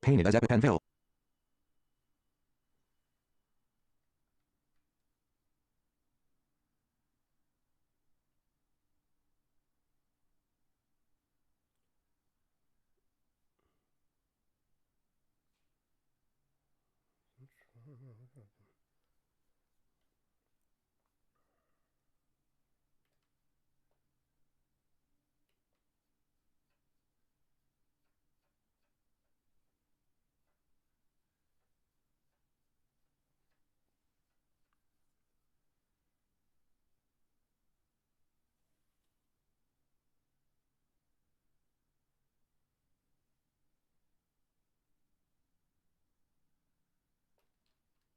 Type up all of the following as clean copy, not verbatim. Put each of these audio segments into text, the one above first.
painted as EpiPenville.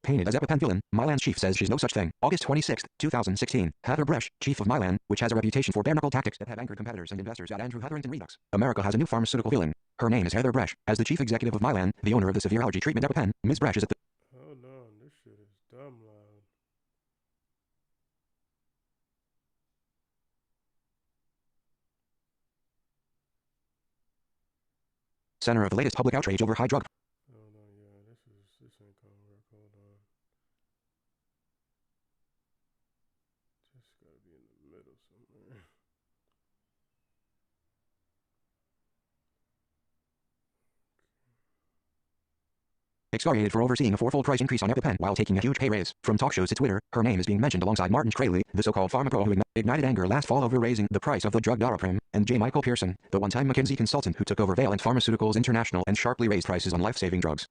Painted as EpiPenvillain, Mylan's chief says she's no such thing. August 26, 2016. Heather Bresch, chief of Mylan, which has a reputation for bare-knuckle tactics that have angered competitors and investors at Andrew Hetherington Redux. America has a new pharmaceutical villain. Her name is Heather Bresch. As the chief executive of Mylan, the owner of the severe allergy treatment EpiPen, Ms. Bresch is at the... Hold on, this shit is dumb loud. center of the latest public outrage over high drug... Hold on, yeah, this ain't gonna work. Hold on. Just gotta be in the middle somewhere. excoriated for overseeing a fourfold price increase on EpiPen while taking a huge pay raise. From talk shows to Twitter, her name is being mentioned alongside Martin Shkreli, the so-called pharma pro who ignited anger last fall over raising the price of the drug Daraprim, and J. Michael Pearson, the one-time McKinsey consultant who took over Valent Pharmaceuticals International and sharply raised prices on life-saving drugs.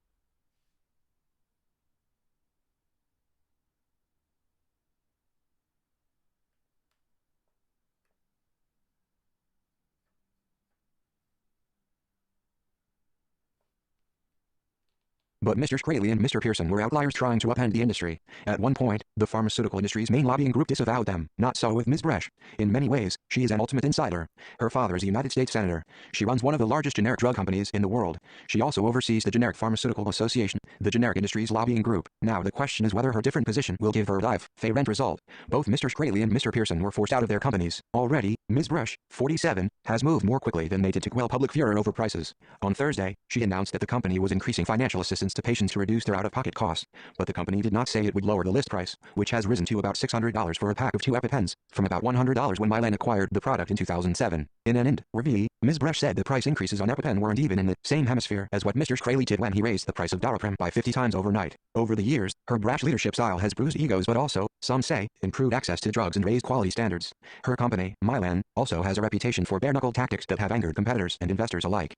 But Mr. Shkreli and Mr. Pearson were outliers trying to upend the industry. At one point, the pharmaceutical industry's main lobbying group disavowed them. Not so with Ms. Bresch. In many ways, she is an ultimate insider. Her father is a United States Senator. She runs one of the largest generic drug companies in the world. She also oversees the Generic Pharmaceutical Association, the generic industry's lobbying group. Now the question is whether her different position will give her a life-favorent result. Both Mr. Shkreli and Mr. Pearson were forced out of their companies. Already, Ms. Bresch, 47, has moved more quickly than they did to quell public furor over prices. On Thursday, she announced that the company was increasing financial assistance to patients to reduce their out-of-pocket costs, but the company did not say it would lower the list price, which has risen to about $600 for a pack of 2 EpiPens, from about $100 when Mylan acquired the product in 2007. In an interview, Ms. Bresch said the price increases on EpiPen weren't even in the same hemisphere as what Mr. Shkreli did when he raised the price of Daraprim by 50 times overnight. Over the years, her brash leadership style has bruised egos but also, some say, improved access to drugs and raised quality standards. Her company, Mylan, also has a reputation for bare-knuckle tactics that have angered competitors and investors alike.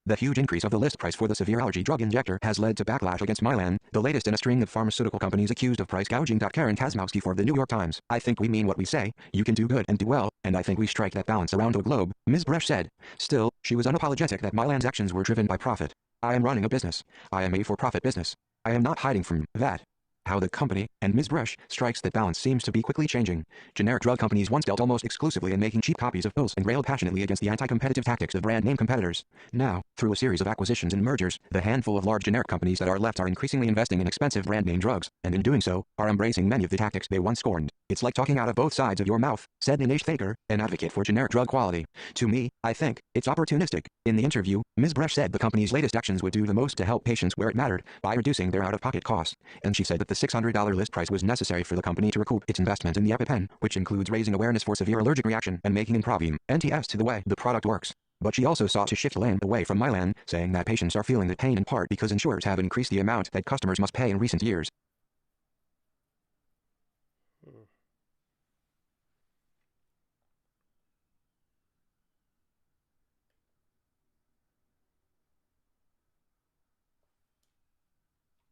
The huge increase of the list price for the severe allergy drug injector has led to backlash against Mylan, the latest in a string of pharmaceutical companies accused of price gouging. Karen Kazmowski for the New York Times. I think we mean what we say. You can do good and do well, and I think we strike that balance around the globe, Ms. Bresch said. Still, she was unapologetic that Mylan's actions were driven by profit. I am running a business. I am a for-profit business. I am not hiding from that. How the company, and Ms. Bresch, strikes that balance seems to be quickly changing. Generic drug companies once dealt almost exclusively in making cheap copies of pills and railed passionately against the anti-competitive tactics of brand-name competitors. Now, through a series of acquisitions and mergers, the handful of large generic companies that are left are increasingly investing in expensive brand-name drugs, and in doing so, are embracing many of the tactics they once scorned. It's like talking out of both sides of your mouth, said Ninesh Thakur, an advocate for generic drug quality. To me, I think, it's opportunistic. In the interview, Ms. Bresch said the company's latest actions would do the most to help patients where it mattered, by reducing their out-of-pocket costs, and she said that the $600 list price was necessary for the company to recoup its investment in the EpiPen, which includes raising awareness for severe allergic reaction and making Improvium NTS to the way the product works. But she also sought to shift land away from Mylan, saying that patients are feeling the pain in part because insurers have increased the amount that customers must pay in recent years.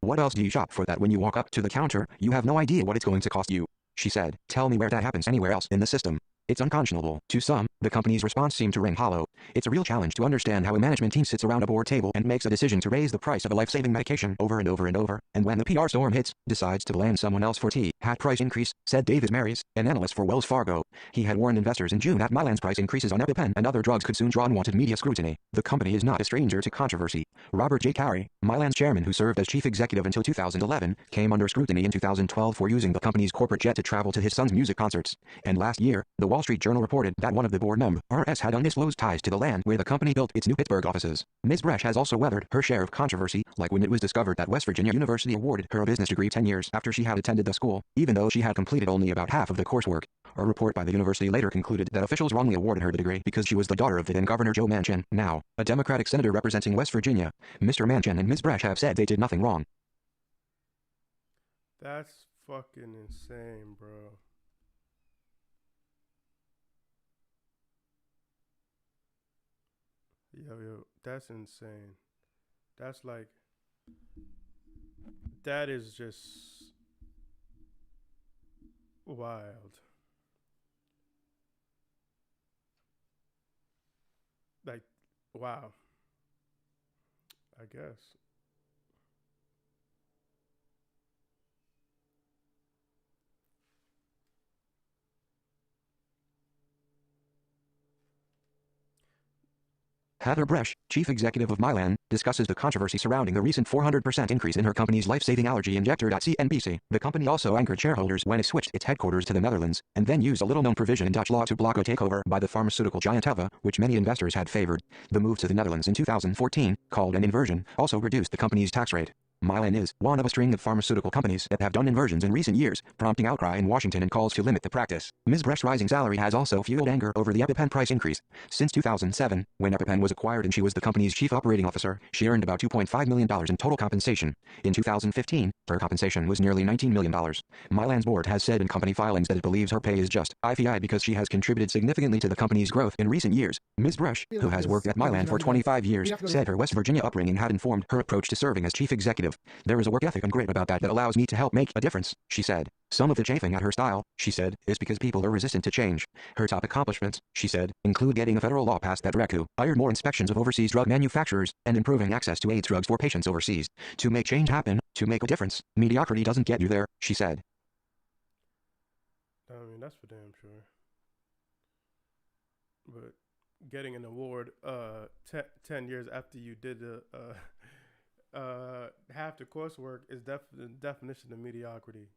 What else do you shop for that when you walk up to the counter, you have no idea what it's going to cost you? She said, tell me where that happens anywhere else in the system. It's unconscionable. To some, the company's response seemed to ring hollow. It's a real challenge to understand how a management team sits around a board table and makes a decision to raise the price of a life-saving medication over and over and over, and when the PR storm hits, decides to blame someone else for hat price increase, said David Maris, an analyst for Wells Fargo. He had warned investors in June that Mylan's price increases on EpiPen and other drugs could soon draw unwanted media scrutiny. The company is not a stranger to controversy. Robert J. Carey, Mylan's chairman who served as chief executive until 2011, came under scrutiny in 2012 for using the company's corporate jet to travel to his son's music concerts. And last year, the Wall Street Journal reported that one of the board members had undisclosed ties to the land where the company built its new Pittsburgh offices. Ms. Bresch has also weathered her share of controversy, like when it was discovered that West Virginia University awarded her a business degree 10 years after she had attended the school, even though she had completed only about half of the coursework. A report by the university later concluded that officials wrongly awarded her the degree because she was the daughter of the then Governor Joe Manchin, now a Democratic senator representing West Virginia. Mr. Manchin and Ms. Bresch have said they did nothing wrong. That's fucking insane, bro. Yo, that's insane. That's like, that is just wild. Like, wow. I guess. Heather Bresch, chief executive of Mylan, discusses the controversy surrounding the recent 400% increase in her company's life-saving allergy injector. CNBC. The company also angered shareholders when it switched its headquarters to the Netherlands, and then used a little-known provision in Dutch law to block a takeover by the pharmaceutical giant Teva, which many investors had favored. The move to the Netherlands in 2014, called an inversion, also reduced the company's tax rate. Mylan is one of a string of pharmaceutical companies that have done inversions in recent years, prompting outcry in Washington and calls to limit the practice. Ms. Bresch's rising salary has also fueled anger over the EpiPen price increase. Since 2007, when EpiPen was acquired and she was the company's chief operating officer, she earned about $2.5 million in total compensation. In 2015, her compensation was nearly $19 million. Mylan's board has said in company filings that it believes her pay is just IFI because she has contributed significantly to the company's growth in recent years. Ms. Bresch, who has worked at Mylan for 25 years, said her West Virginia upbringing had informed her approach to serving as chief executive. There is a work ethic and grit about that allows me to help make a difference, she said. Some of the chafing at her style, she said, is because people are resistant to change. Her top accomplishments, she said, include getting a federal law passed that required more inspections of overseas drug manufacturers and improving access to AIDS drugs for patients overseas. To make change happen, to make a difference, mediocrity doesn't get you there, she said. I mean, that's for damn sure. But getting an award 10 years after you did the half the coursework is the definition of mediocrity.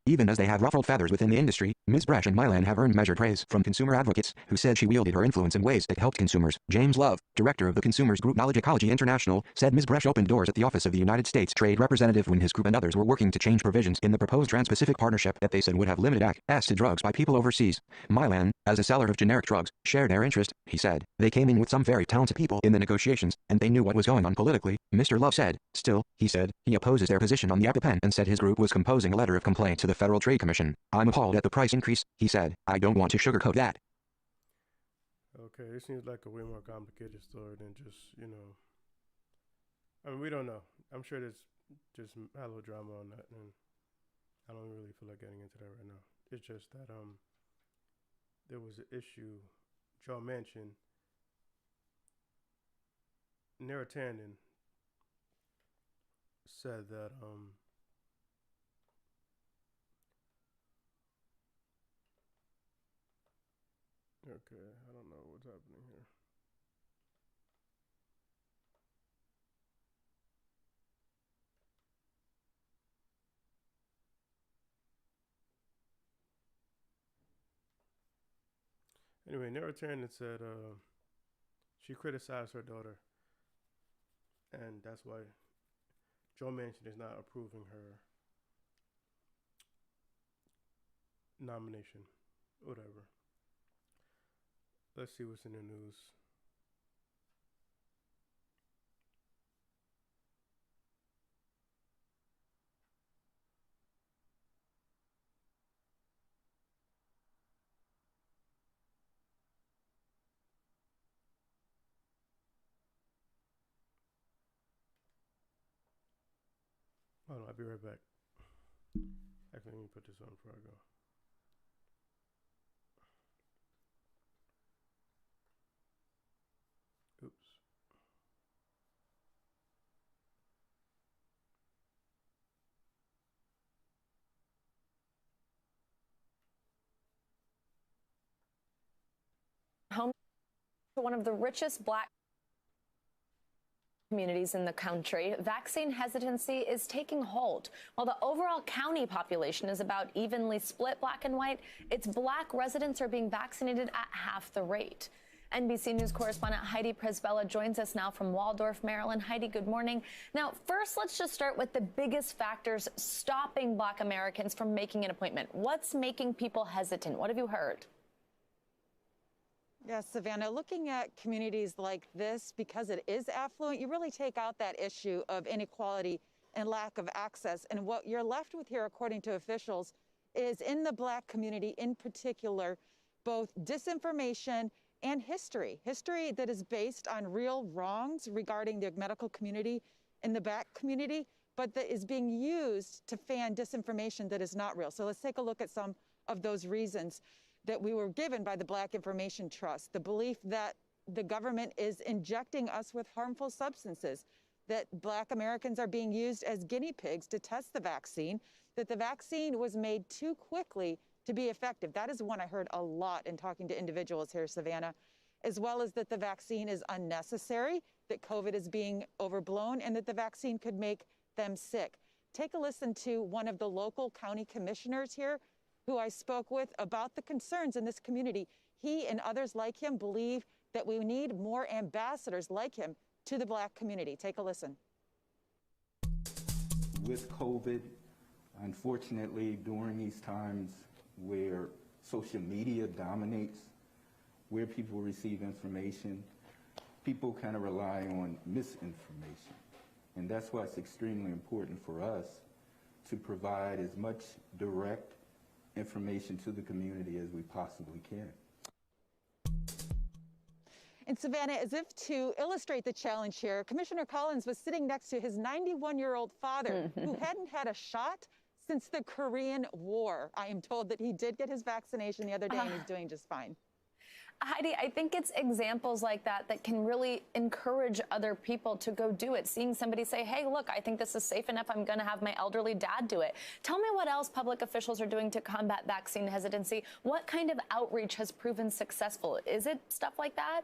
Even as they have ruffled feathers within the industry, Ms. Bresch and Mylan have earned measured praise from consumer advocates, who said she wielded her influence in ways that helped consumers. James Love, director of the consumers group Knowledge Ecology International, said Ms. Bresch opened doors at the office of the United States Trade Representative when his group and others were working to change provisions in the proposed Trans-Pacific Partnership that they said would have limited access to drugs by people overseas. Mylan, as a seller of generic drugs, shared their interest, he said. They came in with some very talented people in the negotiations, and they knew what was going on politically, Mr. Love said. Still, he said, he opposes their position on the EpiPen and said his group was composing a letter of complaint to the Federal Trade Commission. I'm appalled at the price increase, he said. I don't want to sugarcoat that. Okay, it seems like a way more complicated story than just, I mean, we don't know. I'm sure there's just hello drama on that, and I don't really feel like getting into that right now. It's just that there was an issue. Joe Manchin, Narratanen, said that okay, I don't know what's happening here. Anyway, Narratanen said she criticized her daughter, and that's why Joe Manchin is not approving her nomination. Whatever. Let's see what's in the news. Hold on, I'll be right back. Actually, let me put this on before I go. Oops. Home to one of the richest Black communities in the country, vaccine hesitancy is taking hold. While the overall county population is about evenly split Black and white, its Black residents are being vaccinated at half the rate. NBC News correspondent Heidi Presbella joins us now from Waldorf, Maryland. Heidi, good morning. Now, first, let's just start with the biggest factors stopping Black Americans from making an appointment. What's making people hesitant? What have you heard? Yes, Savannah, looking at communities like this, because it is affluent, you really take out that issue of inequality and lack of access. And what you're left with here, according to officials, is in the Black community in particular, both disinformation and history that is based on real wrongs regarding the medical community and the Black community, but that is being used to fan disinformation that is not real. So let's take a look at some of those reasons that we were given by the Black Information Trust. The belief that the government is injecting us with harmful substances, that Black Americans are being used as guinea pigs to test the vaccine, that the vaccine was made too quickly to be effective. That is one I heard a lot in talking to individuals here, Savannah, as well as that the vaccine is unnecessary, that COVID is being overblown, and that the vaccine could make them sick. Take a listen to one of the local county commissioners here who I spoke with about the concerns in this community. He and others like him believe that we need more ambassadors like him to the Black community. Take a listen. With COVID, unfortunately, during these times where social media dominates, where people receive information, people kind of rely on misinformation. And that's why it's extremely important for us to provide as much direct information to the community as we possibly can. And Savannah, as if to illustrate the challenge here, Commissioner Collins was sitting next to his 91-year-old father who hadn't had a shot since the Korean War. I am told that he did get his vaccination the other day and he's doing just fine. Heidi, I think it's examples like that that can really encourage other people to go do it. Seeing somebody say, hey, look, I think this is safe enough. I'm going to have my elderly dad do it. Tell me what else public officials are doing to combat vaccine hesitancy. What kind of outreach has proven successful? Is it stuff like that?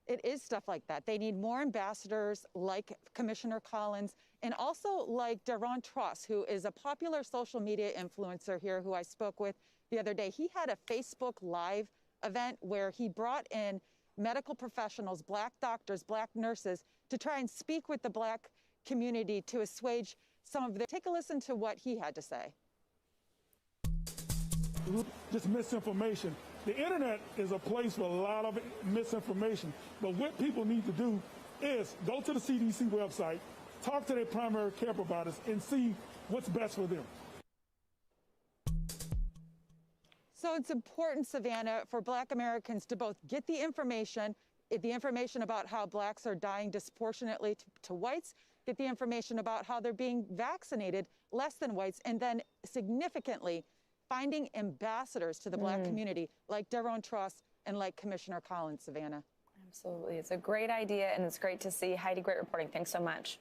It is stuff like that. They need more ambassadors like Commissioner Collins and also like Deron Truss, who is a popular social media influencer here who I spoke with the other day. He had a Facebook Live event where he brought in medical professionals, Black doctors, Black nurses, to try and speak with the Black community to assuage some of their... Take a listen to what he had to say. Just misinformation. The internet is a place for a lot of misinformation. But what people need to do is go to the CDC website, talk to their primary care providers, and see what's best for them. So it's important, Savannah, for Black Americans to both get the information about how Blacks are dying disproportionately to whites, get the information about how they're being vaccinated less than whites, and then significantly finding ambassadors to the Black community like Deron Truss and like Commissioner Collins, Savannah. Absolutely. It's a great idea, and it's great to see. Heidi, great reporting. Thanks so much.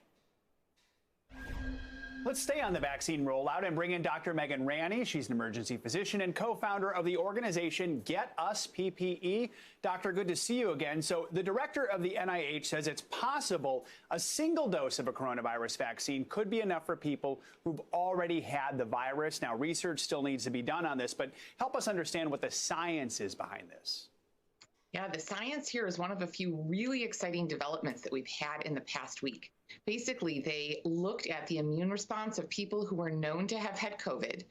Let's stay on the vaccine rollout and bring in Dr. Megan Ranney. She's an emergency physician and co-founder of the organization Get Us PPE. Doctor, good to see you again. So the director of the NIH says it's possible a single dose of a coronavirus vaccine could be enough for people who've already had the virus. Now, research still needs to be done on this, but help us understand what the science is behind this. Yeah, the science here is one of a few really exciting developments that we've had in the past week. Basically, they looked at the immune response of people who were known to have had COVID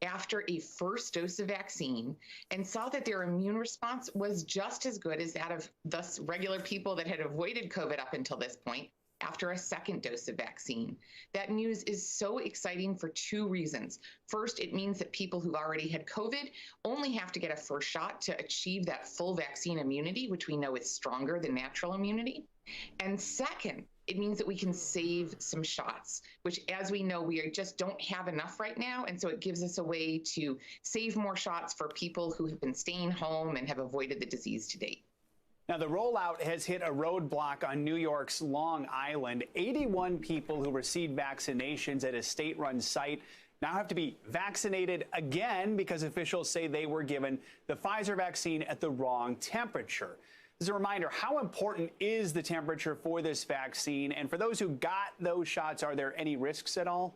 after a first dose of vaccine and saw that their immune response was just as good as that of thus regular people that had avoided COVID up until this point after a second dose of vaccine. That news is so exciting for two reasons. First, it means that people who've already had COVID only have to get a first shot to achieve that full vaccine immunity, which we know is stronger than natural immunity. And second, it means that we can save some shots, which, as we know, we just don't have enough right now. And so it gives us a way to save more shots for people who have been staying home and have avoided the disease to date. Now, the rollout has hit a roadblock on New York's Long Island. 81 people who received vaccinations at a state-run site now have to be vaccinated again because officials say they were given the Pfizer vaccine at the wrong temperature. As a reminder, how important is the temperature for this vaccine? And for those who got those shots, are there any risks at all?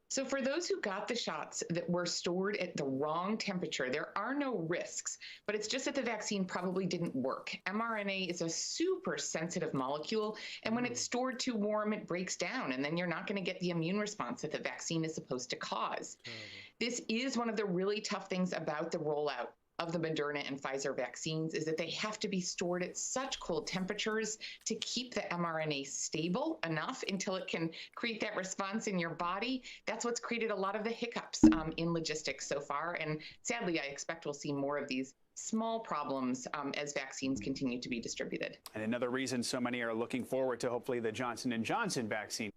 So for those who got the shots that were stored at the wrong temperature, there are no risks, but it's just that the vaccine probably didn't work. mRNA is a super sensitive molecule, and when it's stored too warm, it breaks down, and then you're not going to get the immune response that the vaccine is supposed to cause. This is one of the really tough things about the rollout of the Moderna and Pfizer vaccines, is that they have to be stored at such cold temperatures to keep the mRNA stable enough until it can create that response in your body. That's what's created a lot of the hiccups in logistics so far. And sadly, I expect we'll see more of these small problems as vaccines continue to be distributed. And another reason so many are looking forward to hopefully the Johnson & Johnson vaccine.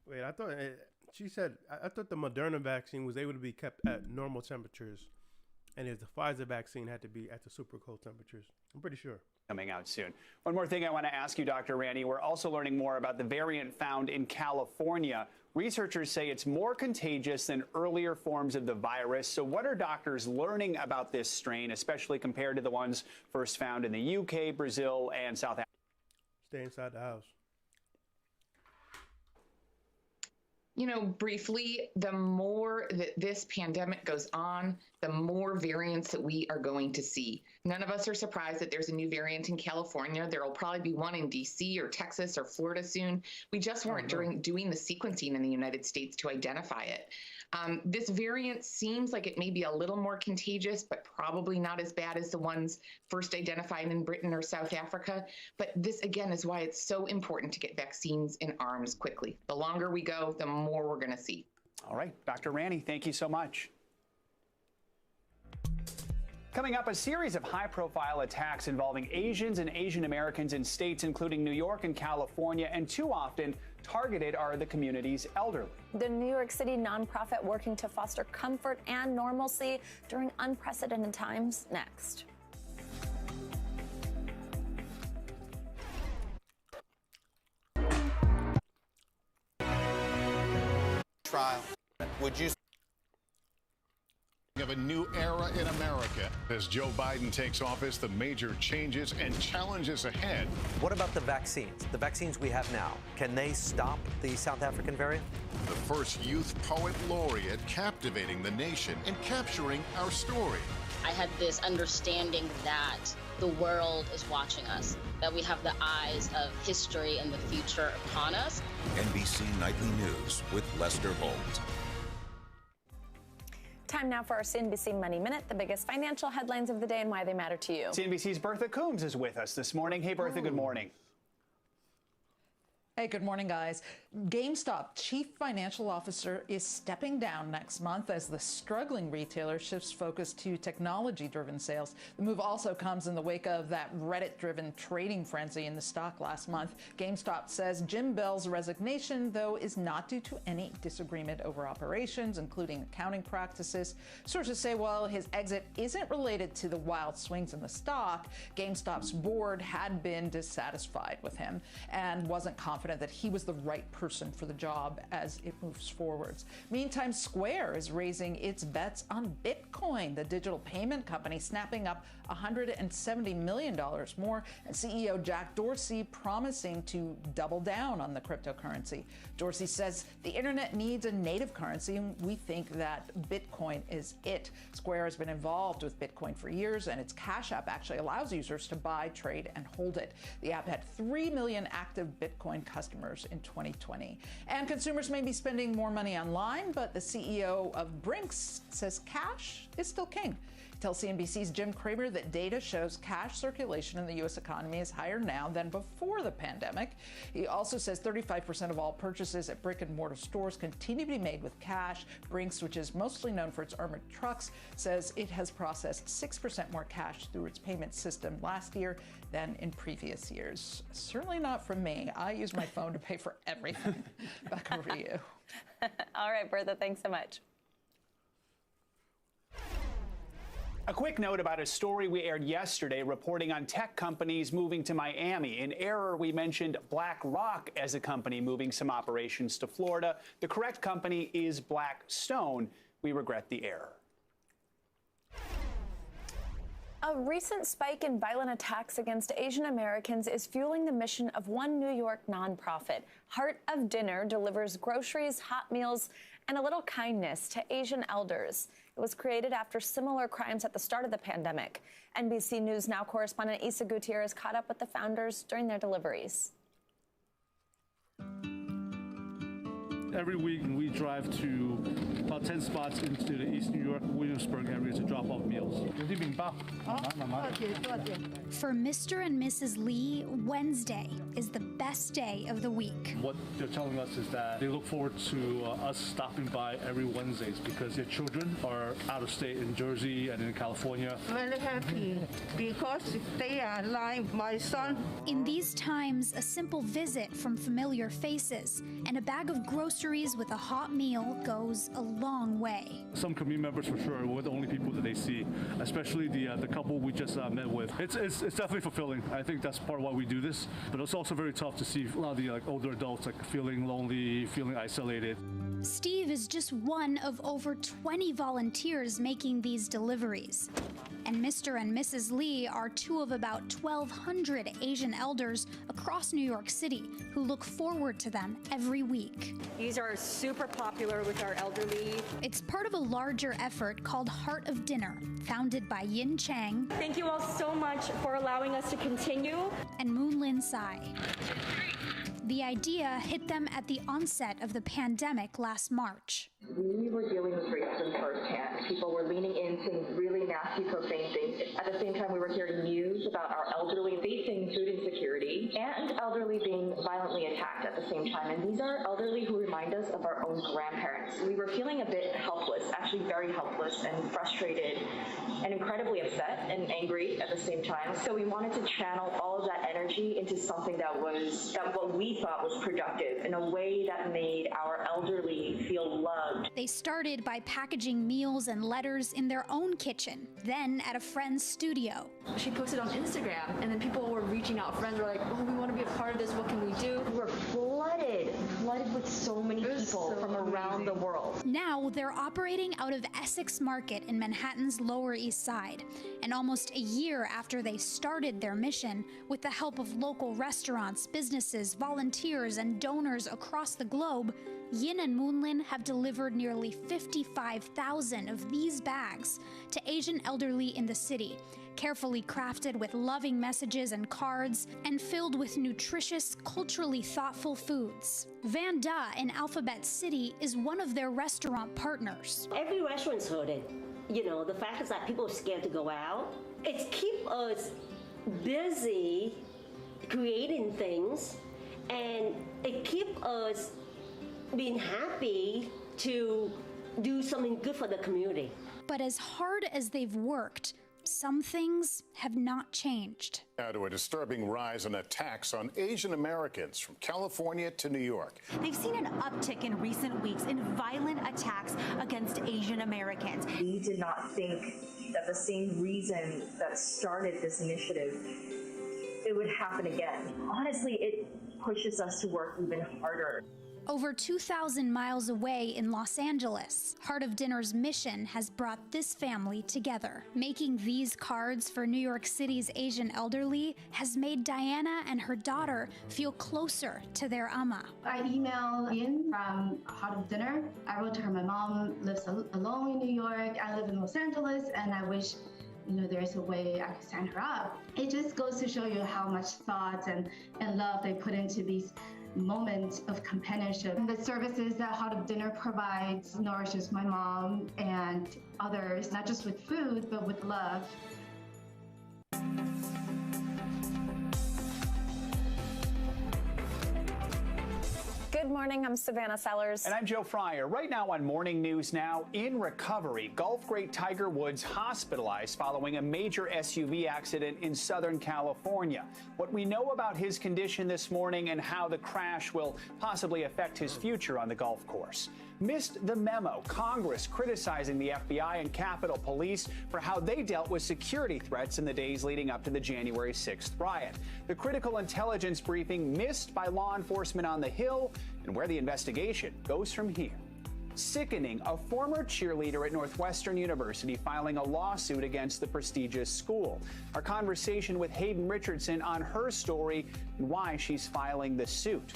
Wait, I thought she said I thought the Moderna vaccine was able to be kept at normal temperatures, and the Pfizer vaccine had to be at the super cold temperatures. I'm pretty sure. Coming out soon. One more thing I want to ask you, Dr. Rani. We're also learning more about the variant found in California. Researchers say it's more contagious than earlier forms of the virus. So what are doctors learning about this strain, especially compared to the ones first found in the UK, Brazil, and South Africa? Stay inside the house. You know, briefly, the more that this pandemic goes on, the more variants that we are going to see. None of us are surprised that there's a new variant in California. There will probably be one in DC or Texas or Florida soon. We just weren't doing the sequencing in the United States to identify it. This variant seems like it may be a little more contagious, but probably not as bad as the ones first identified in Britain or South Africa. But this, again, is why it's so important to get vaccines in arms quickly. The longer we go, the more we're going to see. All right, Dr. Rani, thank you so much. Coming up, a series of high-profile attacks involving Asians and Asian Americans in states including New York and California, and too often targeted are the community's elderly. The New York City nonprofit working to foster comfort and normalcy during unprecedented times. Next. Trial. Would you? Of a new era in America. As Joe Biden takes office, the major changes and challenges ahead. What about the vaccines? The vaccines we have now, can they stop the South African variant? The first youth poet laureate captivating the nation and capturing our story. I had this understanding that the world is watching us, that we have the eyes of history and the future upon us. NBC Nightly News with Lester Holt. Time now for our CNBC Money Minute, the biggest financial headlines of the day and why they matter to you. CNBC's Bertha Coombs is with us this morning. Hey, Bertha, good morning. Hey, good morning, guys. Gamestop chief financial officer is stepping down next month as the struggling retailer shifts focus to technology-driven sales. The move also comes in the wake of that Reddit-driven trading frenzy in the stock last month. GameStop says Jim Bell's resignation, though, is not due to any disagreement over operations, including accounting practices. Sources say while his exit isn't related to the wild swings in the stock, GameStop's board had been dissatisfied with him and wasn't confident that he was the right person for the job as it moves forwards. Meantime, Square is raising its bets on Bitcoin, the digital payment company snapping up $170 million more, and CEO Jack Dorsey promising to double down on the cryptocurrency. Dorsey says the internet needs a native currency, and we think that Bitcoin is it. Square has been involved with Bitcoin for years, and its Cash App actually allows users to buy, trade, and hold it. The app had 3 million active Bitcoin customers in 2020. And consumers may be spending more money online, but the CEO of Brinks says cash is still king. Tell CNBC's Jim Cramer that data shows cash circulation in the U.S. economy is higher now than before the pandemic. He also says 35% of all purchases at brick and mortar stores continue to be made with cash. Brinks, which is mostly known for its armored trucks, says it has processed 6% more cash through its payment system last year than in previous years. Certainly not from me. I use my phone to pay for everything. Back over to you. All right, Bertha, thanks so much. A quick note about a story we aired yesterday reporting on tech companies moving to Miami. In error, we mentioned BlackRock as a company moving some operations to Florida. The correct company is Blackstone. We regret the error. A recent spike in violent attacks against Asian Americans is fueling the mission of one New York nonprofit. Heart of Dinner delivers groceries, hot meals, and a little kindness to Asian elders. It was created after similar crimes at the start of the pandemic. NBC News Now correspondent Isa Gutierrez caught up with the founders during their deliveries. Every week we drive to about 10 spots into the East New York, Williamsburg area to drop off meals. For Mr. and Mrs. Lee, Wednesday is the best day of the week. What they're telling us is that they look forward to us stopping by every Wednesdays because their children are out of state in Jersey and in California. Very happy because they are like my son. In these times, a simple visit from familiar faces and a bag of groceries with a hot meal goes a long way. Some community members for sure were the only people that they see, especially the couple we just met with. It's definitely fulfilling. I think that's part of why we do this, but it's also very tough to see a lot of the older adults feeling lonely, feeling isolated. Steve is just one of over 20 volunteers making these deliveries. And Mr. and Mrs. Lee are two of about 1,200 Asian elders across New York City who look forward to them every week. These are super popular with our elderly. It's part of a larger effort called Heart of Dinner, founded by Yin Chang. Thank you all so much for allowing us to continue. And Moonlin Tsai. The idea hit them at the onset of the pandemic last March. We were dealing with racism firsthand. People were leaning in, saying really nasty, profane things. At the same time, we were hearing news about our elderly facing food insecurity and elderly being violently attacked at the same time. And these are elderly who remind us of our own grandparents. We were feeling a bit helpless, actually very helpless and frustrated and incredibly upset and angry at the same time. So we wanted to channel all of that energy into something that what we thought was productive in a way that made our elderly feel loved. They started by packaging meals and letters in their own kitchen, then at a friend's studio. She posted on Instagram, and then people were reaching out. Friends were like, oh, we want to be a part of this. What can we do? We were flooded with so many people from around the world. Now they're operating out of Essex Market in Manhattan's Lower East Side. And almost a year after they started their mission, with the help of local restaurants, businesses, volunteers, and donors across the globe, Yin and Moonlin have delivered nearly 55,000 of these bags to Asian elderly in the city, carefully crafted with loving messages and cards, and filled with nutritious, culturally thoughtful foods. Van Da in Alphabet City is one of their restaurant partners. Every restaurant's heard it. You know, the fact is that people are scared to go out. It keeps us busy creating things, and it keeps us being happy to do something good for the community. But as hard as they've worked, some things have not changed. Now to a disturbing rise in attacks on Asian Americans from California to New York. They've seen an uptick in recent weeks in violent attacks against Asian Americans. We did not think that the same reason that started this initiative, it would happen again. Honestly, it pushes us to work even harder. Over 2,000 miles away in Los Angeles, Heart of Dinner's mission has brought this family together. Making these cards for New York City's Asian elderly has made Diana and her daughter feel closer to their ama. I emailed Yin from Heart of Dinner. I wrote to her, my mom lives alone in New York, I live in Los Angeles, and I wish there's a way I could sign her up. It just goes to show you how much thought and love they put into these moment of companionship. And the services that Heart of Dinner provides nourishes my mom and others, not just with food, but with love. Good morning, I'm Savannah Sellers. And I'm Joe Fryer. Right now on Morning News Now, in recovery, Gulf great Tiger Woods hospitalized following a major SUV accident in Southern California. What we know about his condition this morning and how the crash will possibly affect his future on the golf course. Missed the memo. Congress criticizing the FBI and Capitol Police for how they dealt with security threats in the days leading up to the January 6th riot. The critical intelligence briefing missed by law enforcement on the Hill, and where the investigation goes from here. Sickening, a former cheerleader at Northwestern University filing a lawsuit against the prestigious school. Our conversation with Hayden Richardson on her story and why she's filing the suit.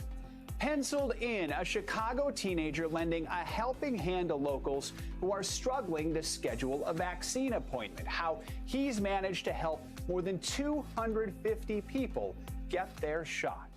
Penciled in, a Chicago teenager lending a helping hand to locals who are struggling to schedule a vaccine appointment. How he's managed to help more than 250 people get their shot.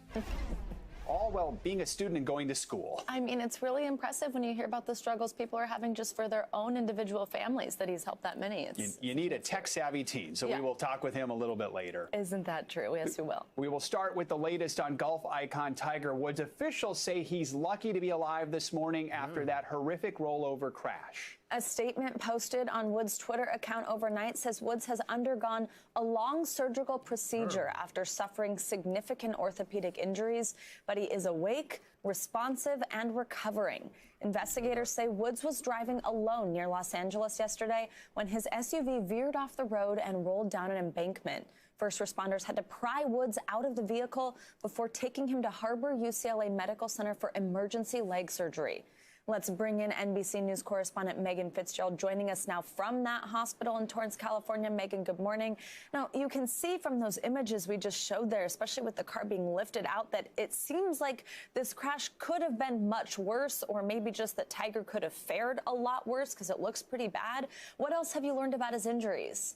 All while being a student and going to school. I mean, it's really impressive when you hear about the struggles people are having just for their own individual families that he's helped that many. You need a tech-savvy teen, so we will talk with him a little bit later. Isn't that true? Yes, we will. We will start with the latest on golf icon Tiger Woods. Officials say he's lucky to be alive this morning after that horrific rollover crash. A statement posted on Woods' Twitter account overnight says Woods has undergone a long surgical procedure after suffering significant orthopedic injuries, but he is awake, responsive, and recovering. Investigators say Woods was driving alone near Los Angeles yesterday when his SUV veered off the road and rolled down an embankment. First responders had to pry Woods out of the vehicle before taking him to Harbor UCLA Medical Center for emergency leg surgery. Let's bring in NBC News correspondent Megan Fitzgerald joining us now from that hospital in Torrance, California. Megan, good morning. Now, you can see from those images we just showed there, especially with the car being lifted out, that it seems like this crash could have been much worse, or maybe just that Tiger could have fared a lot worse because it looks pretty bad. What else have you learned about his injuries?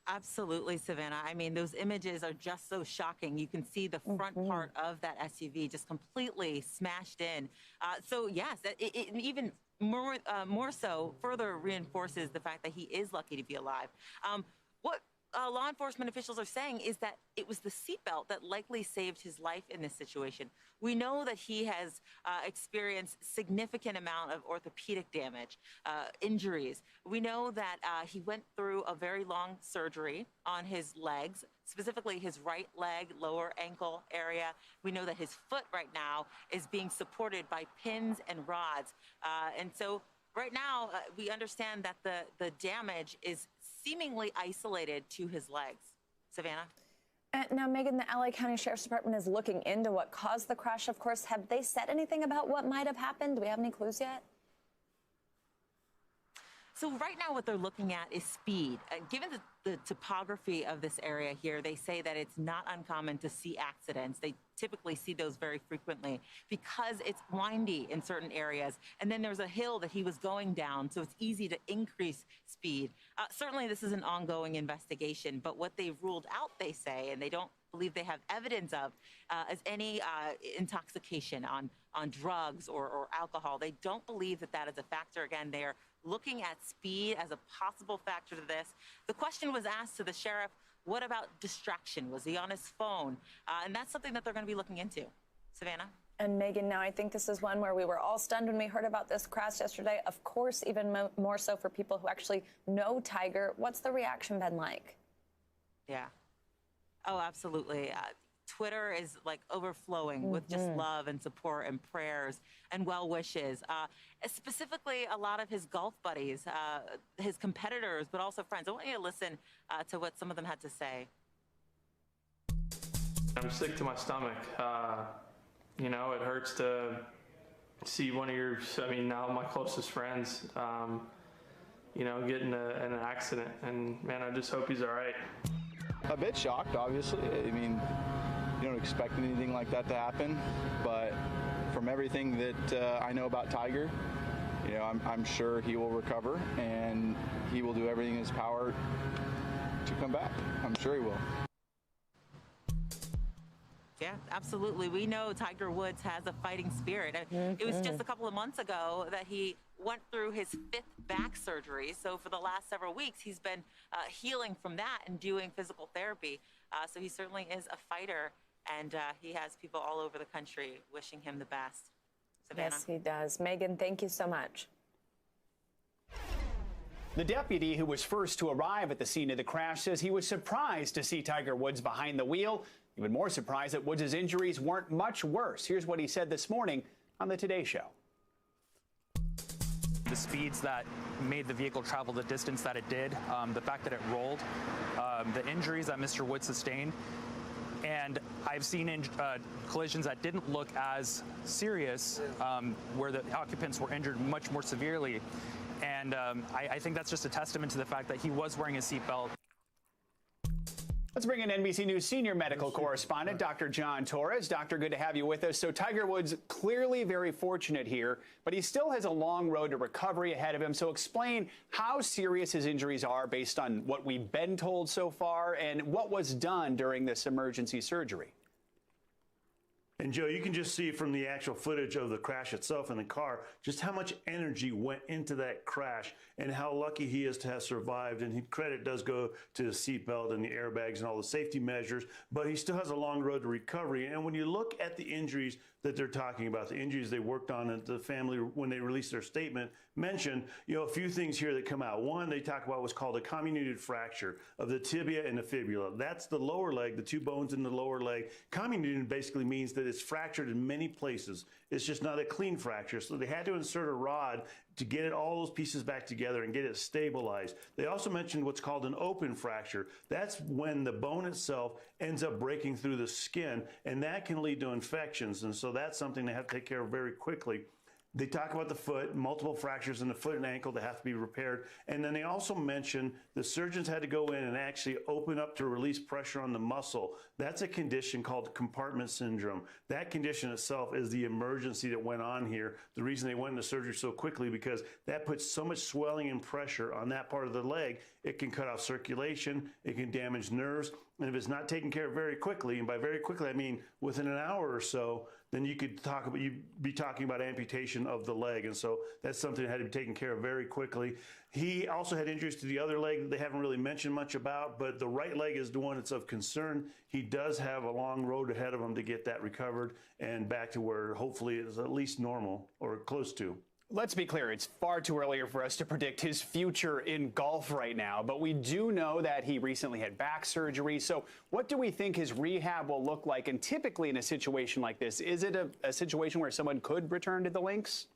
Absolutely, Savannah. I mean, those images are just so shocking. You can see the front part of that SUV just completely smashed in. So, yes, it even more so further reinforces the fact that he is lucky to be alive. What law enforcement officials are saying is that it was the seatbelt that likely saved his life in this situation. We know that he has experienced significant amount of orthopedic damage, injuries. We know that he went through a very long surgery on his legs, specifically his right leg, lower ankle area. We know that his foot right now is being supported by pins and rods. And so right now, we understand that the damage is seemingly isolated to his legs. Savannah? Now, Megan, the LA County Sheriff's Department is looking into what caused the crash, of course. Have they said anything about what might have happened? Do we have any clues yet? So right now what they're looking at is speed. Given the topography of this area here, they say that it's not uncommon to see accidents. They typically see those very frequently because it's windy in certain areas. And then there's a hill that he was going down, so it's easy to increase speed. Certainly this is an ongoing investigation, but what they've ruled out, they say, and they don't believe they have evidence of, is any intoxication on drugs or alcohol. They don't believe that is a factor. Again, they are looking at speed as a possible factor to this. The question was asked to the sheriff, what about distraction? Was he on his phone? And that's something that they're going to be looking into. Savannah? And Megan, now I think this is one where we were all stunned when we heard about this crash yesterday. Of course, even more so for people who actually know Tiger. What's the reaction been like? Yeah. Oh, absolutely. Twitter is like overflowing with just love and support and prayers and well wishes. Specifically, a lot of his golf buddies, his competitors, but also friends. I want you to listen to what some of them had to say. I'm sick to my stomach. You know, it hurts to see one of your, I mean, now my closest friends, you know, get in an accident. And man, I just hope he's all right. A bit shocked, obviously. I mean, you don't expect anything like that to happen, but from everything that I know about Tiger, you know, I'm sure he will recover and he will do everything in his power to come back. I'm sure he will. Yeah, absolutely. We know Tiger Woods has a fighting spirit. It was just a couple of months ago that he went through his 5th back surgery. So for the last several weeks, he's been healing from that and doing physical therapy. So he certainly is a fighter, and he has people all over the country wishing him the best. Savannah. Yes, he does. Megan, thank you so much. The deputy who was first to arrive at the scene of the crash says he was surprised to see Tiger Woods behind the wheel. Even more surprised that Woods' injuries weren't much worse. Here's what he said this morning on the Today Show. The speeds that made the vehicle travel the distance that it did, the fact that it rolled, the injuries that Mr. Woods sustained, and I've seen collisions that didn't look as serious, where the occupants were injured much more severely. And I think that's just a testament to the fact that he was wearing a seatbelt. Let's bring in NBC News senior medical correspondent, Dr. John Torres. Doctor, good to have you with us. So Tiger Woods clearly very fortunate here, but he still has a long road to recovery ahead of him. So explain how serious his injuries are based on what we've been told so far and what was done during this emergency surgery. And Joe, you can just see from the actual footage of the crash itself in the car just how much energy went into that crash and how lucky he is to have survived. And credit does go to the seatbelt and the airbags and all the safety measures, but he still has a long road to recovery. And when you look at the injuries that they're talking about, the injuries they worked on, and the family, when they released their statement, mentioned, a few things here that come out. One, they talk about what's called a comminuted fracture of the tibia and the fibula. That's the lower leg, the two bones in the lower leg. Comminuted basically means that it's fractured in many places. It's just not a clean fracture. So they had to insert a rod to get it, all those pieces back together and get it stabilized. They also mentioned what's called an open fracture. That's when the bone itself ends up breaking through the skin, and that can lead to infections. And so that's something they have to take care of very quickly. They talk about the foot, multiple fractures in the foot and ankle that have to be repaired. And then they also mention the surgeons had to go in and actually open up to release pressure on the muscle. That's a condition called Compartment Syndrome. That condition itself is the emergency that went on here. The reason they went into surgery so quickly, because that puts so much swelling and pressure on that part of the leg, it can cut off circulation, it can damage nerves. And if it's not taken care of very quickly, and by very quickly I mean within an hour or so, then you'd be talking about amputation of the leg. And so that's something that had to be taken care of very quickly. He also had injuries to the other leg that they haven't really mentioned much about, but the right leg is the one that's of concern. He does have a long road ahead of him to get that recovered and back to where hopefully it is at least normal or close to. Let's be clear, it's far too early for us to predict his future in golf right now, but we do know that he recently had back surgery. So what do we think his rehab will look like? And typically in a situation like this, is it a situation where someone could return to the links?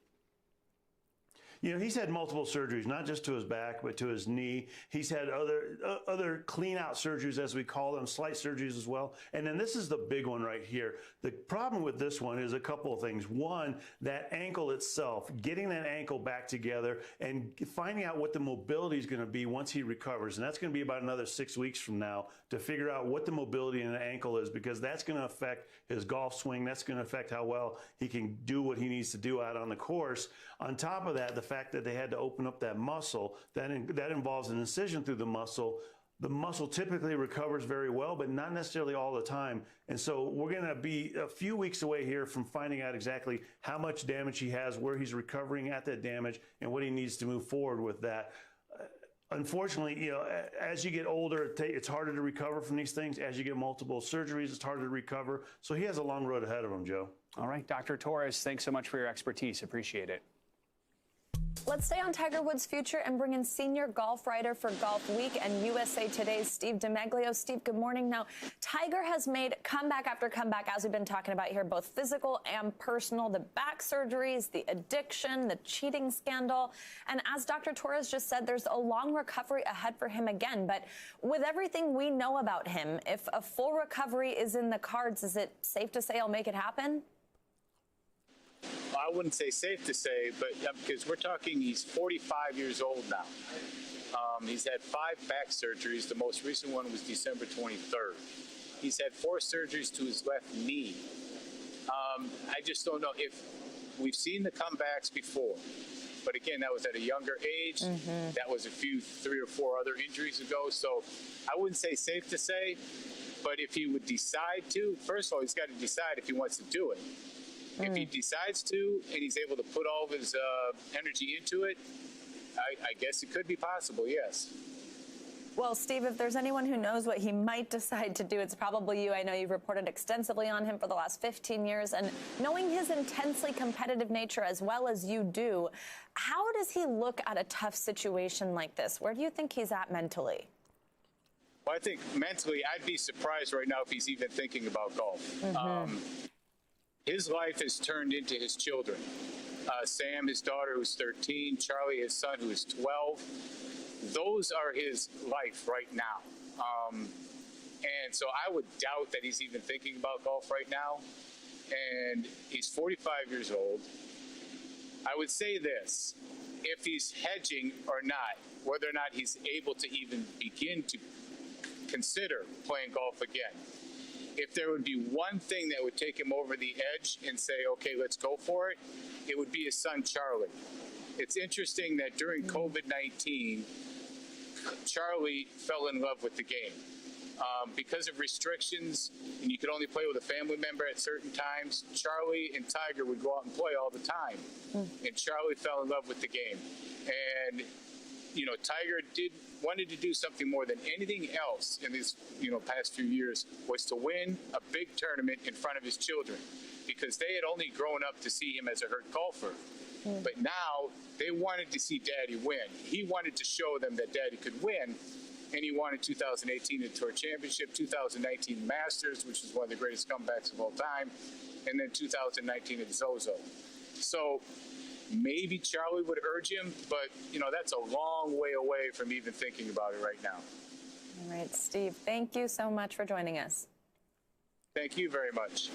He's had multiple surgeries, not just to his back, but to his knee. He's had other clean-out surgeries, as we call them, slight surgeries as well. And then this is the big one right here. The problem with this one is a couple of things. One, that ankle itself, getting that ankle back together and finding out what the mobility is going to be once he recovers. And that's going to be about another 6 weeks from now to figure out what the mobility in the ankle is, because that's going to affect his golf swing. That's going to affect how well he can do what he needs to do out on the course. On top of that, the fact that they had to open up that muscle, that involves an incision through the muscle. The muscle typically recovers very well, but not necessarily all the time. And so we're going to be a few weeks away here from finding out exactly how much damage he has, where he's recovering at that damage, and what he needs to move forward with that. Unfortunately, as you get older, it's harder to recover from these things. As you get multiple surgeries, it's harder to recover. So he has a long road ahead of him, Joe. All right, Dr. Torres, thanks so much for your expertise. Appreciate it. Let's stay on Tiger Woods' future and bring in senior golf writer for Golf Week and USA Today's Steve DiMeglio. Steve, good morning. Now, Tiger has made comeback after comeback, as we've been talking about here, both physical and personal, the back surgeries, the addiction, the cheating scandal. And as Dr. Torres just said, there's a long recovery ahead for him again. But with everything we know about him, if a full recovery is in the cards, is it safe to say he'll make it happen? I wouldn't say safe to say, but because we're talking, he's 45 years old now. He's had 5 back surgeries. The most recent one was December 23rd. He's had 4 surgeries to his left knee. I just don't know if we've seen the comebacks before. But again, that was at a younger age. That was 3 or 4 other injuries ago. So I wouldn't say safe to say, But if he would decide to, first of all, he's got to decide if he wants to do it. If he decides to, and he's able to put all of his energy into it, I guess it could be possible, yes. Well, Steve, if there's anyone who knows what he might decide to do, it's probably you. I know you've reported extensively on him for the last 15 years, and knowing his intensely competitive nature as well as you do, how does he look at a tough situation like this? Where do you think he's at mentally? Well, I think mentally, I'd be surprised right now if he's even thinking about golf. His life has turned into his children. Sam, his daughter, who's 13, Charlie, his son, who is 12. Those are his life right now. And so I would doubt that he's even thinking about golf right now. And he's 45 years old. I would say this, if he's hedging or not, whether or not he's able to even begin to consider playing golf again. If there would be one thing that would take him over the edge and say, okay, let's go for it, it would be his son, Charlie. It's interesting that during COVID-19, Charlie fell in love with the game. Because of restrictions, and you could only play with a family member at certain times, Charlie and Tiger would go out and play all the time. And Charlie fell in love with the game. And, you know, Tiger wanted to do something more than anything else in these, past few years, was to win a big tournament in front of his children, because they had only grown up to see him as a hurt golfer. But now they wanted to see Daddy win. He wanted to show them that Daddy could win, and he won in 2018 at Tour Championship, 2019 Masters, which is one of the greatest comebacks of all time, and then 2019 at Zozo. So maybe Charlie would urge him, but, that's a long way away from even thinking about it right now. All right, Steve, thank you so much for joining us. Thank you very much.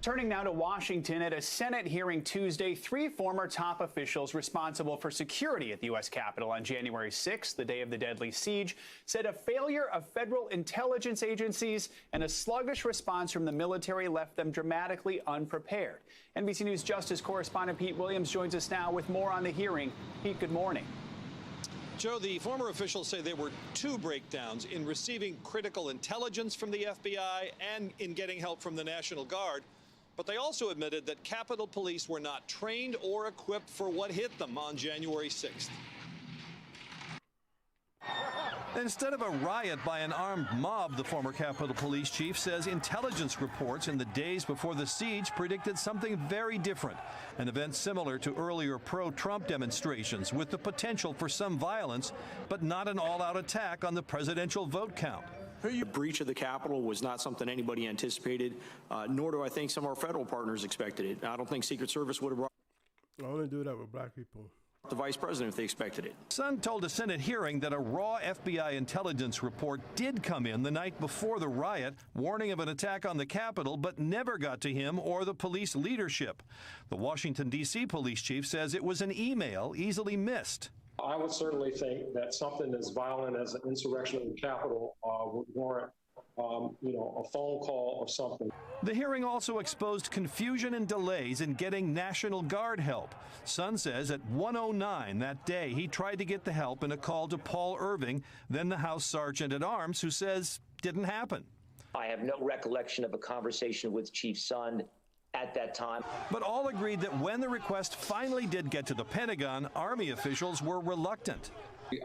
Turning now to Washington, at a Senate hearing Tuesday, 3 former top officials responsible for security at the U.S. Capitol on January 6th, the day of the deadly siege, said a failure of federal intelligence agencies and a sluggish response from the military left them dramatically unprepared. NBC News Justice correspondent Pete Williams joins us now with more on the hearing. Pete, good morning. Joe, the former officials say there were 2 breakdowns in receiving critical intelligence from the FBI and in getting help from the National Guard. But they also admitted that Capitol Police were not trained or equipped for what hit them on January 6th. Instead of a riot by an armed mob, the former Capitol Police chief says intelligence reports in the days before the siege predicted something very different, an event similar to earlier pro-Trump demonstrations with the potential for some violence, but not an all-out attack on the presidential vote count. The breach of the Capitol was not something anybody anticipated, nor do I think some of our federal partners expected it. I don't think Secret Service would have brought I only do that with black people. The vice president if they expected it. Sun told a Senate hearing that a raw FBI intelligence report did come in the night before the riot, warning of an attack on the Capitol, but never got to him or the police leadership. The Washington, D.C. police chief says it was an email easily missed. I would certainly think that something as violent as an insurrection of the Capitol would warrant, a phone call or something. The hearing also exposed confusion and delays in getting National Guard help. Sun says at 1:09 that day, he tried to get the help in a call to Paul Irving, then the House Sergeant at Arms, who says didn't happen. I have no recollection of a conversation with Chief Sun at that time. But all agreed that when the request finally did get to the Pentagon, Army officials were reluctant.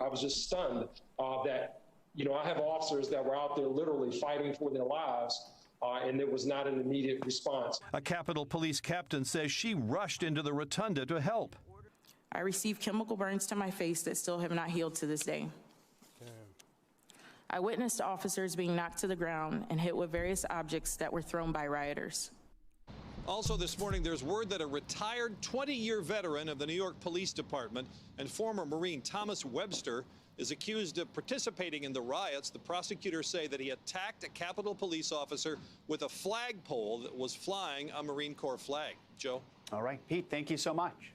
I was just stunned that, I have officers that were out there literally fighting for their lives, and there was not an immediate response. A Capitol Police captain says she rushed into the rotunda to help. I received chemical burns to my face that still have not healed to this day. I witnessed officers being knocked to the ground and hit with various objects that were thrown by rioters. Also this morning, there's word that a retired 20-year veteran of the New York Police Department and former Marine Thomas Webster is accused of participating in the riots. The prosecutors say that he attacked a Capitol Police officer with a flagpole that was flying a Marine Corps flag. Joe? All right, Pete, thank you so much.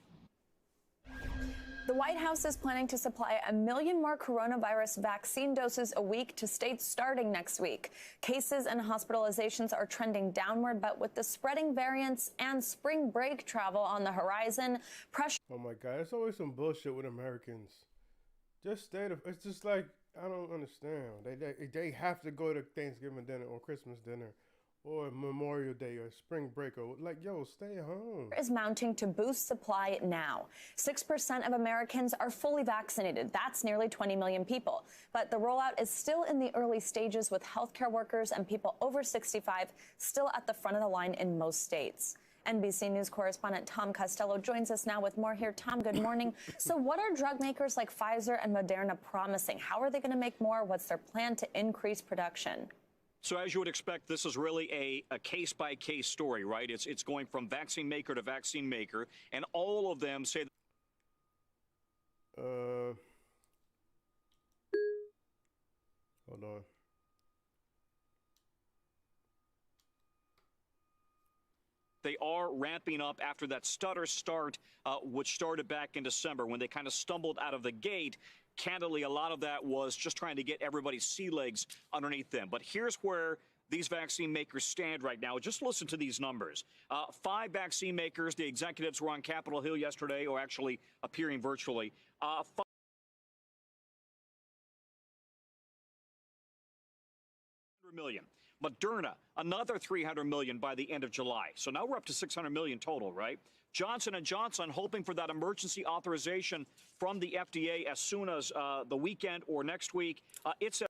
The White House is planning to supply 1 million more coronavirus vaccine doses a week to states starting next week. Cases and hospitalizations are trending downward, but with the spreading variants and spring break travel on the horizon, pressure. Oh my God, it's always some bullshit with Americans. It's just like I don't understand. They have to go to Thanksgiving dinner or Christmas dinner or Memorial Day or spring break or like, yo, stay home. Is mounting to boost supply now. 6% of Americans are fully vaccinated. That's nearly 20 million people. But the rollout is still in the early stages, with healthcare workers and people over 65 still at the front of the line in most states. NBC News correspondent Tom Costello joins us now with more here. Tom, good morning. So what are drug makers like Pfizer and Moderna promising? How are they going to make more? What's their plan to increase production? So as you would expect, this is really a case-by-case story, right? It's going from vaccine maker to vaccine maker, and all of them say... Hold on. They are ramping up after that stutter start, which started back in December when they kind of stumbled out of the gate. Candidly, a lot of that was just trying to get everybody's sea legs underneath them. But here's where these vaccine makers stand right now. Just listen to these numbers. 5 vaccine makers, the executives were on Capitol Hill yesterday, or actually appearing virtually. 5 million. Moderna, another 300 million by the end of July. So now we're up to 600 million total, right? Johnson & Johnson hoping for that emergency authorization from the FDA as soon as the weekend or next week. It's a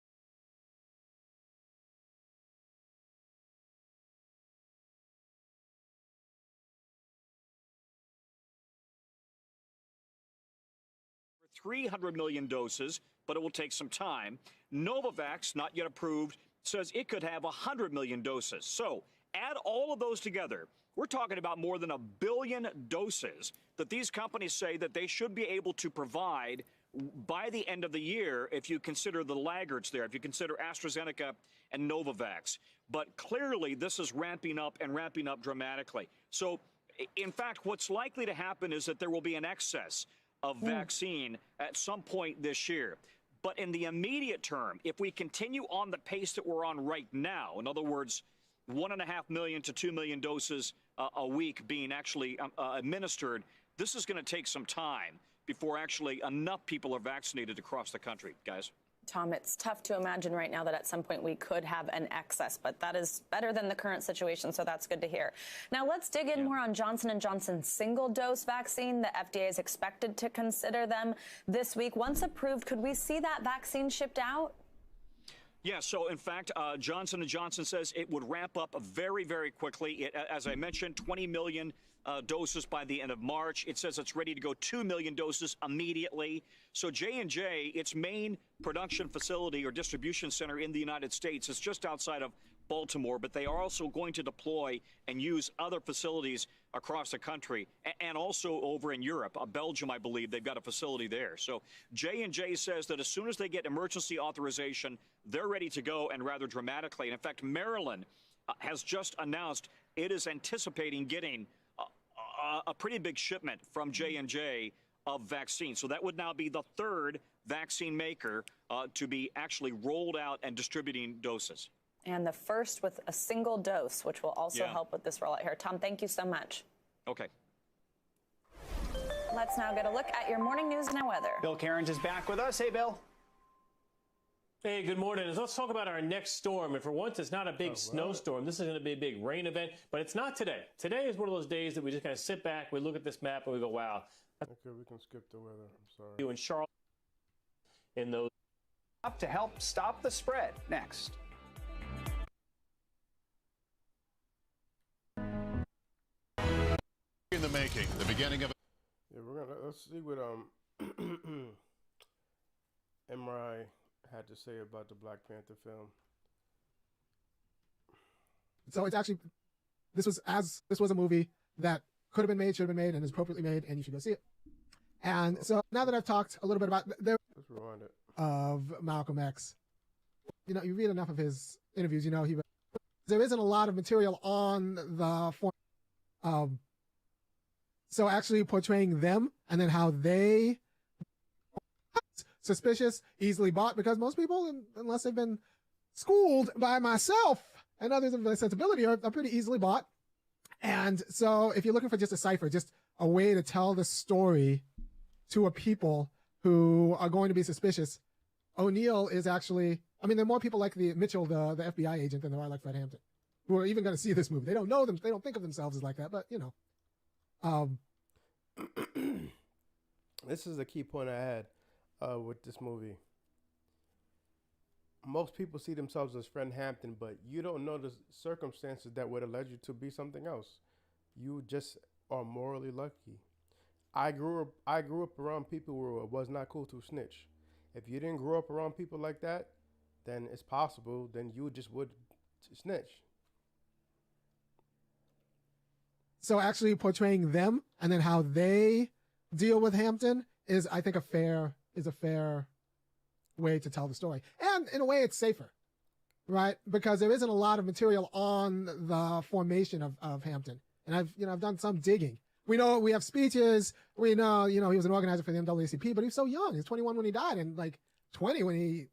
$300 million doses, but it will take some time. Novavax, not yet approved, says it could have 100 million doses. So add all of those together. We're talking about more than 1 billion doses that these companies say that they should be able to provide by the end of the year if you consider the laggards there, if you consider AstraZeneca and Novavax. But clearly, this is ramping up and ramping up dramatically. So, in fact, what's likely to happen is that there will be an excess of vaccine at some point this year. But in the immediate term, if we continue on the pace that we're on right now, in other words, 1.5 million to 2 million doses a week being actually administered, this is going to take some time before actually enough people are vaccinated across the country, guys. Tom, it's tough to imagine right now that at some point we could have an excess, but that is better than the current situation, so that's good to hear. Now let's dig in more on Johnson & Johnson's single-dose vaccine. The FDA is expected to consider them this week. Once approved, could we see that vaccine shipped out? Yeah, so in fact, Johnson & Johnson says it would ramp up very, very quickly. As I mentioned, 20 million doses by the end of March. It says it's ready to go 2 million doses immediately. So J&J, its main production facility or distribution center in the United States, is just outside of Baltimore, but they are also going to deploy and use other facilities across the country and also over in Europe. Belgium, I believe, they've got a facility there. So J&J says that as soon as they get emergency authorization, they're ready to go, and rather dramatically. And in fact, Maryland has just announced it is anticipating getting a pretty big shipment from J&J of vaccine. So that would now be the 3rd vaccine maker to be actually rolled out and distributing doses. And the first with a single dose, which will also help with this rollout here. Tom, thank you so much. Okay. Let's now get a look at your morning news and weather. Bill Cairns is back with us. Hey, Bill. Hey, good morning. Let's talk about our next storm. And for once, it's not a big snowstorm. This is going to be a big rain event, but it's not today. Today is one of those days that we just kind of sit back, we look at this map, and we go, wow. Okay, we can skip the weather. I'm sorry. You in Charlotte in those. Up to help stop the spread. Next. In the making, the beginning of. Yeah, let's see what MRI had to say about the Black Panther film. So it's actually, this was a movie that could have been made, should have been made, and is appropriately made, and you should go see it. And so now that I've talked a little bit about let's rewind it. Of Malcolm X, you know, you read enough of his interviews, you know, there isn't a lot of material on the form. So actually portraying them and then how they suspicious, easily bought, because most people, unless they've been schooled by myself and others of my sensibility, are pretty easily bought. And so if you're looking for just a cipher, just a way to tell the story to a people who are going to be suspicious, O'Neill is actually, I mean, there are more people like Mitchell, the FBI agent, than there are like Fred Hampton, who are even going to see this movie. They don't know them. They don't think of themselves as like that, but you know. This is the key point I had with this movie. Most people see themselves as Fred Hampton, but you don't know the circumstances that would have led you to be something else. You just are morally lucky. I grew up around people where it was not cool to snitch. If you didn't grow up around people like that, then it's possible, then you just would snitch. So actually portraying them and then how they deal with Hampton is, I think, a fair way to tell the story. And in a way, it's safer, right? Because there isn't a lot of material on the formation of Hampton. And I've done some digging. We know we have speeches. We know, he was an organizer for the NAACP, but he was so young. He was 21 when he died, and like 20 when he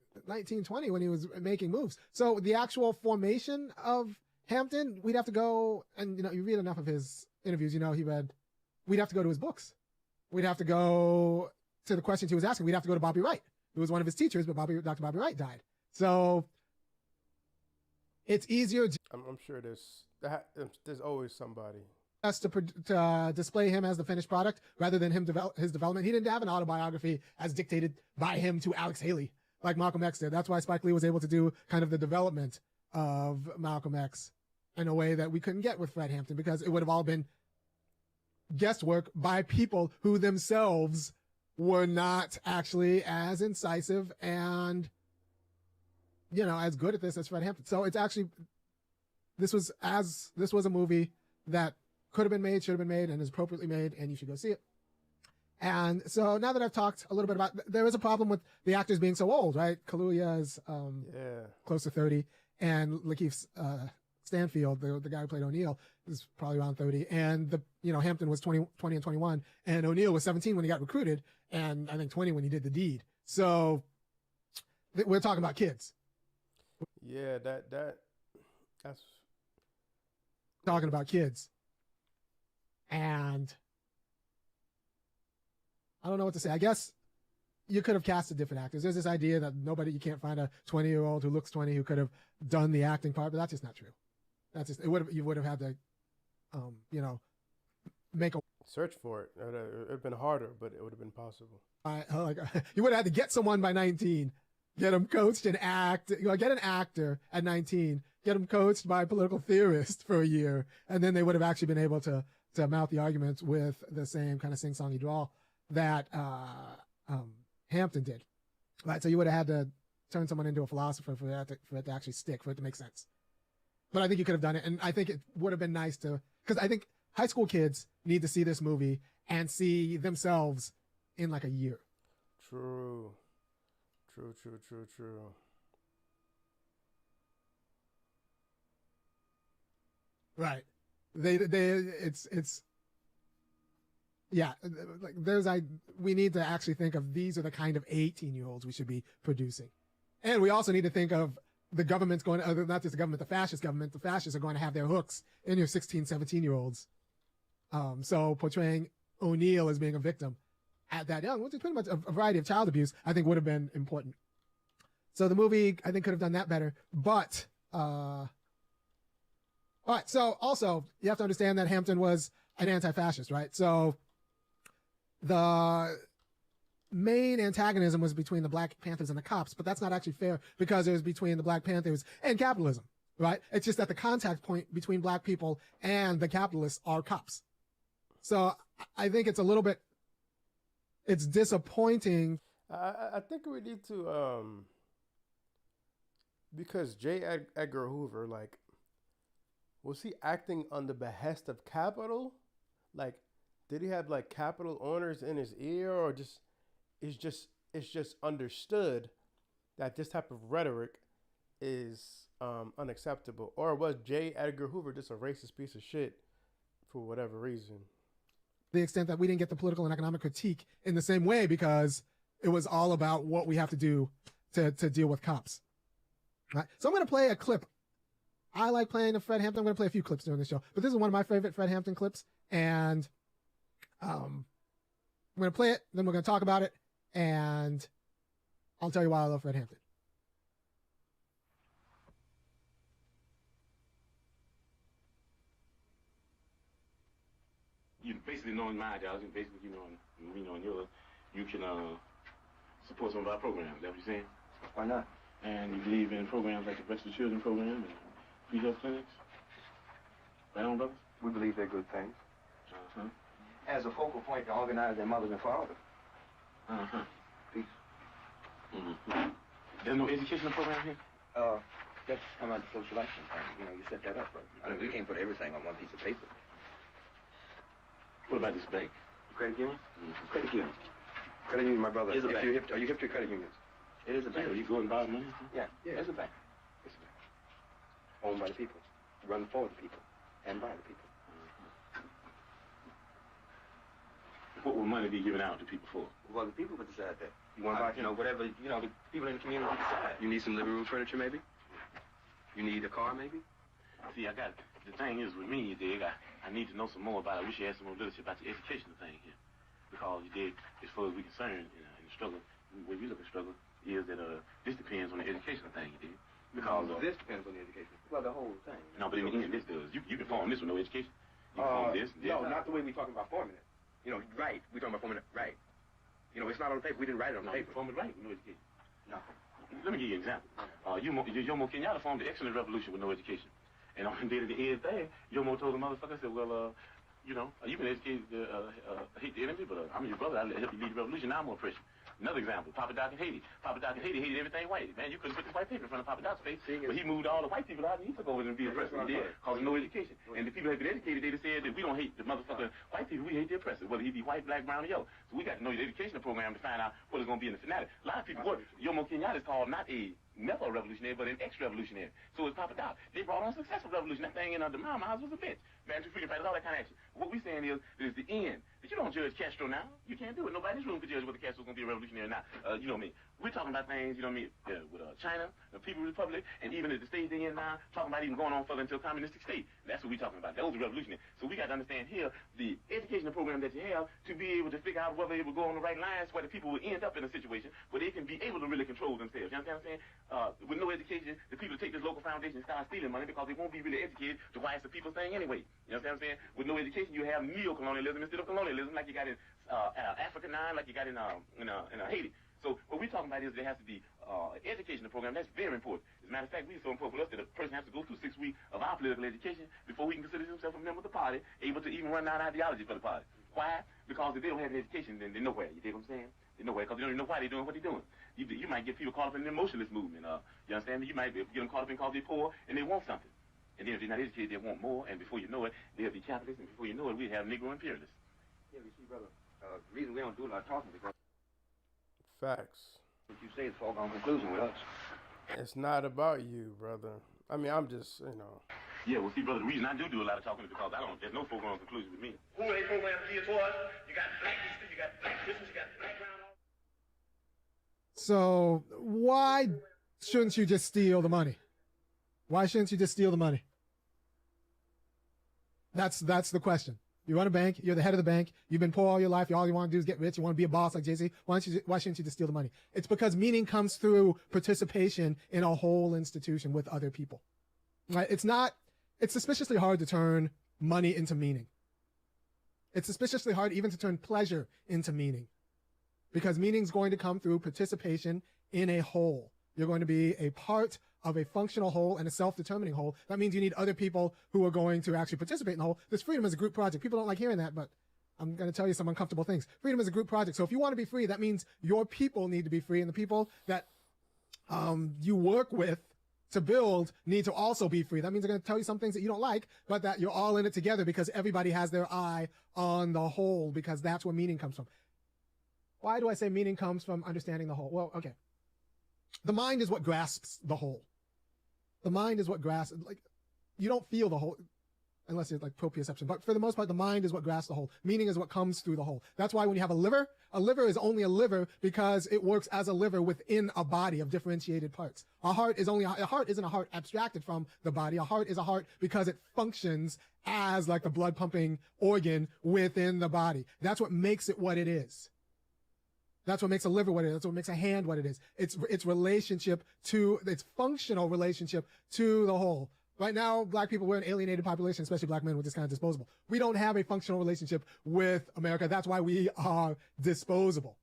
was making moves. So the actual formation of Hampton, we'd have to go, and you read enough of his interviews, we'd have to go to his books. We'd have to go to the questions he was asking. We'd have to go to Bobby Wright, who was one of his teachers, but Dr. Bobby Wright died. So it's easier. I'm sure there's always somebody. Us to display him as the finished product rather than his development. He didn't have an autobiography as dictated by him to Alex Haley like Malcolm X did. That's why Spike Lee was able to do kind of the development of Malcolm X in a way that we couldn't get with Fred Hampton, because it would have all been guesswork by people who themselves were not actually as incisive and as good at this as Fred Hampton. So it's actually, this was a movie that could have been made, should have been made, and is appropriately made, and you should go see it. And so now that I've talked a little bit about, there is a problem with the actors being so old, right? Kaluuya is close to 30, and Lakeith Stanfield, the guy who played O'Neill, is probably around 30, and Hampton was 20 and 21, and O'Neill was 17 when he got recruited, and I think 20 when he did the deed. So we're talking about kids. Yeah, that's talking about kids. And I don't know what to say. I guess you could have casted different actors. There's this idea that you can't find a 20-year-old who looks 20 who could have done the acting part, but that's just not true. You would have had to, make a search for it. It would have been harder, but it would have been possible. You would have had to get someone by 19, get them coached and act. Get an actor at 19, get them coached by a political theorist for a year, and then they would have actually been able to mount the arguments with the same kind of sing-songy drawl that Hampton did. Right, so you would have had to turn someone into a philosopher for it to actually stick, for it to make sense. But I think you could have done it, and I think it would have been nice to, because I think high school kids need to see this movie and see themselves in like a year. True. Right. We need to actually think of, these are the kind of 18-year-olds we should be producing. And we also need to think of the government's going to, not just the government, the fascist government, the fascists are going to have their hooks in your 16, 17-year-olds. So portraying O'Neill as being a victim at that young, which is pretty much a variety of child abuse, I think would have been important. So the movie, I think, could have done that better. But, all right, so also, you have to understand that Hampton was an anti-fascist, right? So the main antagonism was between the Black Panthers and the cops, but that's not actually fair, because it was between the Black Panthers and capitalism, right? It's just that the contact point between black people and the capitalists are cops. So I think it's a little bit, it's disappointing. I think we need to, because J. Edgar Hoover, like, was he acting on the behest of capital? Like, did he have like capital owners in his ear, or it's just understood that this type of rhetoric is unacceptable? Or was J. Edgar Hoover just a racist piece of shit for whatever reason? The extent that we didn't get the political and economic critique in the same way, because it was all about what we have to do to deal with cops. Right? So I'm going to play a clip. I like playing a Fred Hampton. I'm going to play a few clips during the show, but this is one of my favorite Fred Hampton clips, and I'm going to play it, then we're going to talk about it, and I'll tell you why I love Fred Hampton. You basically knowing my ideology, basically you knowing yours, you can support some of our programs. Is that what you're saying? Why not? And you believe in programs like the Breast of Children program and free health clinics? Right on, brothers? We believe they're good things. Uh-huh. As a focal point to organize their mothers and fathers. Uh-huh. Peace. Mm-hmm. There's no educational program here? That's come out of social action thing. You know, you set that up, right? I mean, we can't put everything on one piece of paper. What about this bank? Credit union? Mm-hmm. Credit union. Credit union, my brother. Is a bank. Are you hip to credit unions? It is a bank. Yeah, you go and borrow money? Yeah, it's a bank. It's a bank. Owned by the people. Run for the people. And by the people. What will money be given out to people for? Well, the people would decide that. You want to buy, whatever, the people in the community decide. You need some living room furniture, maybe? You need a car, maybe? See, the thing is with me, you dig, I need to know some more about it. We should have some more literature about the educational thing here. Because, you dig, as far as we're concerned, in the struggle, the way we look at struggle, is that this depends on the educational thing, you dig. Because this depends on the education. Well, the whole thing. No, but in the end, this does. You can form this with no education. You can form this. No, not the way we're talking about forming it. Right. We're talking about forming it right. It's not on the paper. We didn't write it on the paper. Form it right with no education. No. Let me give you an example. Jomo Kenyatta formed the excellent revolution with no education. And on the day of the end thing, Jomo told the motherfucker, said, well, you can educate, hate the enemy, but I'm your brother. I'll help you lead the revolution. Now I'm more pressure. Another example, Papa Doc in Haiti. Papa Doc in Haiti hated everything white. Man, you couldn't put the white paper in front of Papa Doc's face. But he moved all the white people out and he took over and be the president. He did, causing no education. And the people that had been educated, they said that we don't hate the motherfucking white people, we hate the oppressor, whether he be white, black, brown, or yellow. So we got to know the educational program to find out what is going to be in the finale. A lot of people, Jomo Kenyatta is called not a never a revolutionary, but an ex-revolutionary. So it's Papa Doc. They brought on a successful revolution. That thing in under my house was a bitch. Man, freedom fighters, all that kind of action. What we saying is the end. But you don't judge Castro now. You can't do it. Nobody in this room can judge whether Castro's going to be a revolutionary or not. You know what I mean? We're talking about things, you know what I mean, with China, the People's Republic, and even at the stage they're in now, talking about even going on further into a communistic state. That's what we're talking about. Those are revolutionary. So we got to understand here the educational program that you have to be able to figure out whether it will go on the right lines where the people will end up in a situation where they can be able to really control themselves. You understand what I'm saying? With no education, the people take this local foundation and start stealing money because they won't be really educated to why it's the people's thing anyway. You understand what I'm saying? With no education, you have neo-colonialism instead of colonialism like you got in Africa 9, like you got in Haiti. So what we're talking about is there has to be an educational program. That's very important. As a matter of fact, it's so important for us that a person has to go through 6 weeks of our political education before he can consider himself a member of the party, able to even run down ideology for the party. Why? Because if they don't have an education, then they're nowhere. You dig what I'm saying? They're nowhere because they don't even know why they're doing what they're doing. You might get people caught up in the emotionalist movement. You understand me? You might get them caught up in because they're poor and they want something. And then if they're not educated, they want more. And before you know it, they'll be capitalists. And before you know it, we have Negro imperialists. Yeah, you see, brother, the reason we don't do a lot of talking because Facts. what you say is a foregone conclusion with us. It's not about you, brother. I mean, I'm just, Yeah, well, see, brother, the reason I do a lot of talking is because there's no foregone conclusion with me. Who are they programs geared towards? You got black history, you got black Christians, you got background. So why shouldn't you just steal the money? Why shouldn't you just steal the money? That's the question. You run a bank, you're the head of the bank, you've been poor all your life, all you want to do is get rich, you want to be a boss like Jay-Z, why shouldn't you just steal the money? It's because meaning comes through participation in a whole institution with other people. Right? It's suspiciously hard to turn money into meaning. It's suspiciously hard even to turn pleasure into meaning. Because meaning's going to come through participation in a whole. You're going to be a part of a functional whole and a self-determining whole. That means you need other people who are going to actually participate in the whole. This freedom is a group project. People don't like hearing that, but I'm going to tell you some uncomfortable things. Freedom is a group project. So if you want to be free, that means your people need to be free, and the people that you work with to build need to also be free. That means they're going to tell you some things that you don't like, but that you're all in it together because everybody has their eye on the whole, because that's where meaning comes from. Why do I say meaning comes from understanding the whole? Well, okay. The mind is what grasps the whole. The mind is what grasps, you don't feel the whole, unless it's like proprioception. But for the most part, the mind is what grasps the whole. Meaning is what comes through the whole. That's why when you have a liver is only a liver because it works as a liver within a body of differentiated parts. A heart isn't a heart abstracted from the body. A heart is a heart because it functions as like the blood pumping organ within the body. That's what makes it what it is. That's what makes a liver what it is. That's what makes a hand what it is. Its relationship to, its functional relationship to the whole. Right now, black people, we're an alienated population, especially black men, which is kind of disposable. We don't have a functional relationship with America. That's why we are disposable.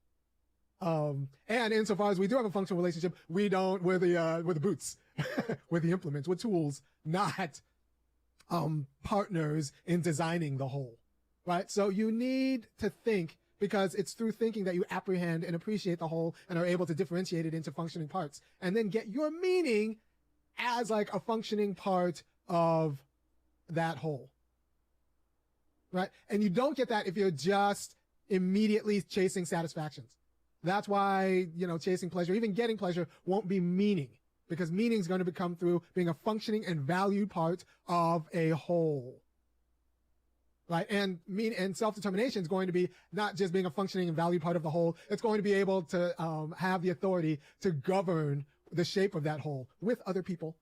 And insofar as we do have a functional relationship, we don't, we're the boots, we're the implements, we're tools, not partners in designing the whole. Right? So you need to think, because it's through thinking that you apprehend and appreciate the whole and are able to differentiate it into functioning parts and then get your meaning as like a functioning part of that whole. Right? And you don't get that if you're just immediately chasing satisfactions. That's why, chasing pleasure, even getting pleasure, won't be meaning, because meaning is going to come through being a functioning and valued part of a whole. Right? And self-determination is going to be not just being a functioning and valued part of the whole. It's going to be able to have the authority to govern the shape of that whole with other people,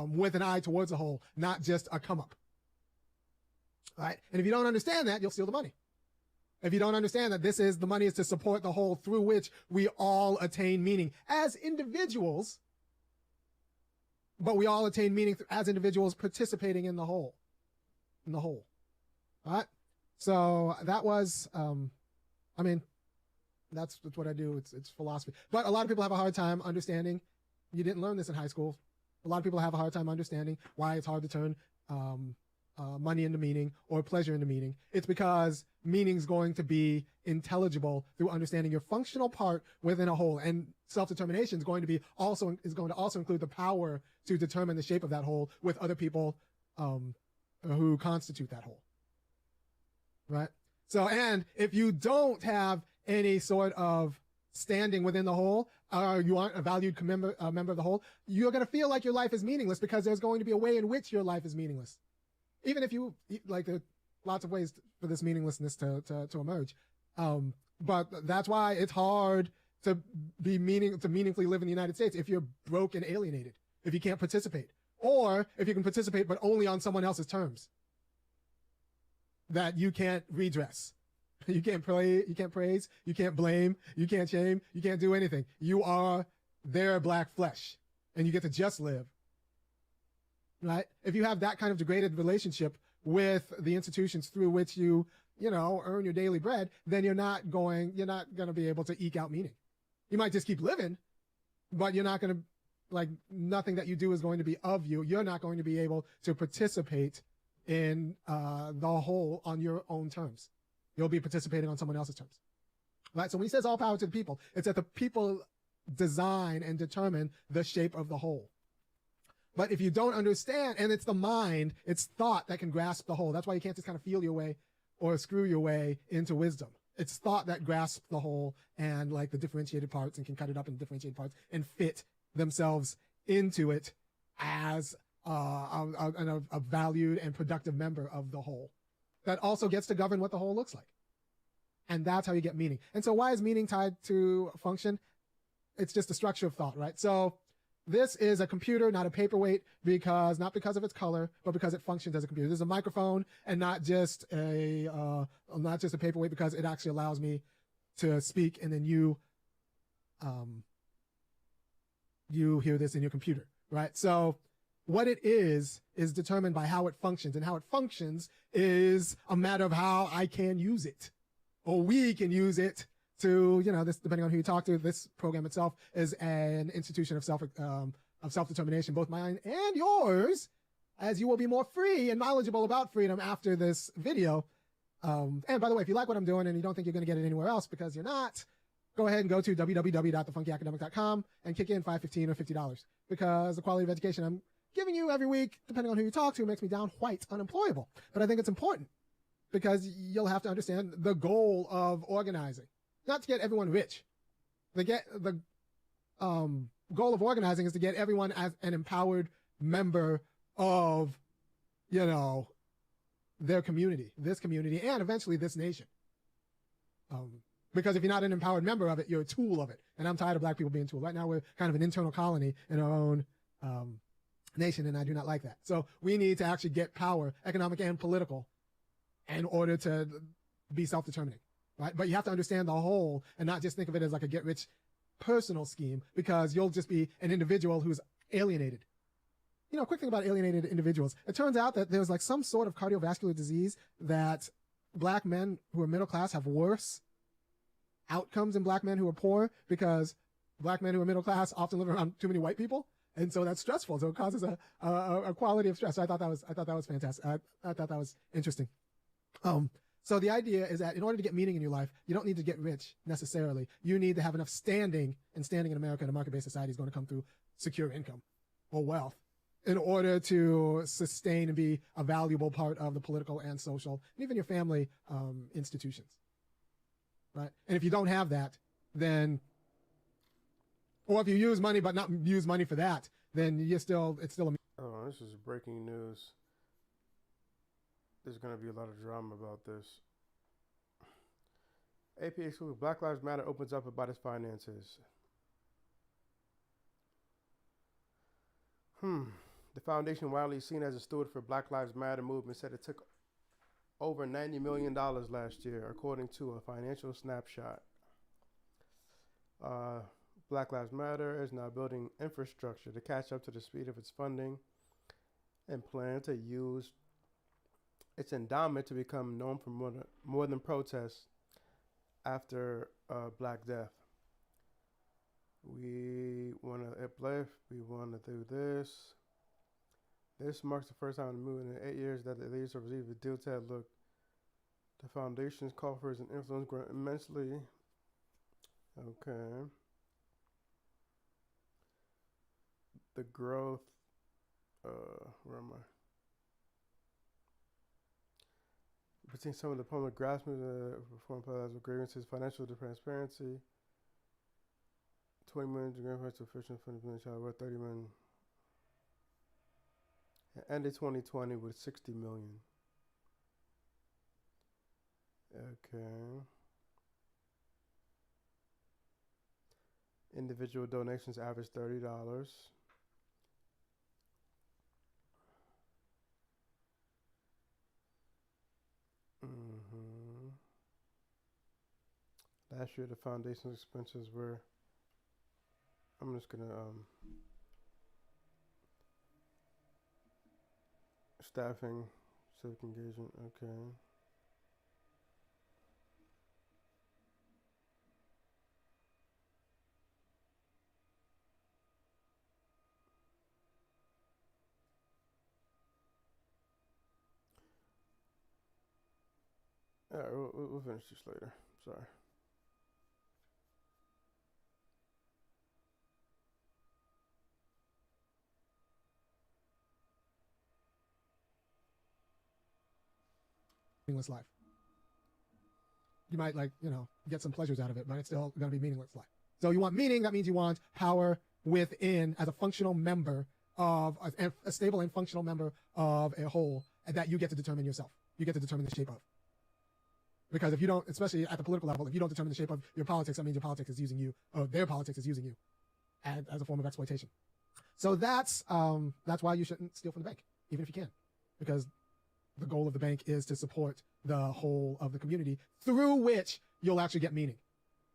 with an eye towards the whole, not just a come up. Right? And if you don't understand that, you'll steal the money. If you don't understand that the money is to support the whole through which we all attain meaning as individuals, but we all attain meaning as individuals participating in the whole. All right. So that was, that's what I do. It's philosophy. But a lot of people have a hard time understanding. You didn't learn this in high school. A lot of people have a hard time understanding why it's hard to turn money into meaning or pleasure into meaning. It's because meaning is going to be intelligible through understanding your functional part within a whole, and self-determination is going to also include the power to determine the shape of that whole with other people who constitute that whole. Right? So, and if you don't have any sort of standing within the whole, you aren't a valued member of the whole, you're going to feel like your life is meaningless, because there's going to be a way in which your life is meaningless. Even if you, there are lots of ways for this meaninglessness to emerge. But that's why it's hard to meaningfully live in the United States if you're broke and alienated, if you can't participate, or if you can participate but only on someone else's terms that you can't redress. You can't praise, you can't blame, you can't shame, you can't do anything. You are their black flesh, and you get to just live. Right? If you have that kind of degraded relationship with the institutions through which you earn your daily bread, then you're not going to be able to eke out meaning. You might just keep living, but you're not going to, nothing that you do is going to be of you. You're not going to be able to participate in the whole on your own terms. You'll be participating on someone else's terms. Right? So when he says all power to the people, it's that the people design and determine the shape of the whole. But if you don't understand, and it's the mind, it's thought that can grasp the whole. That's why you can't just kind of feel your way or screw your way into wisdom. It's thought that grasps the whole and the differentiated parts and can cut it up into differentiated parts and fit themselves into it as a valued and productive member of the whole that also gets to govern what the whole looks like. And that's how you get meaning. And so why is meaning tied to function? It's just a structure of thought, right? So this is a computer, not a paperweight, not because of its color, but because it functions as a computer. This is a microphone and not just a paperweight, because it actually allows me to speak, and then you hear this in your computer, right? So what it is determined by how it functions, and how it functions is a matter of how I can use it, or we can use it to, this, depending on who you talk to. This program itself is an institution of self-determination, both mine and yours, as you will be more free and knowledgeable about freedom after this video. And by the way, if you like what I'm doing and you don't think you're going to get it anywhere else, because you're not, go ahead and go to www.thefunkyacademic.com and kick in $5, $15, or $50, because the quality of education I'm giving you every week, depending on who you talk to, makes me downright unemployable. But I think it's important, because you'll have to understand the goal of organizing. Not to get everyone rich. The goal of organizing is to get everyone as an empowered member of, their community, this community, and eventually this nation. Because if you're not an empowered member of it, you're a tool of it. And I'm tired of black people being tools. Right now, we're kind of an internal colony in our own nation, and I do not like that. So we need to actually get power, economic and political, in order to be self-determining. right? But you have to understand the whole and not just think of it as like a get-rich personal scheme, because you'll just be an individual who's alienated. You know, a quick thing about alienated individuals. It turns out that there's like some sort of cardiovascular disease that black men who are middle class have worse outcomes than black men who are poor, because black men who are middle class often live around too many white people. And so that's stressful. So it causes a quality of stress. So I thought that was fantastic. I thought that was interesting. So the idea is that in order to get meaning in your life, you don't need to get rich necessarily. You need to have enough standing, and standing in America in a market-based society is going to come through secure income or wealth in order to sustain and be a valuable part of the political and social, and even your family institutions, right? And if you don't have that, then, or if you use money but not use money for that, then it's still a... Oh, this is breaking news. There's going to be a lot of drama about this. AP exclusive, Black Lives Matter opens up about its finances. The foundation, widely seen as a steward for Black Lives Matter movement, said it took over $90 million last year, according to a financial snapshot. Black Lives Matter is now building infrastructure to catch up to the speed of its funding and plan to use its endowment to become known for more than protests after Black Death. We want to uplift. We want to do this. This marks the first time in the movement in 8 years that the leaders have received a deal to look. The foundation's coffers and influence grow immensely. Okay. The growth. Where am I? Between some of the public grassroots reform plans of grievances, financial transparency, 20 million grants to efficient funding child worth 30 million. It ended 2020 with 60 million. Okay. Individual donations average $30. Last year, the foundation's expenses were, I'm just going to, staffing, civic engagement, okay. All right, we'll finish this later. Sorry. Meaningless life. You might get some pleasures out of it, but it's still going to be meaningless life. So you want meaning, that means you want power within as a functional member of a stable and functional member of a whole that you get to determine yourself. You get to determine the shape of. Because if you don't, especially at the political level, if you don't determine the shape of your politics, that means your politics is using you, or their politics is using you as a form of exploitation. So that's why you shouldn't steal from the bank, even if you can. Because the goal of the bank is to support the whole of the community, through which you'll actually get meaning.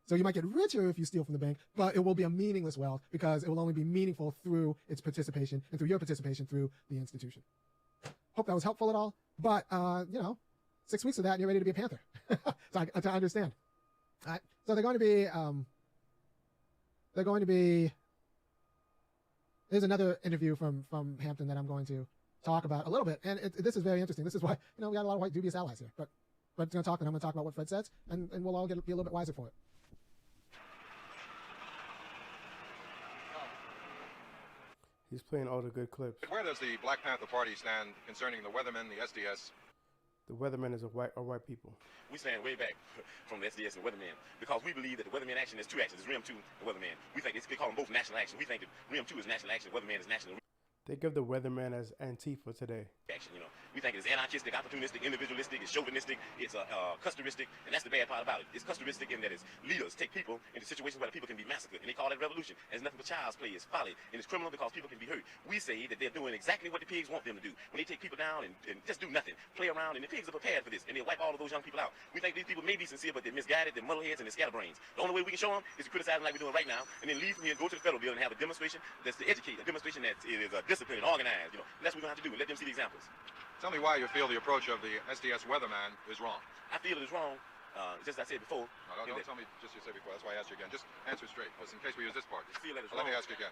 So you might get richer if you steal from the bank, but it will be a meaningless wealth because it will only be meaningful through its participation and through your participation through the institution. Hope that was helpful at all. But, 6 weeks of that and you're ready to be a Panther. to understand. All right. So they're going to be, there's another interview from Hampton that I'm going to talk about a little bit. And this is very interesting. This is why, we got a lot of white dubious allies here. But I'm going to talk about what Fred says, and we'll all be a little bit wiser for it. He's playing all the good clips. Where does the Black Panther Party stand concerning the Weathermen, the SDS? The Weathermen are white people. We stand way back from the SDS and the Weathermen because we believe that the Weathermen action is two actions. It's RIM 2 and Weatherman. We think they call them both national action. We think that RIM 2 is national action, Weatherman is national They give the Weatherman as Antifa today. action. We think it's anarchistic, opportunistic, individualistic, it's chauvinistic, it's customistic, and that's the bad part about it. It's customistic in that its leaders take people into situations where the people can be massacred, and they call it revolution. And it's nothing but child's play, it's folly, and it's criminal because people can be hurt. We say that they're doing exactly what the pigs want them to do. When they take people down and just do nothing, play around, and the pigs are prepared for this, and they wipe all of those young people out. We think these people may be sincere, but they're misguided, they're muddleheads, and they're scatterbrains. The only way we can show them is to criticize them like we're doing right now, and then leave from here and go to the federal building and have a demonstration that's to educate, a demonstration that is disciplined and organized. You know, and that's what we're going to have to do, and let them see the examples. Tell me why you feel the approach of the SDS weatherman is wrong. I feel it is wrong. Just as I said before. No, don't tell me just you said before. That's why I asked you again. Just answer straight, just in case we use this part. Let me ask you again.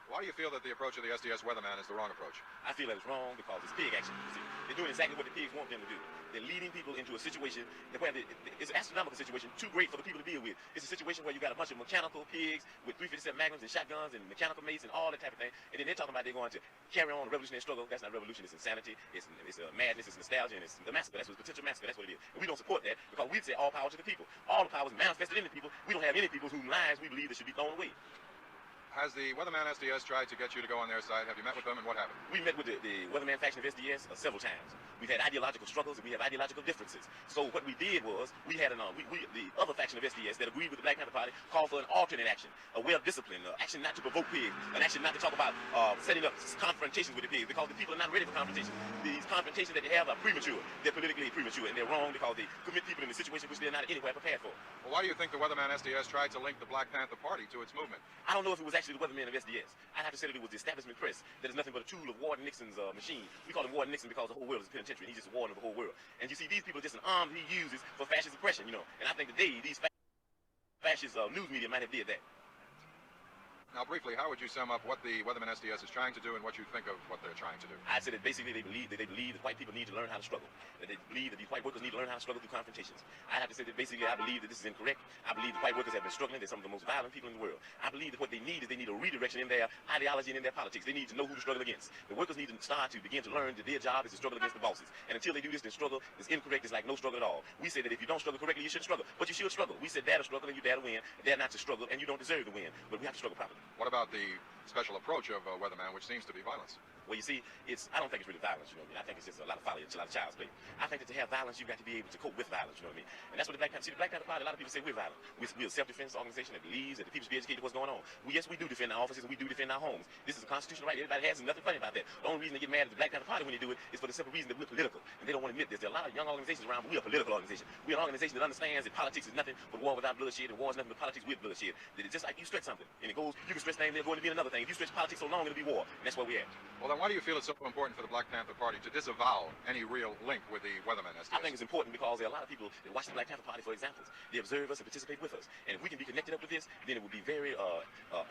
Why do you feel that the approach of the SDS weatherman is the wrong approach? I feel that it's wrong because it's pig action. You see, they're doing exactly what the pigs want them to do. They're leading people into a situation where it's an astronomical situation, too great for the people to deal with. It's a situation where you got a bunch of mechanical pigs with 357 magnums and shotguns and mechanical mace and all that type of thing. And then they're talking about they're going to carry on a revolutionary struggle. That's not revolution. It's insanity. It's madness. It's nostalgia. And it's the massacre. That's what potential massacre. That's what it is. And we don't support that because we'd say all power to the people. All the power is manifested in the people. We don't have any people whose lives we believe that should be thrown away. Has the weatherman SDS tried to get you to go on their side? Have you met with them, and what happened? We met with the weatherman faction of SDS several times. We've had ideological struggles, and we have ideological differences. So what we did was, we had the other faction of SDS that agreed with the Black Panther Party called for an alternate action, a well-disciplined action not to provoke pigs, an action not to talk about setting up confrontations with the pigs, because the people are not ready for confrontation. These confrontations that they have are premature. They're politically premature, and they're wrong because they commit people in a situation which they're not anywhere prepared for. Well, why do you think the weatherman SDS tried to link the Black Panther Party to its movement? I don't know if it was actually the weathermen of SDS. I'd have to say that it was the establishment press that is nothing but a tool of Warden Nixon's machine. We call him Warden Nixon because the whole world is a penitentiary, and he's just a warden of the whole world. And you see, these people are just an arm that he uses for fascist oppression, you know. And I think today, these fascist news media might have did that. Now, briefly, how would you sum up what the weatherman SDS is trying to do and what you think of what they're trying to do? I'd say that basically they believe that white people need to learn how to struggle. That they believe that these white workers need to learn how to struggle through confrontations. I have to say that basically I believe that this is incorrect. I believe that white workers have been struggling. They're some of the most violent people in the world. I believe that what they need is they need a redirection in their ideology and in their politics. They need to know who to struggle against. The workers need to start to begin to learn that their job is to struggle against the bosses. And until they do this, then struggle is incorrect. It's like no struggle at all. We say that if you don't struggle correctly, you shouldn't struggle. But you should struggle. We said dare to struggle and you dare to win. Dare not to struggle and you don't deserve to win. But we have to struggle properly. What about the special approach of weatherman, which seems to be violence? Well, you see, I don't think it's really violence, you know what I mean? I think it's just a lot of folly, it's a lot of child's play. I think that to have violence, you've got to be able to cope with violence, you know what I mean? And that's what the Black Panther Party, a lot of people say we're violent. We're a self-defense organization that believes that the people should be educated what's going on. Yes, we do defend our offices and we do defend our homes. This is a constitutional right. Everybody has, and nothing funny about that. The only reason they get mad at the Black Panther Party when they do it is for the simple reason that we're political. And they don't want to admit this. There are a lot of young organizations around, but we're a political organization. We're an organization that understands that politics is nothing but war without bloodshed, and war is nothing but politics with bloodshed. That it's just like you stretch something, and it goes, you can stretch things, they're going to be another thing. If you stretch politics so long, it'll be war. And that's where we're at. Well, then why do you feel it's so important for the Black Panther Party to disavow any real link with the weatherman SDS? I think it's important because there are a lot of people that watch the Black Panther Party for examples. They observe us and participate with us. And if we can be connected up with this, then it would be very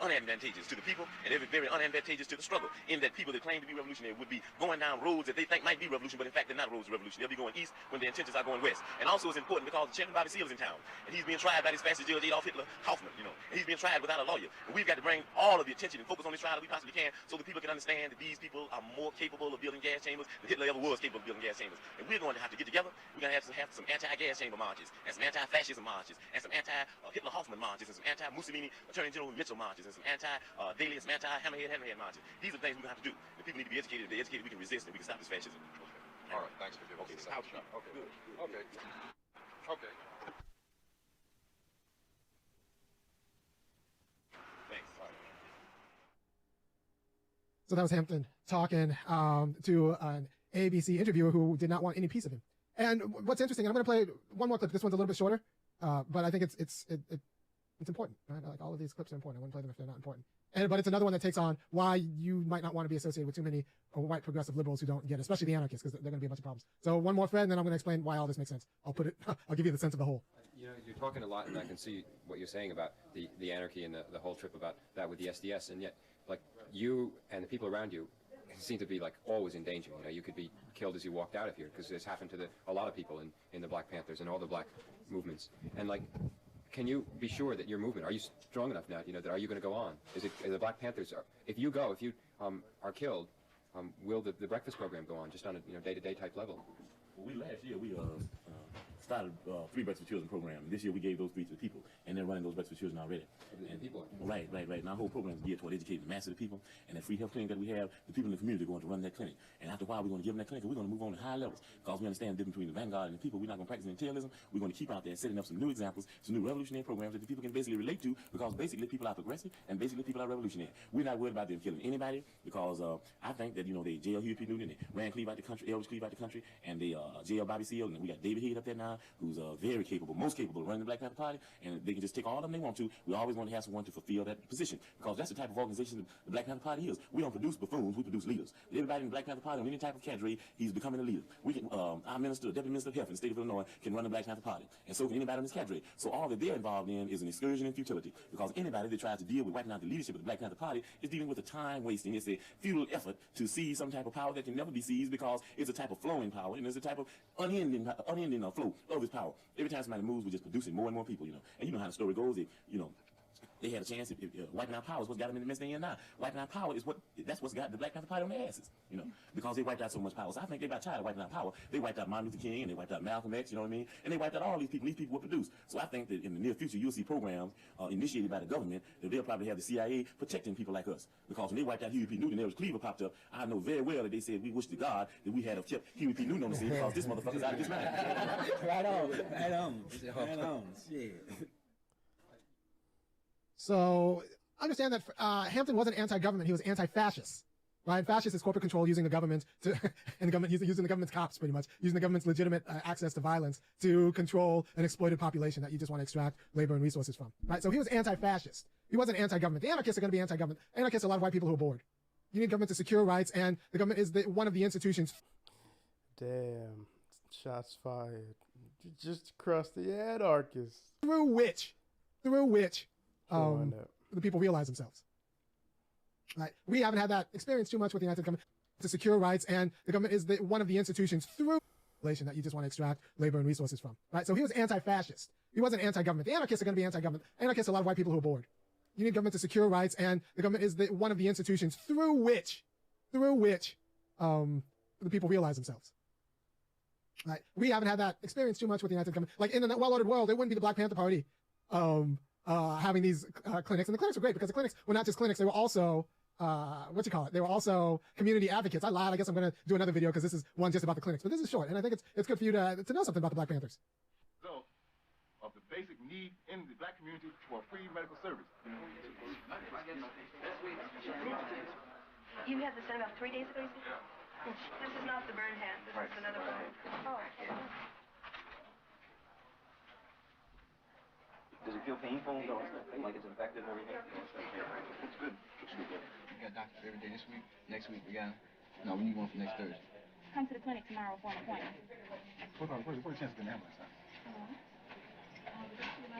unadvantageous to the people, and it would be very unadvantageous to the struggle, in that people that claim to be revolutionary would be going down roads that they think might be revolution, but in fact they're not roads of revolution. They'll be going east when their intentions are going west. And also it's important because Chairman Bobby Seale is in town, and he's being tried by this fascist judge Adolf Hitler Hoffman, you know, and he's being tried without a lawyer. And we've got to bring all of the attention and focus on this trial that we possibly can, so that people can understand that these people are more capable of building gas chambers than Hitler ever was capable of building gas chambers. And we're going to have to get together. We're going to have some anti-gas chamber marches, and some anti-fascism marches, and some anti-Hitler Hoffman marches, and some anti-Mussolini Attorney General Mitchell marches, and some anti-Daley and some anti-Hammerhead marches. These are the things we're going to have to do. The people need to be educated. If they're educated, we can resist, and we can stop this fascism. Okay. All right. Thanks for giving us a second shot. Okay. Okay. Okay. Thanks. So that was Hampton talking to an ABC interviewer who did not want any piece of him. And what's interesting, and I'm going to play one more clip. This one's a little bit shorter, but I think it's important. Right? Like, all of these clips are important. I wouldn't play them if they're not important. But it's another one that takes on why you might not want to be associated with too many white progressive liberals who don't get it, especially the anarchists, because they're going to be a bunch of problems. So one more thread, and then I'm going to explain why all this makes sense. I'll give you the sense of the whole. You know, you're talking a lot, and I can see what you're saying about the anarchy and the whole trip about that with the SDS, and yet, like, you and the people around you seem to be, like, always in danger. You know, you could be killed as you walked out of here, because this happened to a lot of people in the Black Panthers and all the black movements. And, like, can you be sure that your movement, are you strong enough now, you know, that are you going to go on? Is it the Black Panthers, if you are killed, will the breakfast program go on just on a day-to-day type level? Well, last year we started free breakfast for children program. This year we gave those free to the people, and they're running those breakfast for children already. And people. Right. And our whole program is geared toward educating the mass of the people. And that free health clinic that we have, the people in the community are going to run that clinic. And after a while, we're going to give them that clinic, and we're going to move on to higher levels because we understand the difference between the vanguard and the people. We're not going to practice intellectualism. We're going to keep out there setting up some new examples, some new revolutionary programs that the people can basically relate to, because basically people are progressive and basically people are revolutionary. We're not worried about them killing anybody, because I think that, they jail Huey P. Newton, and they ran Cleve out the country, Elvis Cleve out the country, and they jail Bobby Seale, and we got David Head up there now, who's very capable, most capable of running the Black Panther Party, and they can just take all of them they want to. We always want to have someone to fulfill that position, because that's the type of organization the Black Panther Party is. We don't produce buffoons, we produce leaders. Everybody in the Black Panther Party, on any type of cadre, he's becoming a leader. We can, our minister, Deputy Minister of Health in the state of Illinois, can run the Black Panther Party, and so can anybody in this cadre. So all that they're involved in is an excursion in futility, because anybody that tries to deal with wiping out the leadership of the Black Panther Party is dealing with a time wasting. It's a futile effort to seize some type of power that can never be seized, because it's a type of flowing power, and it's a type of unending flow of its power. Every time somebody moves, we're just producing more and more people, And you know how the story goes. They had a chance. If wiping out power is what got them in the mess they're in now. Wiping out power is that's what's got the Black Panther Party on their asses, because they wiped out so much power. So I think they got tired of wiping out power. They wiped out Martin Luther King, and they wiped out Malcolm X, you know what I mean? And they wiped out all these people. These people were produced. So I think that in the near future, you'll see programs initiated by the government that they'll probably have the CIA protecting people like us. Because when they wiped out Huey P. Newton, Elvis Cleaver popped up, I know very well that they said, we wish to God that we had have kept Huey P. Newton on the scene, because this motherfucker's out of his mind. Right on. Shit. So understand that Hampton wasn't anti-government; he was anti-fascist. Right? Fascist is corporate control using the government to, and the government using the government's cops, pretty much using the government's legitimate access to violence to control an exploited population that you just want to extract labor and resources from. Right? So he was anti-fascist. He wasn't anti-government. The anarchists are going to be anti-government. Anarchists are a lot of white people who are bored. You need government to secure rights, and the government is one of the institutions. Damn, shots fired. Just across the anarchists. Through which the people realize themselves. Right? We haven't had that experience too much with the United Government to secure rights, and the government is one of the institutions through population that you just want to extract labor and resources from. Right? So he was anti-fascist. He wasn't anti-government. The anarchists are going to be anti-government. Anarchists are a lot of white people who are bored. You need government to secure rights, and the government is one of the institutions through which the people realize themselves. Right? We haven't had that experience too much with the United Government. Like in a well-ordered world, it wouldn't be the Black Panther Party having these clinics, and the clinics were great because the clinics were not just clinics; they were also they were also community advocates. I lied. I guess I'm going to do another video because this is one just about the clinics, but this is short, and I think it's good for you to know something about the Black Panthers. So, of the basic need in the Black community for free medical service. You had this done about 3 days ago, you said? This is not the burn hand. This is another burn. Oh, Does it feel painful? No, it's not painful. Like it's infected and everything? It's good. We got doctors every day this week. Next week we got, no, we need one for next Thursday. come to the clinic tomorrow for an appointment. What are the chances of getting an ambulance?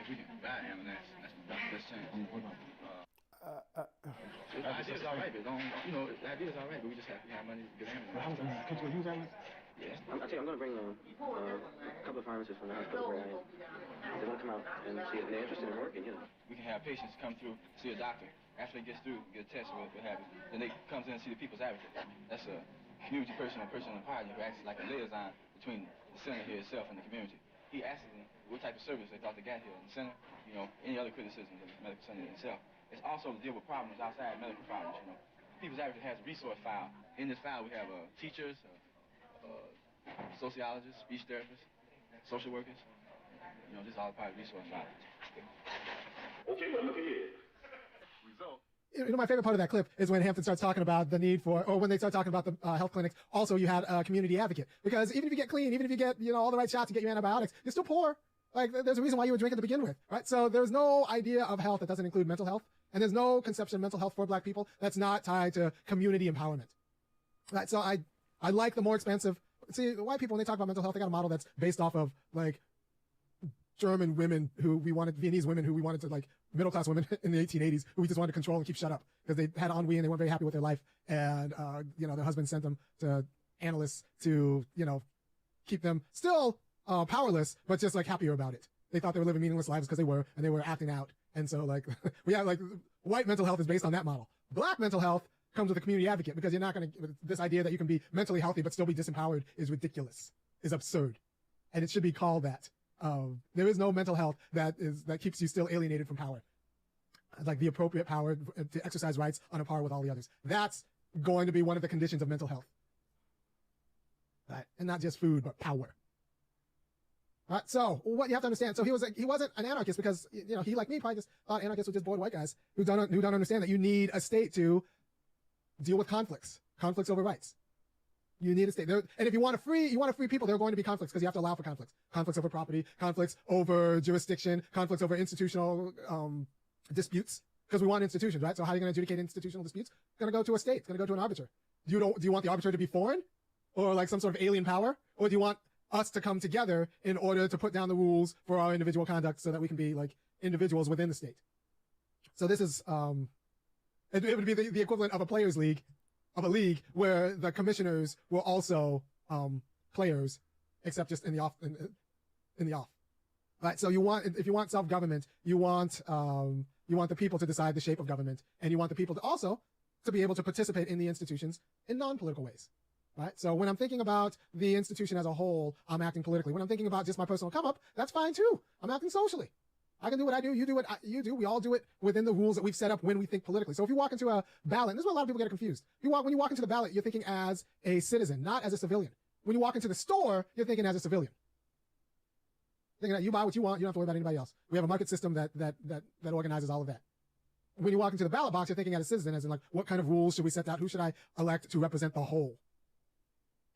If we can buy an ambulance, that's the best chance. The idea is all right, but the idea is all right, but we just have to have money to get an ambulance. Could you use ambulance? Yes. I'm going to bring a couple of pharmacists from the hospital where I am. They're going to come out and see if they're interested in working, We can have patients come through, see a doctor. After they get through, get a test or what have you, then they comes in and see the people's advocate. That's a community person or person in the party who acts like a liaison between the center here itself and the community. He asks them what type of service they thought they got here in the center, any other criticisms of the medical center itself. It's also to deal with problems outside medical problems, People's Advocate has a resource file. In this file, we have teachers, sociologists, speech therapists, social workers. This is all part of the resource file. Okay, well, look at here. Result. My favorite part of that clip is when Hampton starts talking about the need for, or when they start talking about the health clinics. Also, you had a community advocate, because even if you get clean, even if you get all the right shots to get you antibiotics, you're still poor. Like, there's a reason why you were drinking to begin with, right? So there's no idea of health that doesn't include mental health, and there's no conception of mental health for Black people that's not tied to community empowerment, right? So I like the more expensive. See, the white people, when they talk about mental health, they got a model that's based off of like German women Viennese women who we wanted to, like, middle-class women in the 1880s who we just wanted to control and keep shut up because they had ennui and they weren't very happy with their life. And, their husband sent them to analysts to, keep them still powerless, but just like happier about it. They thought they were living meaningless lives because they were, and they were acting out. And so, like, we have, like, white mental health is based on that model. Black mental health comes with a community advocate, because you're not going to, this idea that you can be mentally healthy but still be disempowered is ridiculous, is absurd. and it should be called that. There is no mental health that keeps you still alienated from power. Like the appropriate power to exercise rights on a par with all the others. That's going to be one of the conditions of mental health. Right? And not just food, but power. All right, so what you have to understand, so he wasn't an anarchist because, you know, he, like me, probably just thought anarchists were just bored white guys who don't understand that you need a state to deal with conflicts over rights. You need a state. And if you want to free people, there are going to be conflicts because you have to allow for conflicts. Conflicts over property, conflicts over jurisdiction, conflicts over institutional disputes, because we want institutions, right? So how are you going to adjudicate institutional disputes? It's going to go to a state. It's going to go to an arbiter. Do you want the arbiter to be foreign or like some sort of alien power? Or do you want us to come together in order to put down the rules for our individual conduct so that we can be like individuals within the state? So this is, it would be the equivalent of a players league, of a league where the commissioners were also players, except just in the off. Right. So if you want self-government, you want the people to decide the shape of government, and you want the people to also to be able to participate in the institutions in non-political ways. Right. So when I'm thinking about the institution as a whole, I'm acting politically. When I'm thinking about just my personal come up, that's fine too. I'm acting socially. I can do what I do. You do what you do. We all do it within the rules that we've set up when we think politically. So if you walk into a ballot, and this is where a lot of people get confused. When you walk into the ballot, you're thinking as a citizen, not as a civilian. When you walk into the store, you're thinking as a civilian. Thinking that you buy what you want, you don't have to worry about anybody else. We have a market system that organizes all of that. When you walk into the ballot box, you're thinking as a citizen, as in like, what kind of rules should we set out? Who should I elect to represent the whole?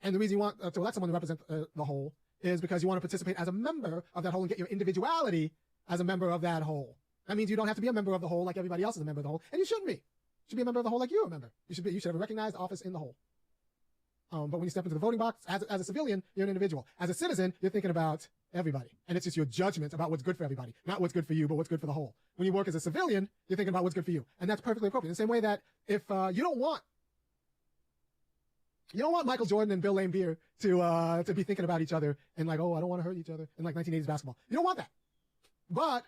And the reason you want to elect someone to represent the whole is because you want to participate as a member of that whole and get your individuality as a member of that whole. That means you don't have to be a member of the whole like everybody else is a member of the whole, and you shouldn't be. You should be a member of the whole like you're a member. You should have a recognized office in the whole. But when you step into the voting box as a civilian, you're an individual. As a citizen, you're thinking about everybody, and it's just your judgment about what's good for everybody, not what's good for you, but what's good for the whole. When you work as a civilian, you're thinking about what's good for you, and that's perfectly appropriate. In the same way that if you don't want Michael Jordan and Bill Laimbeer to be thinking about each other and like, oh, I don't want to hurt each other in like 1980s basketball. You don't want that. But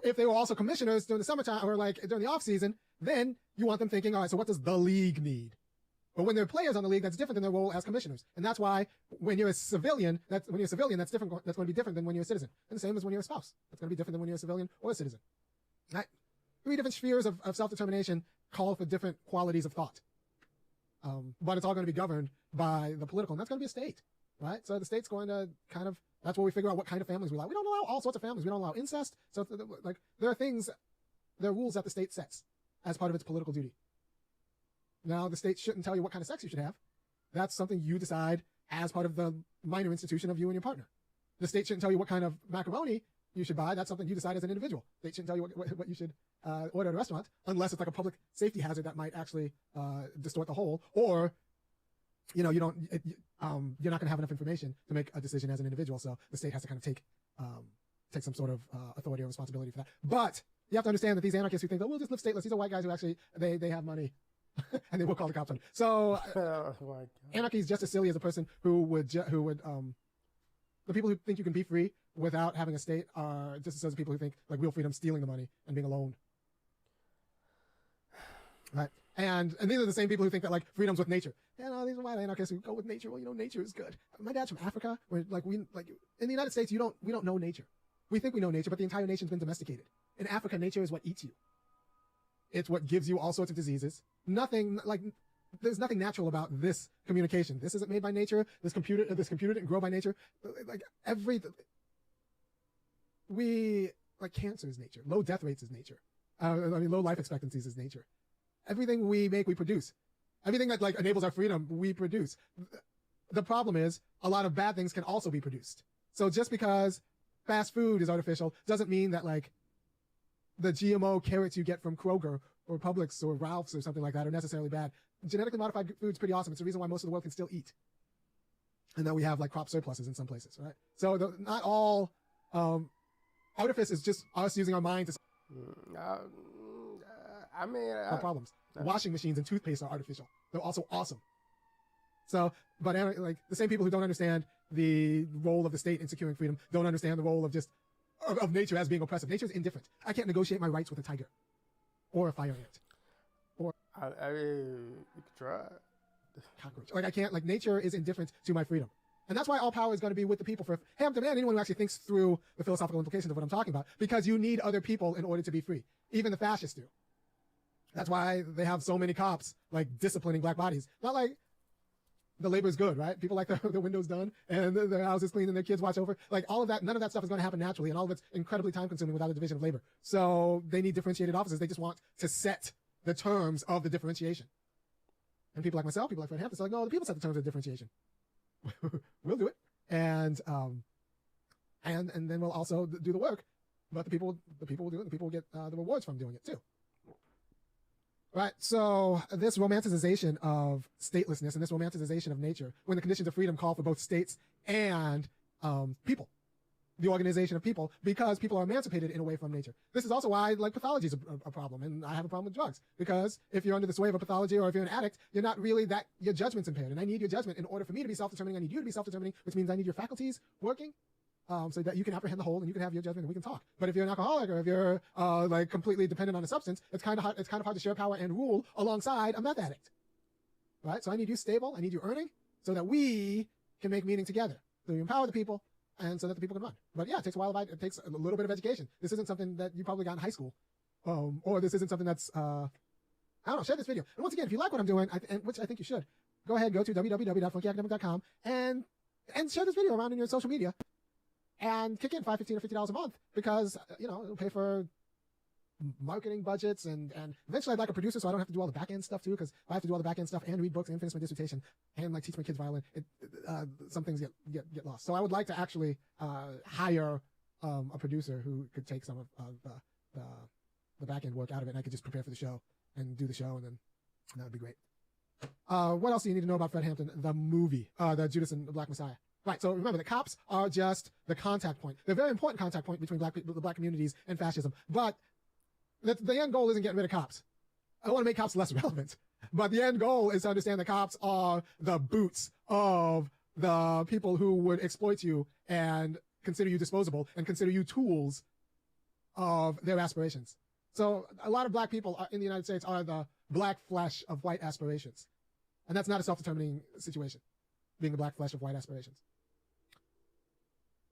if they were also commissioners during the summertime or like during the off season, then you want them thinking, all right, so what does the league need? But when they're players on the league, that's different than their role as commissioners. And that's why when you're a civilian, that's different. That's going to be different than when you're a citizen. And the same as when you're a spouse. That's going to be different than when you're a civilian or a citizen. Right? 3 different spheres of self-determination call for different qualities of thought. But it's all going to be governed by the political, and that's going to be a state, right? So the state's going to that's where we figure out what kind of families we allow. We don't allow all sorts of families. We don't allow incest. So like there are rules that the state sets as part of its political duty. Now, the state shouldn't tell you what kind of sex you should have. That's something you decide as part of the minor institution of you and your partner. The state shouldn't tell you what kind of macaroni you should buy. That's something you decide as an individual. They shouldn't tell you what you should order at a restaurant, unless it's like a public safety hazard that might actually distort the whole, or you're not going to have enough information to make a decision as an individual. So the state has to kind of take some sort of authority or responsibility for that. But you have to understand that these anarchists who think, oh, we'll just live stateless, these are white guys who actually they have money. And they will call the cops on you. So anarchy is just as silly as a person who would the people who think you can be free without having a state are just as silly as people who think like real freedom stealing the money and being alone. Right? And these are the same people who think that like freedom's with nature. Yeah, no, these are white anarchists who go with nature. Well, nature is good. My dad's from Africa, where in the United States we don't know nature. We think we know nature, but the entire nation's been domesticated. In Africa, nature is what eats you. It's what gives you all sorts of diseases. There's nothing natural about this communication. This isn't made by nature. This computer didn't grow by nature. Cancer is nature. Low death rates is nature. Low life expectancies is nature. Everything we make, we produce. Everything that enables our freedom, we produce. The problem is a lot of bad things can also be produced. So just because fast food is artificial doesn't mean that the GMO carrots you get from Kroger or Publix or Ralph's or something like that are necessarily bad. Genetically modified food is pretty awesome. It's the reason why most of the world can still eat. And then we have crop surpluses in some places, right? So not all artifice is just us using our mind to solve problems. Washing machines and toothpaste are artificial. They're also awesome. So, but the same people who don't understand the role of the state in securing freedom don't understand the role of nature as being oppressive. Nature is indifferent. I can't negotiate my rights with a tiger or a fire ant or you could try cockroach. I can't. Nature is indifferent to my freedom, And that's why all power is going to be with the people for Hampton and anyone who actually thinks through the philosophical implications of what I'm talking about, because you need other people in order to be free. Even the fascists do. That's why they have so many cops, like, disciplining black bodies. Not like the labor is good, right? People like their windows done and their houses clean and their kids watch over. Like, all of that, none of that stuff is going to happen naturally, and all of it's incredibly time-consuming without a division of labor. So they need differentiated officers. They just want to set the terms of the differentiation. And people like myself, people like Fred Hampton, say, like, no, the people set the terms of differentiation. We'll do it. And then we'll also do the work. But the people will do it. The people will get the rewards from doing it too. Right. So this romanticization of statelessness and this romanticization of nature, when the conditions of freedom call for both states and people, the organization of people, because people are emancipated in a way from nature. This is also why, like, pathology is a problem, and I have a problem with drugs, because if you're under the sway of a pathology, or if you're an addict, you're not really that, your judgment's impaired, and I need your judgment in order for me to be self-determining. I need you to be self-determining, which means I need your faculties working, so that you can apprehend the whole and you can have your judgment and we can talk. But if you're an alcoholic, or if you're like completely dependent on a substance, it's kind of hard to share power and rule alongside a meth addict, right? So I need you stable, I need you earning, so that we can make meaning together. So you empower the people, and so that the people can run. But yeah, it takes a while. It takes a little bit of education. This isn't something that you probably got in high school, or this isn't something that's I don't know. Share this video. And once again, if you like what I'm doing, which I think you should, go ahead, go to www.funkyacademic.com and share this video around in your social media, and kick in $5, $15, or $50 a month, because it'll pay for marketing budgets, and eventually I'd like a producer so I don't have to do all the back end stuff too, because if I have to do all the back end stuff and read books and finish my dissertation and like teach my kids violin, some things get lost. So I would like to actually hire a producer who could take some of the back end work out of it, and I could just prepare for the show and do the show, and then that would be great. What else do you need to know about Fred Hampton, the movie, the Judas and the Black Messiah? Right, so remember, the cops are just the contact point. They're a very important contact point between the black communities and fascism, but the end goal isn't getting rid of cops. I want to make cops less relevant, but the end goal is to understand the cops are the boots of the people who would exploit you and consider you disposable and consider you tools of their aspirations. So a lot of black people in the United States are the black flesh of white aspirations. And that's not a self-determining situation, being the black flesh of white aspirations.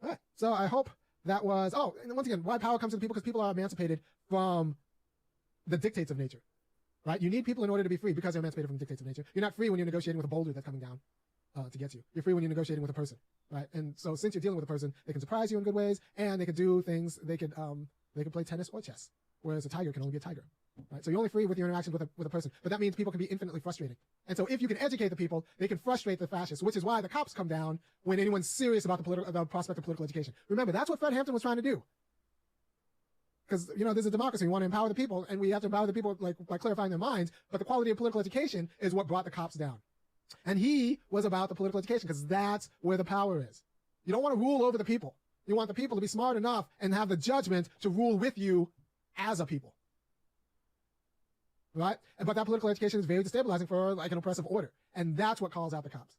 All right, so I hope that was, and once again, why power comes to the people, because people are emancipated from the dictates of nature, right? You need people in order to be free, because they're emancipated from the dictates of nature. You're not free when you're negotiating with a boulder that's coming down to get you. You're free when you're negotiating with a person, right? And so since you're dealing with a person, they can surprise you in good ways, and they could do things, they could play tennis or chess, whereas a tiger can only be a tiger, right? So you're only free with your interactions with a person, but that means people can be infinitely frustrating. And so if you can educate the people, they can frustrate the fascists, which is why the cops come down when anyone's serious about the prospect of political education. Remember, that's what Fred Hampton was trying to do. Because, there's a democracy. We want to empower the people, and we have to empower the people by clarifying their minds, but the quality of political education is what brought the cops down. And he was about the political education, because that's where the power is. You don't want to rule over the people. You want the people to be smart enough and have the judgment to rule with you as a people. Right? But that political education is very destabilizing for like an oppressive order. And that's what calls out the cops.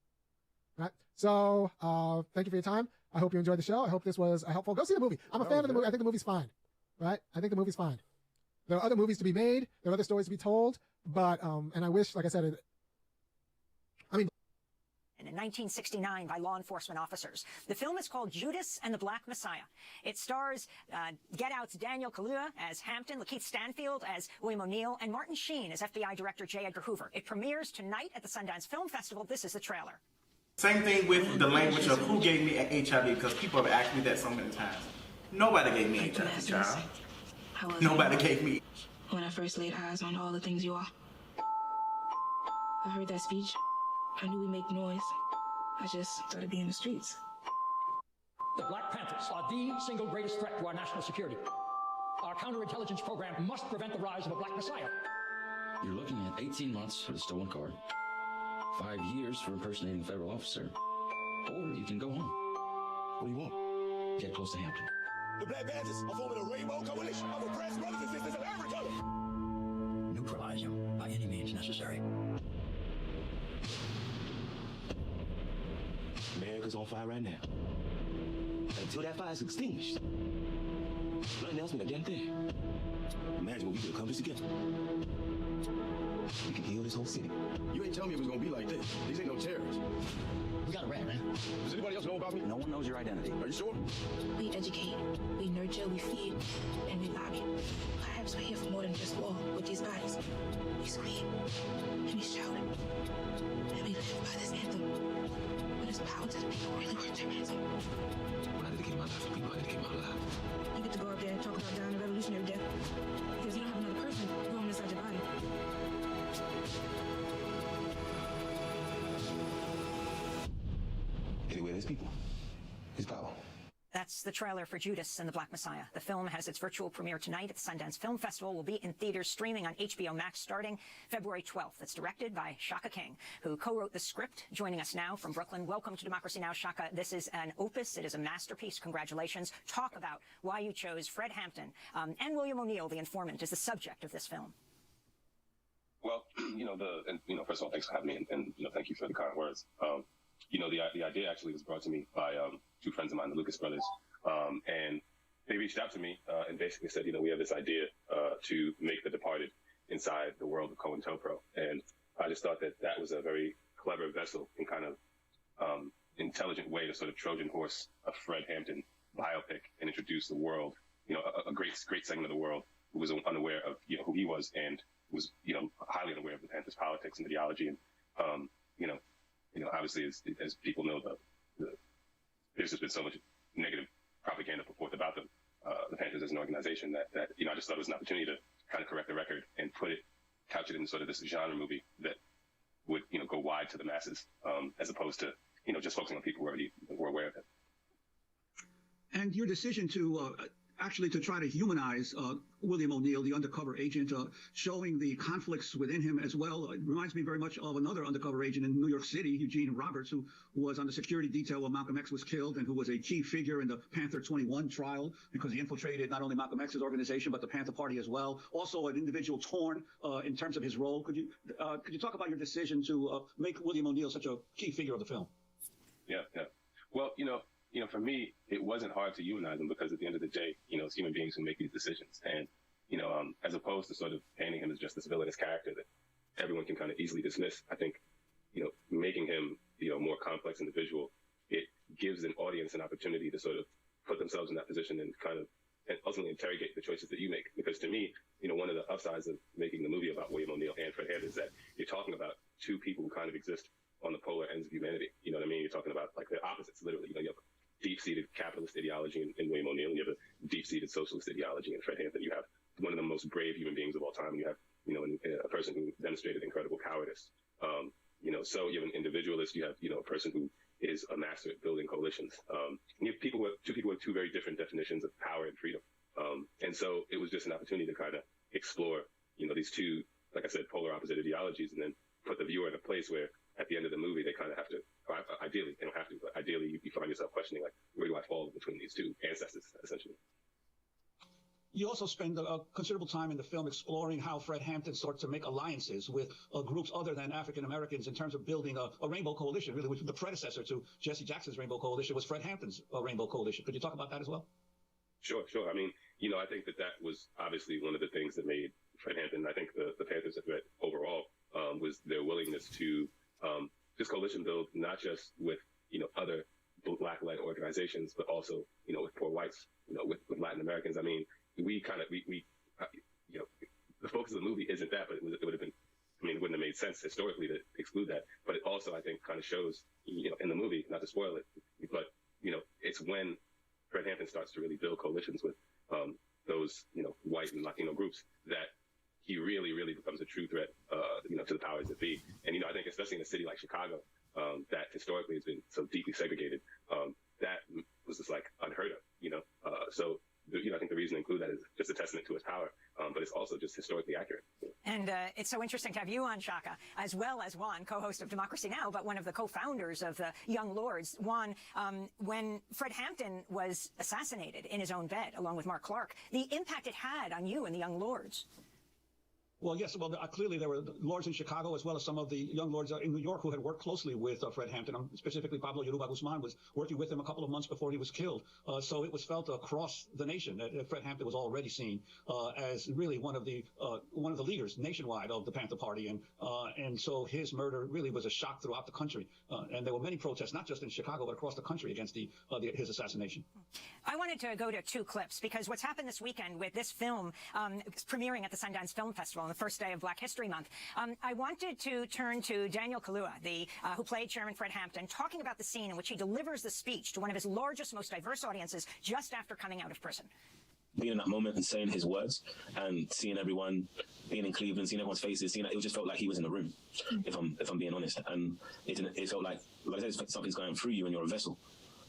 Right? So, thank you for your time. I hope you enjoyed the show. I hope this was helpful. Go see the movie. I'm a fan of the movie. I think the movie's fine. Right? I think the movie's fine. There are other movies to be made. There are other stories to be told. But, and I wish, like I said, in 1969 by law enforcement officers. The film is called Judas and the Black Messiah. It stars Get Out's Daniel Kaluuya as Hampton, Lakeith Stanfield as William O'Neill, and Martin Sheen as FBI Director J. Edgar Hoover. It premieres tonight at the Sundance Film Festival. This is the trailer. Same thing with the language of who gave me HIV, because people have asked me that so many times. Nobody gave me HIV, child. Nobody gave me. When I first laid eyes on all the things you are, I heard that speech. I knew we'd make noise. I just started being in the streets. The Black Panthers are the single greatest threat to our national security. Our counterintelligence program must prevent the rise of a Black Messiah. You're looking at 18 months for the stolen car, 5 years for impersonating a federal officer, or you can go home. What do you want? Get close to Hampton. The Black Panthers are forming a rainbow coalition of oppressed brothers and sisters of every color. Neutralize him by any means necessary. America's on fire right now. Until that fire is extinguished, nothing else means a damn thing. Imagine what we could accomplish together. We can heal this whole city. You ain't telling me it was gonna be like this. These ain't no terrorists. We got a rat, man. Does anybody else know about me? No one knows your identity. Are you sure? We educate, we nurture, we feed, and we lobby. Perhaps we're here for more than just war with these bodies. We scream, and we shout, and we live by this anthem. But it's power to the people really worth their ransom. When I dedicate my life to people, I dedicate my life. You get to go up there and talk about dying a revolutionary death because you don't have another person growing inside your body. Anyway, there's people. There's power. That's the trailer for Judas and the Black Messiah. The film has its virtual premiere tonight at the Sundance Film Festival. Will be in theaters, streaming on HBO Max starting February 12th. It's directed by Shaka King, who co-wrote the script. Joining us now from Brooklyn. Welcome to Democracy Now!, Shaka. This is an opus. It is a masterpiece. Congratulations. Talk about why you chose Fred Hampton and William O'Neill, the informant, as the subject of this film. Well, first of all, thanks for having me, and thank you for the kind words. The idea actually was brought to me by two friends of mine, the Lucas brothers, and they reached out to me and basically said, we have this idea to make The Departed inside the world of COINTELPRO, and I just thought that that was a very clever vessel and kind of intelligent way to sort of Trojan horse a Fred Hampton biopic and introduce the world, a great segment of the world who was unaware of who he was and was highly unaware of the Panthers' politics and ideology, and obviously, as people know, there's just been so much negative propaganda put forth about them, the Panthers as an organization, that I just thought it was an opportunity to kind of correct the record and couch it in sort of this genre movie that would go wide to the masses, as opposed to just focusing on people who already were aware of it. And your decision to actually to try to humanize William O'Neill, the undercover agent, showing the conflicts within him as well. It reminds me very much of another undercover agent in New York City, Eugene Roberts, who was on the security detail when Malcolm X was killed and who was a key figure in the Panther 21 trial because he infiltrated not only Malcolm X's organization, but the Panther Party as well. Also an individual torn in terms of his role. Could you talk about your decision to make William O'Neill such a key figure of the film? Yeah. Well, for me, it wasn't hard to humanize them because at the end of the day, it's human beings who make these decisions. And, as opposed to sort of painting him as just this villainous character that everyone can kind of easily dismiss, I think, making him, a more complex individual, it gives an audience an opportunity to sort of put themselves in that position and kind of and ultimately interrogate the choices that you make. Because to me, one of the upsides of making the movie about William O'Neill and Fred Hampton is that you're talking about two people who kind of exist on the polar ends of humanity. You know what I mean? You're talking about like the opposites, literally. You have deep-seated capitalist ideology in William O'Neill, and you have a deep-seated socialist ideology in Fred Hampton. You have one of the most brave human beings of all time, and you have, a person who demonstrated incredible cowardice. So you have an individualist, you have, a person who is a master at building coalitions. You have two people with two very different definitions of power and freedom. And so it was just an opportunity to kind of explore, these two, like I said, polar opposite ideologies, and then put the viewer in a place where at the end of the movie, they kind of have to, ideally, they don't have to, but ideally you find yourself questioning, like, where do I fall between these two ancestors, essentially? You also spend a considerable time in the film exploring how Fred Hampton started to make alliances with groups other than African Americans in terms of building a rainbow coalition, really, which the predecessor to Jesse Jackson's rainbow coalition was Fred Hampton's rainbow coalition. Could you talk about that as well? Sure. I mean, I think that was obviously one of the things that made Fred Hampton, I think the Panthers a threat overall, was their willingness to just coalition build, not just with, other Black-led organizations, but also, with poor whites, with Latin Americans. I mean, the focus of the movie isn't that, but it would have been, it wouldn't have made sense historically to exclude that. But it also, I think, kind of shows, in the movie, not to spoil it, but, it's when Fred Hampton starts to really build coalitions with those, white and Latino groups that he really, really becomes a true threat, to the powers that be. And, I think especially in a city like Chicago, that historically has been so deeply segregated, that was just like unheard of, so, I think the reason to include that is just a testament to his power, but it's also just historically accurate. And it's so interesting to have you on, Shaka, as well as Juan, co-host of Democracy Now!, but one of the co-founders of the Young Lords. Juan, when Fred Hampton was assassinated in his own bed, along with Mark Clark, the impact it had on you and the Young Lords. Well, yes. Well, clearly there were lords in Chicago as well as some of the young lords in New York who had worked closely with Fred Hampton. Specifically, Pablo Yoruba Guzman was working with him a couple of months before he was killed. So it was felt across the nation that Fred Hampton was already seen as really one of the leaders nationwide of the Panther Party, and so his murder really was a shock throughout the country. And there were many protests, not just in Chicago but across the country, against his assassination. I wanted to go to two clips because what's happened this weekend with this film premiering at the Sundance Film Festival on the first day of Black History Month, I wanted to turn to Daniel Kaluuya, who played Chairman Fred Hampton, talking about the scene in which he delivers the speech to one of his largest, most diverse audiences just after coming out of prison. Being in that moment and saying his words and seeing everyone being in Cleveland, seeing everyone's faces, seeing that, it just felt like he was in the room, if I'm being honest. And it felt like I said, something's going through you and you're a vessel.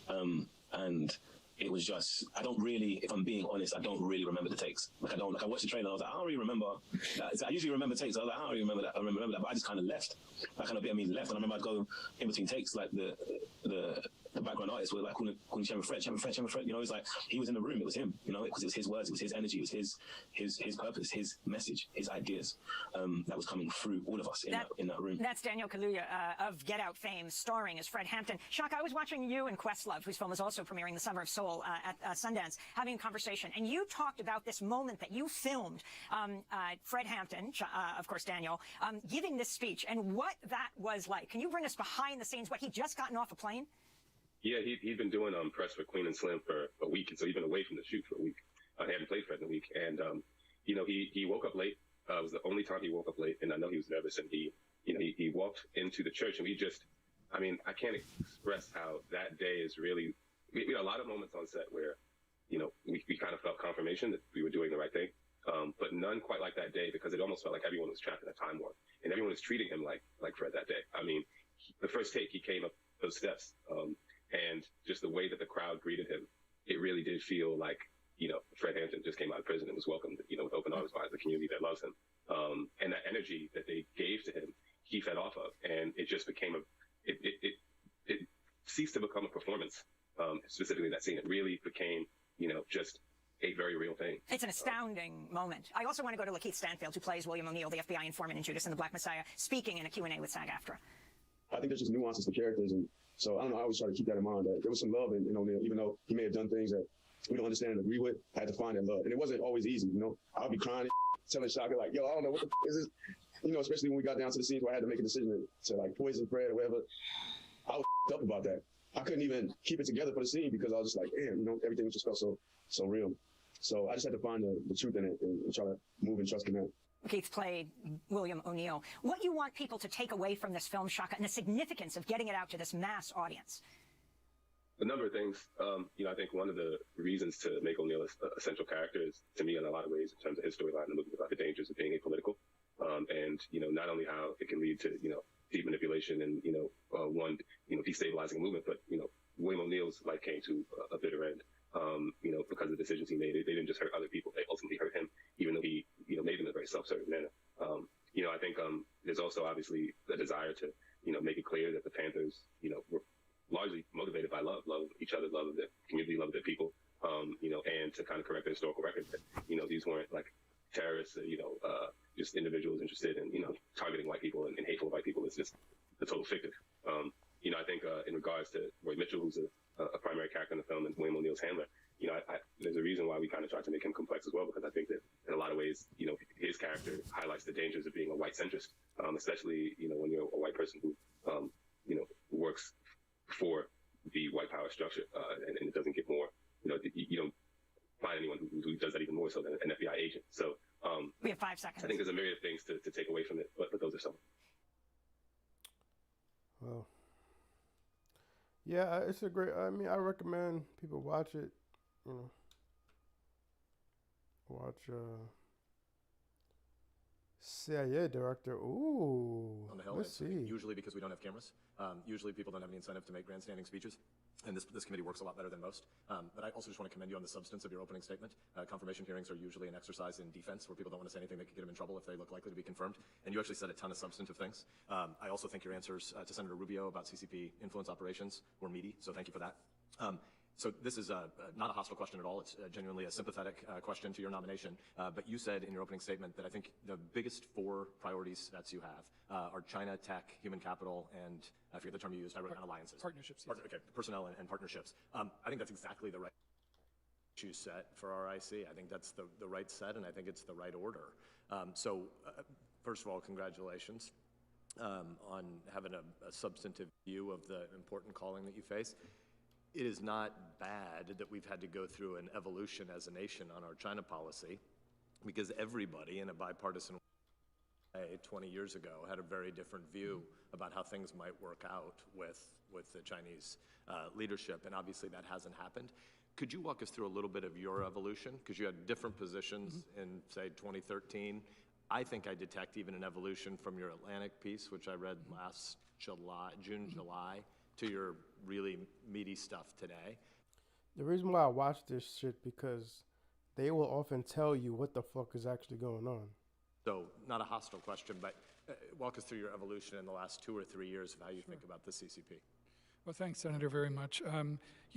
And it was just, I don't really, if I'm being honest, I don't really remember the takes. I watched the trailer and I was like, I don't really remember that. I usually remember takes. I was like, I don't really remember that. I remember that, but I just kind of left. I kind of bit of me left, and I remember I'd go in between takes, like the background artists were like calling Chairman Fred. You know, it's like he was in the room. It was him. You know, because it was his words, it was his energy, it was his purpose, his message, his ideas that was coming through all of us in that room. That's Daniel Kaluuya of Get Out fame, starring as Fred Hampton. Shaka, I was watching you and Questlove, whose film is also premiering The Summer of Soul at Sundance, having a conversation, and you talked about this moment that you filmed Fred Hampton, of course Daniel, giving this speech and what that was like. Can you bring us behind the scenes, what he'd just gotten off a plane? Yeah, he'd been doing press for Queen and Slim for a week, and so he'd been away from the shoot for a week. He hadn't played Fred in a week, and you know, he woke up late. It was the only time he woke up late, and I know he was nervous. And he walked into the church, and I can't express how that day is really. We had a lot of moments on set where, you know, we kind of felt confirmation that we were doing the right thing, but none quite like that day, because it almost felt like everyone was trapped in a time warp, and everyone was treating him like Fred that day. I mean, the first take, he came up those steps. And just the way that the crowd greeted him, it really did feel like, you know, Fred Hampton just came out of prison and was welcomed, you know, with open arms by the community that loves him. And that energy that they gave to him, he fed off of, and it just became it ceased to become a performance. Specifically that scene, it really became, you know, just a very real thing. It's an astounding moment. I also want to go to Lakeith Stanfield, who plays William O'Neill, the FBI informant in Judas and the Black Messiah, speaking in a Q&A with SAG-AFTRA. I think there's just nuances to characters, and so I don't know, I always try to keep that in mind, that there was some love in O'Neill, even though he may have done things that we don't understand and agree with. I had to find that love, and it wasn't always easy, you know. I would be crying, telling Shaka, like, yo, I don't know what the is this, you know, especially when we got down to the scenes where I had to make a decision to like poison Fred or whatever. I was up about that. I couldn't even keep it together for the scene because I was just like, damn, you know, everything just felt so real. So I just had to find the truth in it and try to move and trust in that. Keith played William O'Neill. What you want people to take away from this film, Shaka, and the significance of getting it out to this mass audience? A number of things. You know, I think one of the reasons to make O'Neill a central character is, to me, in a lot of ways, in terms of his storyline, the movie about the dangers of being apolitical. And, you know, not only how it can lead to, you know, deep manipulation and, you know, destabilizing a movement, but, you know, William O'Neill's life came to a bitter end. You know, because of the decisions he made. They didn't just hurt other people, they ultimately hurt him, even though he, you know, made them in a very self-serving manner. You know, I think there's also obviously the desire to, you know, make it clear that the Panthers, you know, were largely motivated by love of each other, love of the community, love of their people, you know, and to kind of correct the historical record that, you know, these weren't like terrorists, you know, just individuals interested in, you know, targeting white people and hateful white people. It's just the total fictive. You know, I think in regards to Roy Mitchell, who's a primary character in the film, and William O'Neill's handler, you know, there's a reason why we kind of tried to make him complex as well, because I think that in a lot of ways, you know, his character highlights the dangers of being a white centrist, especially, you know, when you're a white person who, you know, works for the white power structure, and it doesn't get more, you know, you don't find anyone who does that even more so than an FBI agent. So we have 5 seconds. I think there's a myriad of things to take away from it, but those are some. Well, yeah, it's a great, I mean, I recommend people watch it, you know, watch CIA director, ooh, on the Hill. let's see. Usually because we don't have cameras. Usually people don't have any incentive to make grandstanding speeches, and this committee works a lot better than most. But I also just want to commend you on the substance of your opening statement. Confirmation hearings are usually an exercise in defense, where people don't want to say anything that could get them in trouble if they look likely to be confirmed, and you actually said a ton of substantive things. I also think your answers to Senator Rubio about CCP influence operations were meaty, so thank you for that. So this is not a hostile question at all. It's genuinely a sympathetic question to your nomination. But you said in your opening statement that I think the biggest 4 priorities that you have are China, tech, human capital, and I forget the term you used. I wrote down alliances. Partnerships. Yes. Okay, personnel and partnerships. I think that's exactly the right issue set for our IC. I think that's the right set, and I think it's the right order. First of all, congratulations on having a substantive view of the important calling that you face. It is not bad that we've had to go through an evolution as a nation on our China policy, because everybody in a bipartisan way 20 years ago had a very different view about how things might work out with the Chinese leadership, and obviously that hasn't happened. Could you walk us through a little bit of your evolution? Because you had different positions in, say, 2013. I think I detect even an evolution from your Atlantic piece, which I read last June, July, to your really meaty stuff today. The reason why I watch this shit because they will often tell you what the fuck is actually going on. So not a hostile question, but walk us through your evolution in the last 2 or 3 years of how you think about the CCP. Well, thanks, Senator, very much.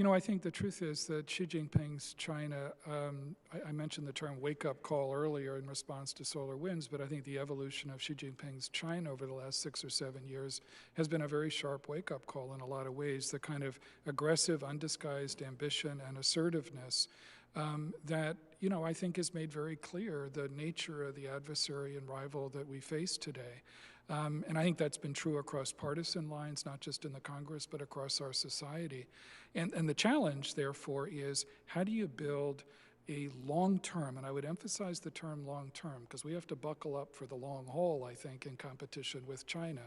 I think the truth is that Xi Jinping's China, I mentioned the term wake-up call earlier in response to solar winds, but I think the evolution of Xi Jinping's China over the last 6 or 7 years has been a very sharp wake-up call in a lot of ways. The kind of aggressive, undisguised ambition and assertiveness that, I think has made very clear the nature of the adversary and rival that we face today. And I think that's been true across partisan lines, not just in the Congress, but across our society. And the challenge, therefore, is how do you build a long-term, and I would emphasize the term long-term, because we have to buckle up for the long haul, I think, in competition with China.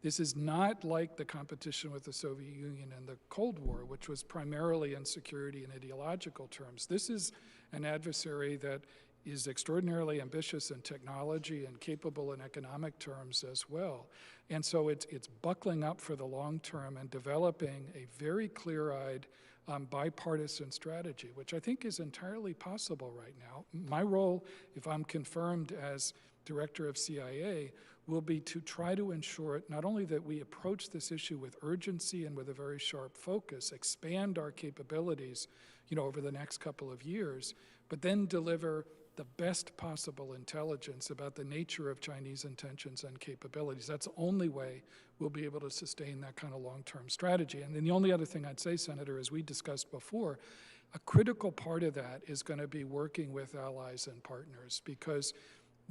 This is not like the competition with the Soviet Union and the Cold War, which was primarily in security and ideological terms. This is an adversary that is extraordinarily ambitious in technology and capable in economic terms as well. And so it's buckling up for the long term and developing a very clear-eyed bipartisan strategy, which I think is entirely possible right now. My role, if I'm confirmed as director of CIA, will be to try to ensure not only that we approach this issue with urgency and with a very sharp focus, expand our capabilities, over the next couple of years, but then deliver the best possible intelligence about the nature of Chinese intentions and capabilities. That's the only way we'll be able to sustain that kind of long-term strategy. And then the only other thing I'd say, Senator, as we discussed before, a critical part of that is going to be working with allies and partners, because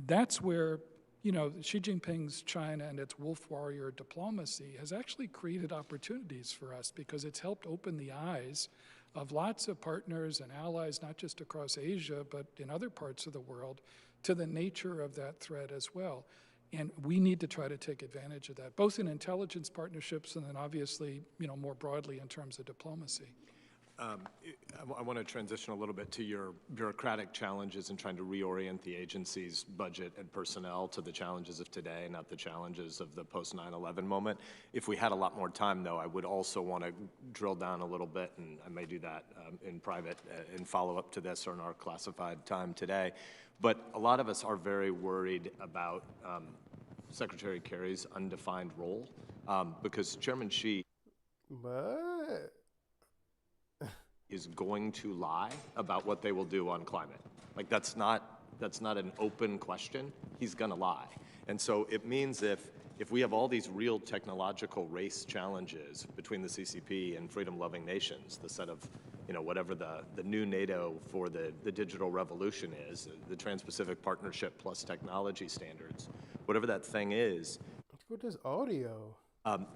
that's where, Xi Jinping's China and its wolf warrior diplomacy has actually created opportunities for us, because it's helped open the eyes of lots of partners and allies, not just across Asia, but in other parts of the world, to the nature of that threat as well. And we need to try to take advantage of that, both in intelligence partnerships and then obviously, more broadly in terms of diplomacy. I want to transition a little bit to your bureaucratic challenges in trying to reorient the agency's budget and personnel to the challenges of today, not the challenges of the post-9/11 moment. If we had a lot more time, though, I would also want to drill down a little bit, and I may do that in private in follow-up to this or in our classified time today. But a lot of us are very worried about Secretary Kerry's undefined role, because Chairman Xi is going to lie about what they will do on climate. Like, that's not an open question. He's gonna lie. And so it means if we have all these real technological race challenges between the CCP and freedom-loving nations, the set of, whatever the new NATO for the digital revolution is, the Trans-Pacific Partnership plus technology standards, whatever that thing is. What's with this audio?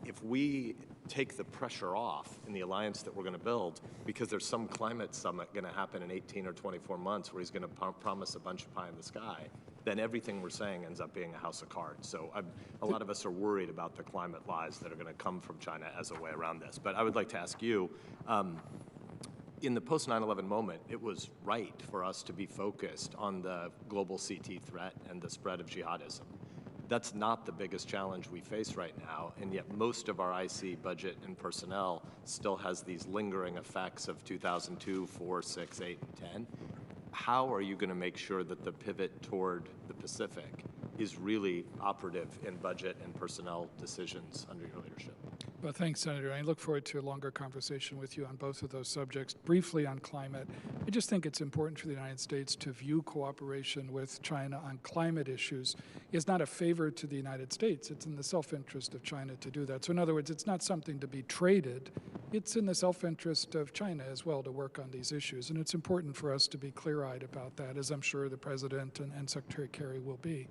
If we take the pressure off in the alliance that we're going to build, because there's some climate summit going to happen in 18 or 24 months where he's going to promise a bunch of pie in the sky, then everything we're saying ends up being a house of cards. So a lot of us are worried about the climate lies that are going to come from China as a way around this. But I would like to ask you, in the post-9/11 moment, it was right for us to be focused on the global CT threat and the spread of jihadism. That's not the biggest challenge we face right now, and yet most of our IC budget and personnel still has these lingering effects of 2002, 4, 6, 8, and 10. How are you going to make sure that the pivot toward the Pacific is really operative in budget and personnel decisions under your leadership? Well, thanks, Senator. I look forward to a longer conversation with you on both of those subjects. Briefly on climate, I just think it's important for the United States to view cooperation with China on climate issues is not a favor to the United States. It's in the self-interest of China to do that. So in other words, it's not something to be traded. It's in the self-interest of China as well to work on these issues. And it's important for us to be clear-eyed about that, as I'm sure the President and Secretary Kerry will be.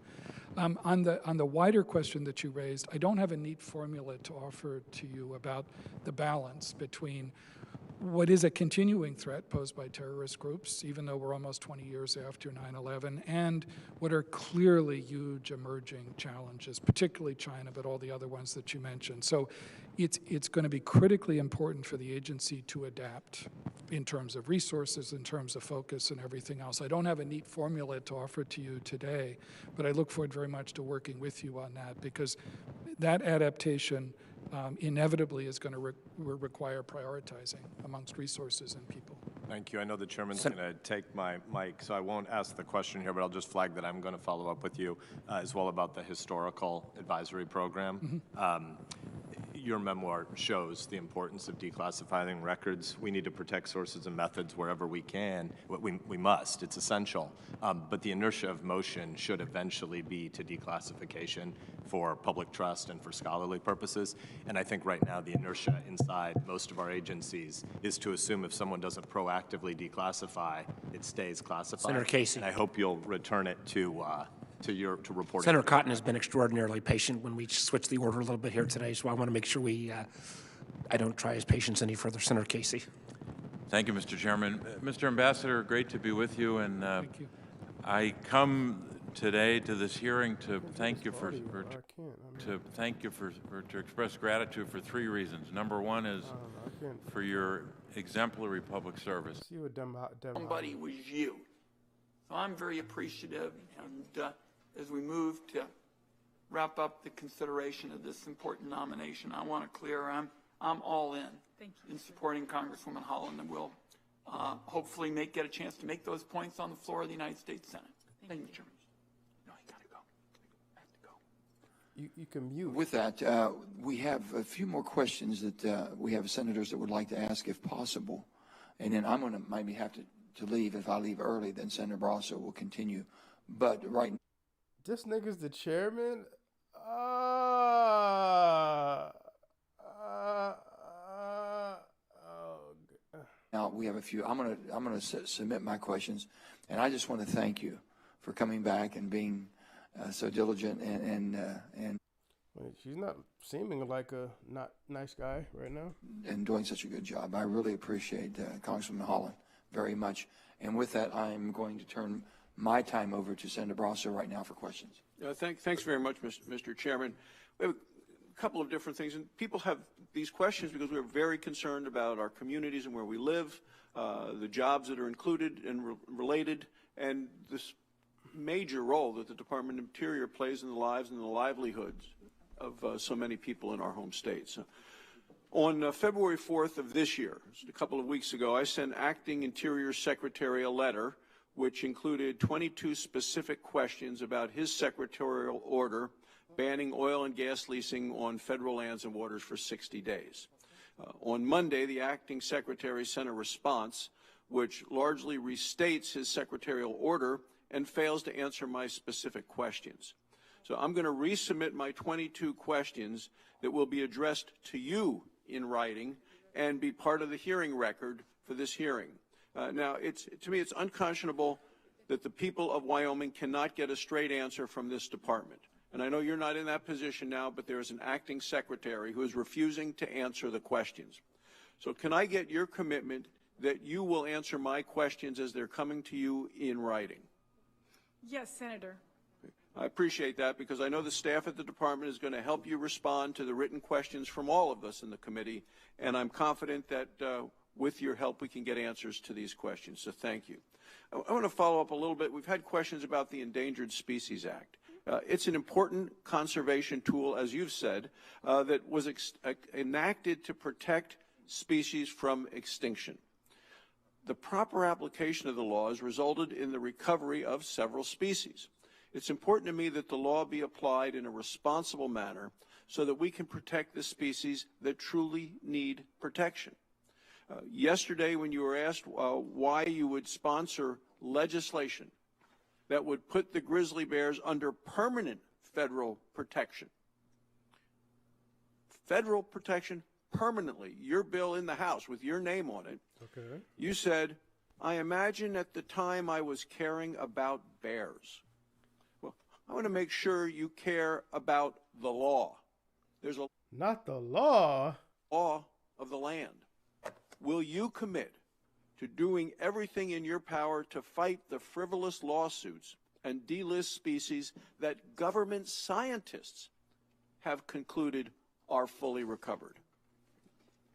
On the wider question that you raised, I don't have a neat formula to offer to you about the balance between what is a continuing threat posed by terrorist groups, even though we're almost 20 years after 9/11, and what are clearly huge emerging challenges, particularly China, but all the other ones that you mentioned. So it's going to be critically important for the agency to adapt in terms of resources, in terms of focus and everything else. I don't have a neat formula to offer to you today, but I look forward very much to working with you on that, because that adaptation inevitably is going to require prioritizing amongst resources and people. Thank you. I know the chairman's going to take my mic, so I won't ask the question here, but I'll just flag that I'm going to follow up with you as well about the historical advisory program. Your memoir shows the importance of declassifying records. We need to protect sources and methods wherever we can. We must. It's essential. But the inertia of motion should eventually be to declassification for public trust and for scholarly purposes. And I think right now the inertia inside most of our agencies is to assume if someone doesn't proactively declassify, it stays classified. Senator Casey. And I hope you'll return it to reporting. Senator Cotton has been extraordinarily patient when we switched the order a little bit here today, so I want to make sure I don't try his patience any further. Senator Casey. Thank you, Mr. Chairman. Mr. Ambassador, great to be with you, and I come today to this hearing to thank you to express gratitude for 3 reasons. Number one is for your exemplary public service. Somebody was you. So I'm very appreciative, and as we move to wrap up the consideration of this important nomination, I want to clear I'm all in supporting Congresswoman Holland, and we'll hopefully get a chance to make those points on the floor of the United States Senate. Thank you, Chairman. No, you got to go. I have to go. You can mute. With that, we have a few more questions that we have senators that would like to ask if possible, and then I'm going to maybe have to leave. If I leave early, then Senator Brasso will continue. But right now, this nigga's the chairman. Now we have a few. I'm gonna submit my questions, and I just want to thank you for coming back and being so diligent and. Wait, she's not seeming like a not nice guy right now. And doing such a good job. I really appreciate Congresswoman Holland very much. And with that, I'm going to turn my time over to Senator Brasso right now for questions. Thanks very much, Mr. Chairman. We have a couple of different things, and people have these questions because we're very concerned about our communities and where we live, the jobs that are included and related, and this major role that the Department of Interior plays in the lives and the livelihoods of so many people in our home states. On February 4th of this year, a couple of weeks ago, I sent Acting Interior Secretary a letter which included 22 specific questions about his secretarial order banning oil and gas leasing on federal lands and waters for 60 days. On Monday, the Acting Secretary sent a response which largely restates his secretarial order and fails to answer my specific questions. So I'm going to resubmit my 22 questions that will be addressed to you in writing and be part of the hearing record for this hearing. Now, to me, it's unconscionable that the people of Wyoming cannot get a straight answer from this department. And I know you're not in that position now, but there is an acting secretary who is refusing to answer the questions. So can I get your commitment that you will answer my questions as they're coming to you in writing? Yes, Senator. I appreciate that because I know the staff at the department is going to help you respond to the written questions from all of us in the committee, and I'm confident that with your help we can get answers to these questions, so thank you. I want to follow up a little bit. We've had questions about the Endangered Species Act. It's an important conservation tool, as you've said, that was enacted to protect species from extinction. The proper application of the law has resulted in the recovery of several species. It's important to me that the law be applied in a responsible manner so that we can protect the species that truly need protection. Yesterday, when you were asked why you would sponsor legislation that would put the grizzly bears under permanent federal protection, permanently, your bill in the House with your name on it, Okay. you said, I imagine at the time I was caring about bears. Well, I want to make sure you care about the law. There's a Not the law. law of the land. Will you commit to doing everything in your power to fight the frivolous lawsuits and delist species that government scientists have concluded are fully recovered?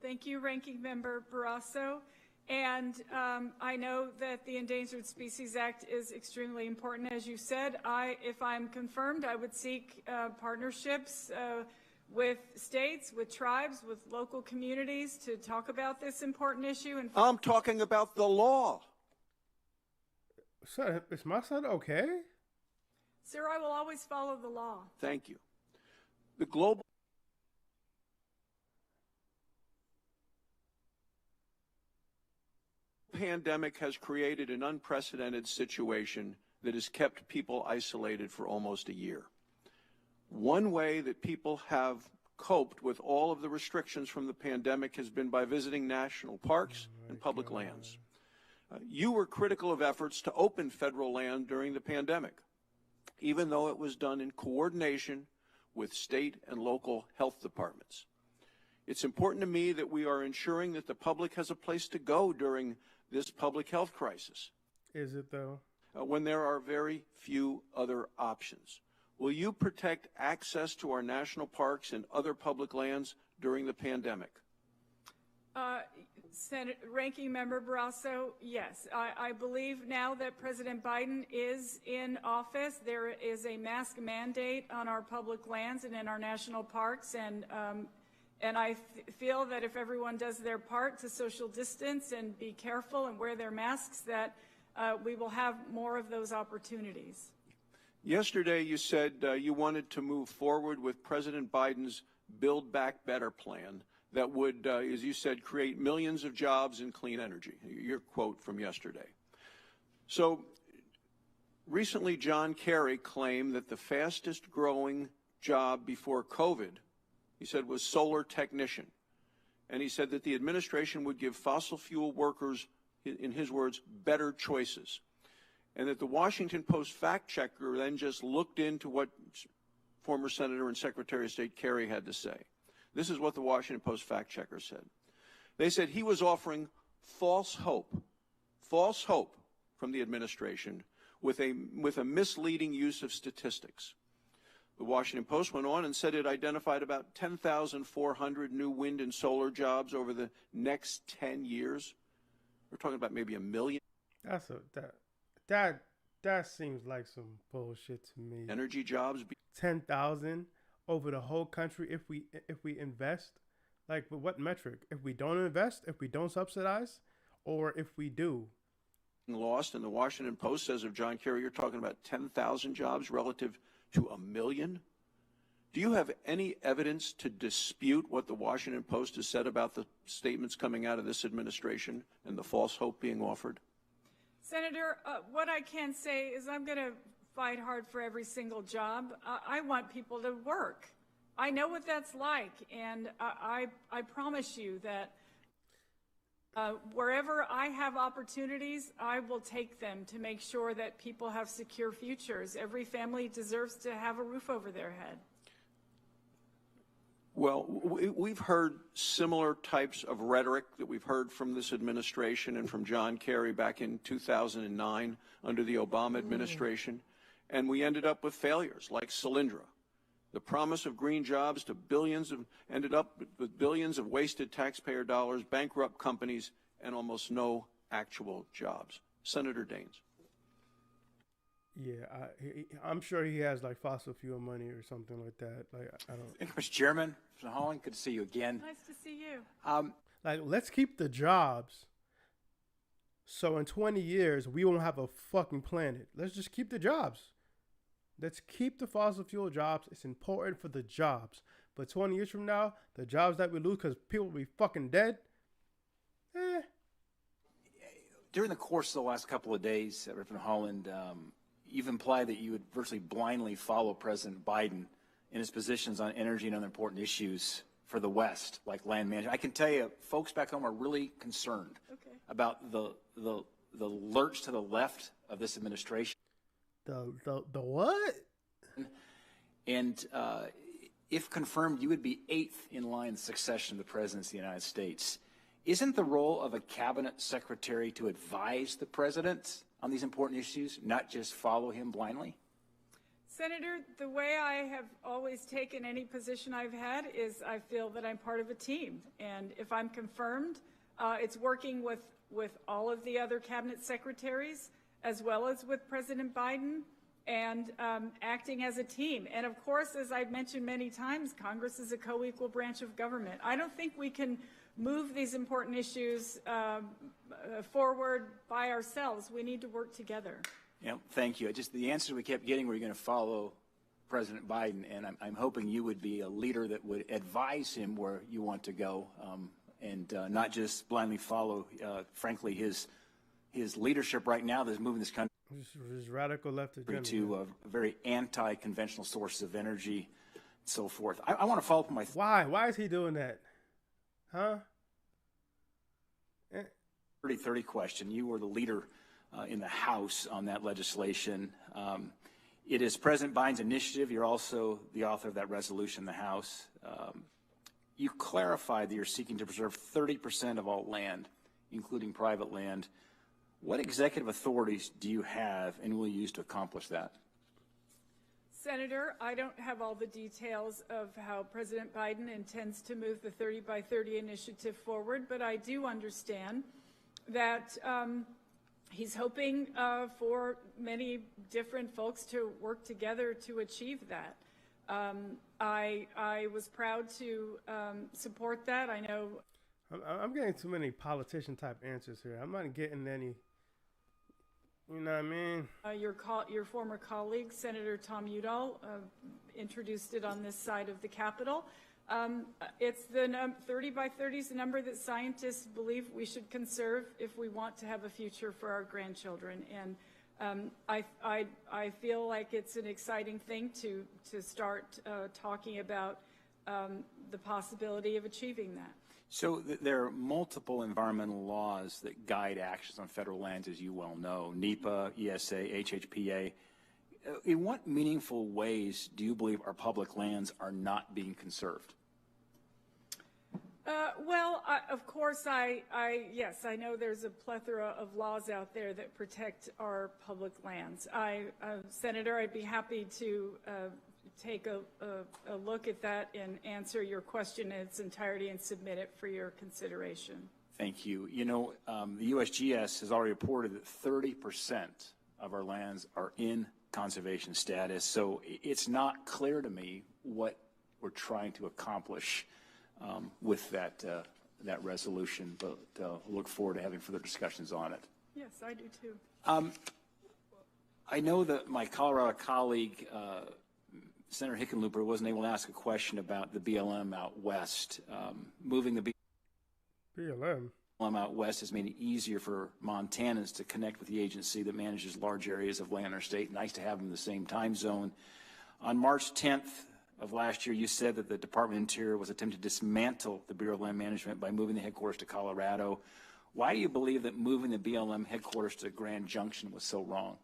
Thank you, Ranking Member Barrasso. And I know that the Endangered Species Act is extremely important, as you said. If I'm confirmed, I would seek partnerships with states, with tribes, with local communities to talk about this important issue. And I'm talking about the law. Son, is my son okay? sir, I will always follow the law. Thank you. The global pandemic has created an unprecedented situation that has kept people isolated for almost a year. One way that people have coped with all of the restrictions from the pandemic has been by visiting national parks and public lands. You were critical of efforts to open federal land during the pandemic, even though it was done in coordination with state and local health departments. It's important to me that we are ensuring that the public has a place to go during this public health crisis. Is it though? When there are very few other options. Will you protect access to our national parks and other public lands during the pandemic? Ranking Member Barrasso, yes. I believe now that President Biden is in office, there is a mask mandate on our public lands and in our national parks, and I feel that if everyone does their part to social distance and be careful and wear their masks, that we will have more of those opportunities. Yesterday, you said you wanted to move forward with President Biden's Build Back Better plan that would, as you said, create millions of jobs in clean energy. Your quote from yesterday. So recently, John Kerry claimed that the fastest growing job before COVID, he said, was solar technician. And he said that the administration would give fossil fuel workers, in his words, better choices. And that the Washington Post fact checker then just looked into what former Senator and Secretary of State Kerry had to say. This is what the Washington Post fact checker said. They said he was offering false hope from the administration with a misleading use of statistics. The Washington Post went on and said it identified about 10,400 new wind and solar jobs over the next 10 years. We're talking about maybe 1 million. That seems like some bullshit to me. Energy jobs. 10,000 over the whole country if we invest. Like, with what metric? If we don't invest, if we don't subsidize, or if we do? Lost, and the Washington Post says of John Kerry, you're talking about 10,000 jobs relative to 1 million. Do you have any evidence to dispute what the Washington Post has said about the statements coming out of this administration and the false hope being offered? Senator, what I can say is I'm going to fight hard for every single job. I want people to work. I know what that's like, and I promise you that wherever I have opportunities, I will take them to make sure that people have secure futures. Every family deserves to have a roof over their head. Well, we've heard similar types of rhetoric that we've heard from this administration and from John Kerry back in 2009 under the Obama administration, and we ended up with failures like Solyndra. The promise of green jobs to ended up with billions of wasted taxpayer dollars, bankrupt companies, and almost no actual jobs. Senator Daines. Yeah, I'm sure he has like fossil fuel money or something like that. Like, I don't. Thank you, Mr. Chairman. Mr. Holland, good to see you again. Nice to see you. Like, let's keep the jobs. So in 20 years, we won't have a fucking planet. Let's just keep the jobs. Let's keep the fossil fuel jobs. It's important for the jobs. but 20 years from now, the jobs that we lose because people will be fucking dead. During the course of the last couple of days, Representative Holland, you've implied that you would virtually blindly follow President Biden in his positions on energy and other important issues for the West, like land management. I can tell you, folks back home are really concerned about the lurch to the left of this administration. The what? And if confirmed, you would be 8th in line in succession to the presidency of the United States. Isn't the role of a cabinet secretary to advise the president on these important issues, not just follow him blindly? Senator, the way I have always taken any position I've had is I feel that I'm part of a team. And if I'm confirmed, it's working with all of the other cabinet secretaries, as well as with President Biden, and acting as a team. And of course, as I've mentioned many times, Congress is a co-equal branch of government. I don't think we can move these important issues forward by ourselves. We need to work together. Yeah, thank you. Just the answer we kept getting were you're going to follow President Biden, and I'm hoping you would be a leader that would advise him where you want to go, and not just blindly follow, frankly, his leadership right now that's moving this country His radical left agenda. to a very anti-conventional sources of energy and so forth. I want to follow up on my... Why is he doing that? Huh? 30-30 question. You were the leader in the House on that legislation. It is President Biden's initiative. You're also the author of that resolution in the House. You clarified that you're seeking to preserve 30% of all land, including private land. What executive authorities do you have and will you use to accomplish that? Senator, I don't have all the details of how President Biden intends to move the 30 by 30 initiative forward, but I do understand that he's hoping for many different folks to work together to achieve that. I was proud to support that. I know I'm getting too many politician type answers here. I'm not getting any. You know what I mean? Your former colleague, Senator Tom Udall, introduced it on this side of the Capitol. It's the 30 by 30 is the number that scientists believe we should conserve if we want to have a future for our grandchildren. And I feel like it's an exciting thing to start talking about the possibility of achieving that. So there are multiple environmental laws that guide actions on federal lands, as you well know, NEPA, ESA, HHPA. In what meaningful ways do you believe our public lands are not being conserved? Well, of course, yes, I know there's a plethora of laws out there that protect our public lands. Senator, I'd be happy to take a look at that and answer your question in its entirety and submit it for your consideration. Thank you. You know, the USGS has already reported that 30% of our lands are in conservation status, so it's not clear to me what we're trying to accomplish with that resolution, but look forward to having further discussions on it. Yes, I do too. I know that my Colorado colleague, Senator Hickenlooper, wasn't able to ask a question about the BLM out west. Moving the BLM out west has made it easier for Montanans to connect with the agency that manages large areas of land in our state. Nice to have them in the same time zone. On March 10th of last year, you said that the Department of Interior was attempting to dismantle the Bureau of Land Management by moving the headquarters to Colorado. Why do you believe that moving the BLM headquarters to Grand Junction was so wrong?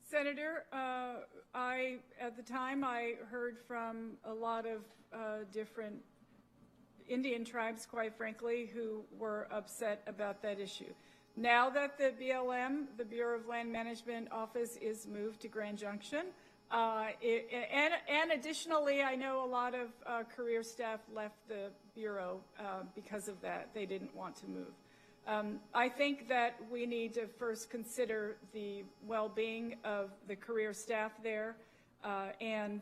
Senator, at the time I heard from a lot of different Indian tribes, quite frankly, who were upset about that issue. Now that the BLM, the Bureau of Land Management office, is moved to Grand Junction, and additionally, I know a lot of career staff left the Bureau because of that. They didn't want to move. I think that we need to first consider the well-being of the career staff there and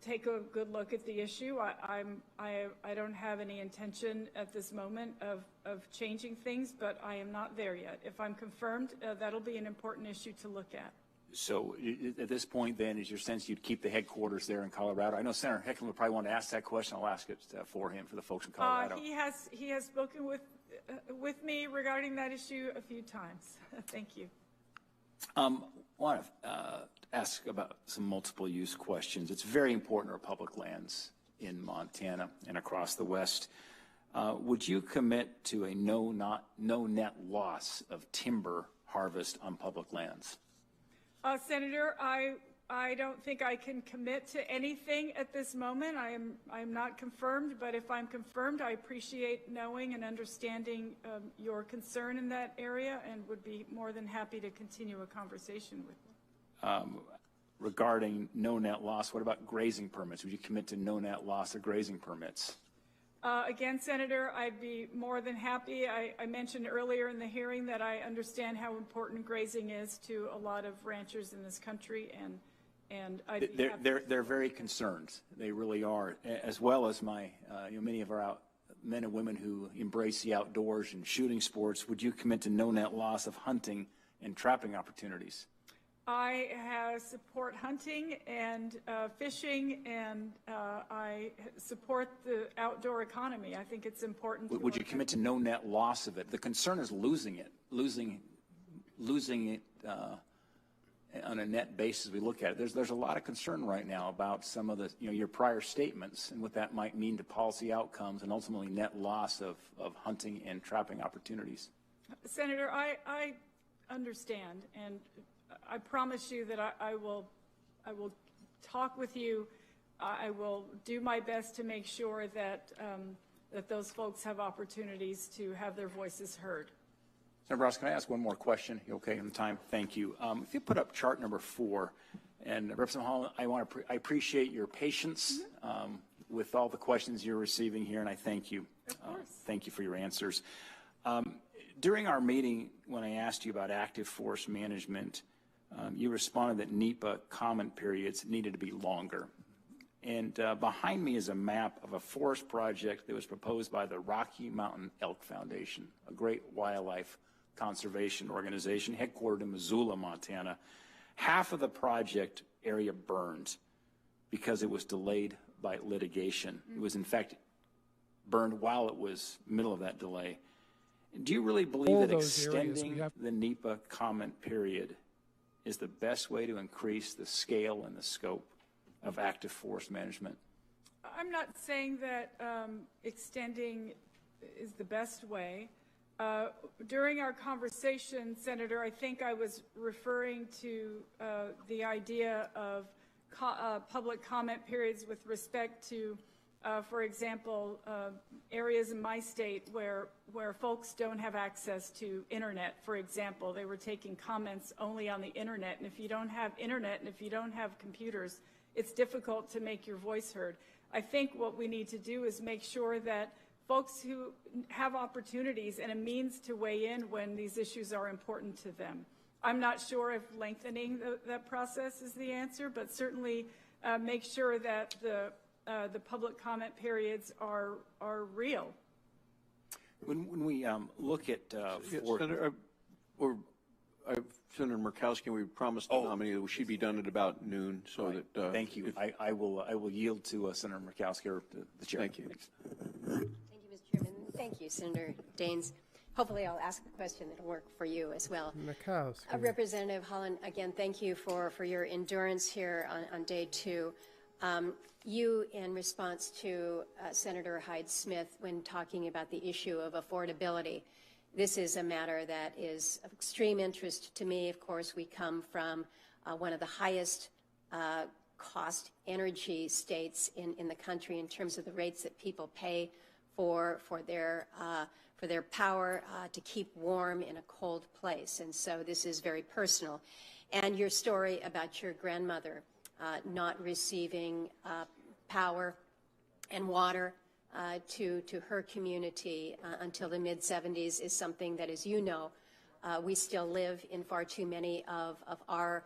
take a good look at the issue. I don't have any intention at this moment of changing things, but I am not there yet. If I'm confirmed, that'll be an important issue to look at. So at this point, then, is your sense you'd keep the headquarters there in Colorado? I know Senator Hicklin would probably want to ask that question. I'll ask it for him, for the folks in Colorado. He has spoken with me regarding that issue a few times. Thank you. I want to ask about some multiple use questions. It's very important to our public lands in Montana and across the West. Would you commit to a no net loss of timber harvest on public lands? Senator, I don't think I can commit to anything at this moment. I am not confirmed, but if I'm confirmed, I appreciate knowing and understanding your concern in that area and would be more than happy to continue a conversation with you. Regarding no net loss, what about grazing permits? Would you commit to no net loss of grazing permits? Again, Senator, I'd be more than happy. I mentioned earlier in the hearing that I understand how important grazing is to a lot of ranchers in this country, and they're very concerned. They really are, as well as many of our men and women who embrace the outdoors and shooting sports. Would you commit to no net loss of hunting and trapping opportunities? I support hunting and fishing, and I support the outdoor economy. I think it's important. Would you commit to no net loss of it? The concern is losing it on a net basis. We look at it. There's a lot of concern right now about some of the your prior statements and what that might mean to policy outcomes and ultimately net loss of hunting and trapping opportunities. Senator, I understand, and I promise you that I will talk with you. I will do my best to make sure that that those folks have opportunities to have their voices heard. Senator Ross, can I ask one more question? You okay on time? Thank you. If you put up chart number 4, and Representative Holland, I appreciate your patience with all the questions you're receiving here, and I thank you. Of course. Thank you for your answers. During our meeting, when I asked you about active forest management, you responded that NEPA comment periods needed to be longer. And behind me is a map of a forest project that was proposed by the Rocky Mountain Elk Foundation, a great wildlife conservation organization headquartered in Missoula, Montana. Half of the project area burned because it was delayed by litigation. It was, in fact, burned while it was middle of that delay. Do you really believe that extending the NEPA comment period is the best way to increase the scale and the scope of active forest management? I'm not saying that extending is the best way. During our conversation, Senator, I think I was referring to the idea of public comment periods with respect to, for example, areas in my state where folks don't have access to internet. For example, they were taking comments only on the internet, and if you don't have internet and if you don't have computers, it's difficult to make your voice heard. I think what we need to do is make sure that folks who have opportunities and a means to weigh in when these issues are important to them. I'm not sure if lengthening that process is the answer, but certainly make sure that the public comment periods are real. When we look at Senator Murkowski, we promised the nominee that she'd be done at about noon, so that. Thank you. I will yield to Senator Murkowski, or the chair. Thank you. Thanks. Thank you, Mr. Chairman. Thank you, Senator Daines. Hopefully, I'll ask a question that'll work for you as well. Murkowski. Representative Holland, again, thank you for your endurance here on day 2. You, in response to Senator Hyde-Smith, when talking about the issue of affordability, this is a matter that is of extreme interest to me. Of course, we come from one of the highest cost energy states in the country in terms of the rates that people pay for their power to keep warm in a cold place. And so this is very personal. And your story about your grandmother not receiving power and water to her community until the mid-'70s is something that, as you know, we still live in far too many of our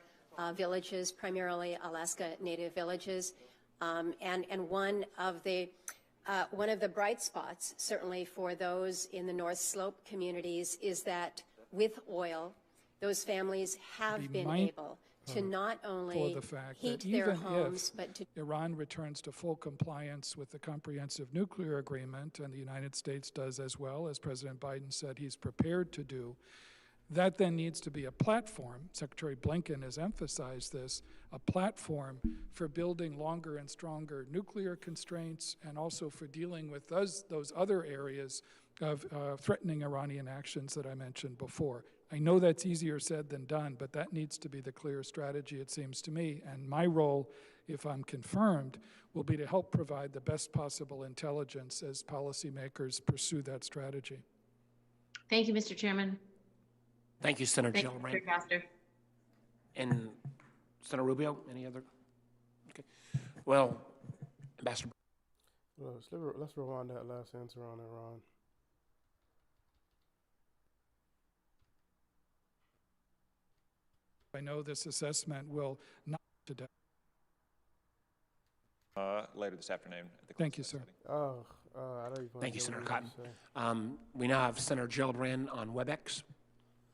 villages, primarily Alaska Native villages, and one of the bright spots, certainly for those in the North Slope communities, is that with oil, those families have been able to not only for the fact heat that their even homes, if but to Iran returns to full compliance with the Comprehensive Nuclear Agreement, and the United States does as well, as President Biden said he's prepared to do, that then needs to be a platform, Secretary Blinken has emphasized this, a platform for building longer and stronger nuclear constraints and also for dealing with those other areas of threatening Iranian actions that I mentioned before. I know that's easier said than done, but that needs to be the clear strategy, it seems to me. And my role, if I'm confirmed, will be to help provide the best possible intelligence as policymakers pursue that strategy. Thank you, Mr. Chairman. Thank you, Senator Thank you, Gillibrand. Mr. Ambassador. And Senator Rubio, any other? Okay. Well, Ambassador. Let's rewind that last answer on Iran. I know this assessment will not today. Later this afternoon. At the Thank you, sir. I know you. Thank you, Senator Cotton. We now have Senator Gillibrand on WebEx.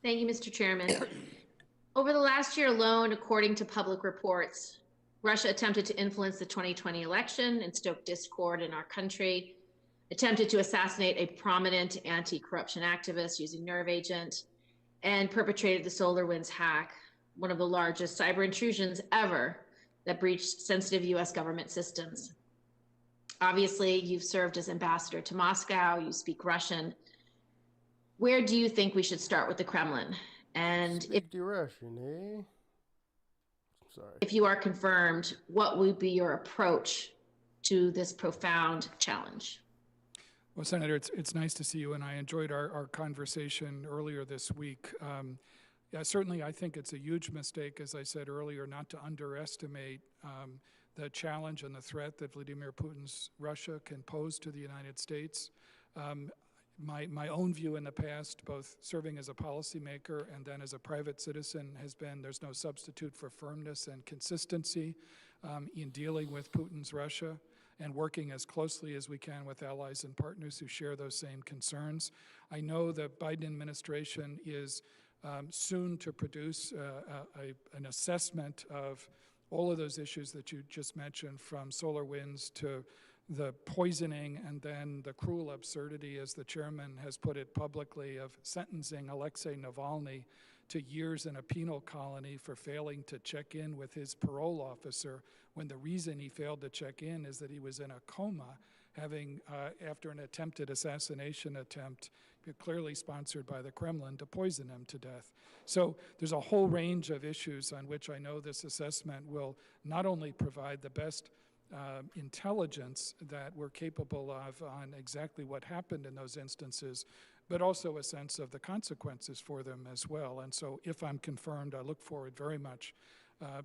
Thank you, Mr. Chairman. Over the last year alone, according to public reports, Russia attempted to influence the 2020 election and stoke discord in our country, attempted to assassinate a prominent anti-corruption activist using nerve agent, and perpetrated the SolarWinds hack, one of the largest cyber intrusions ever that breached sensitive U.S. government systems. Obviously, you've served as ambassador to Moscow, you speak Russian. Where do you think we should start with the Kremlin? And if you are confirmed, what would be your approach to this profound challenge? Well, Senator, it's nice to see you, and I enjoyed our conversation earlier this week. Yeah, certainly I think it's a huge mistake, as I said earlier, not to underestimate the challenge and the threat that Vladimir Putin's Russia can pose to the United States. My own view in the past, both serving as a policymaker and then as a private citizen, has been there's no substitute for firmness and consistency in dealing with Putin's Russia and working as closely as we can with allies and partners who share those same concerns. I know the Biden administration is soon to produce an assessment of all of those issues that you just mentioned, from SolarWinds to the poisoning and then the cruel absurdity, as the chairman has put it publicly, of sentencing Alexei Navalny to years in a penal colony for failing to check in with his parole officer, when the reason he failed to check in is that he was in a coma, having, after an attempted assassination attempt, clearly sponsored by the Kremlin, to poison him to death. So there's a whole range of issues on which I know this assessment will not only provide the best intelligence that we're capable of on exactly what happened in those instances, but also a sense of the consequences for them as well. And so if I'm confirmed, I look forward very much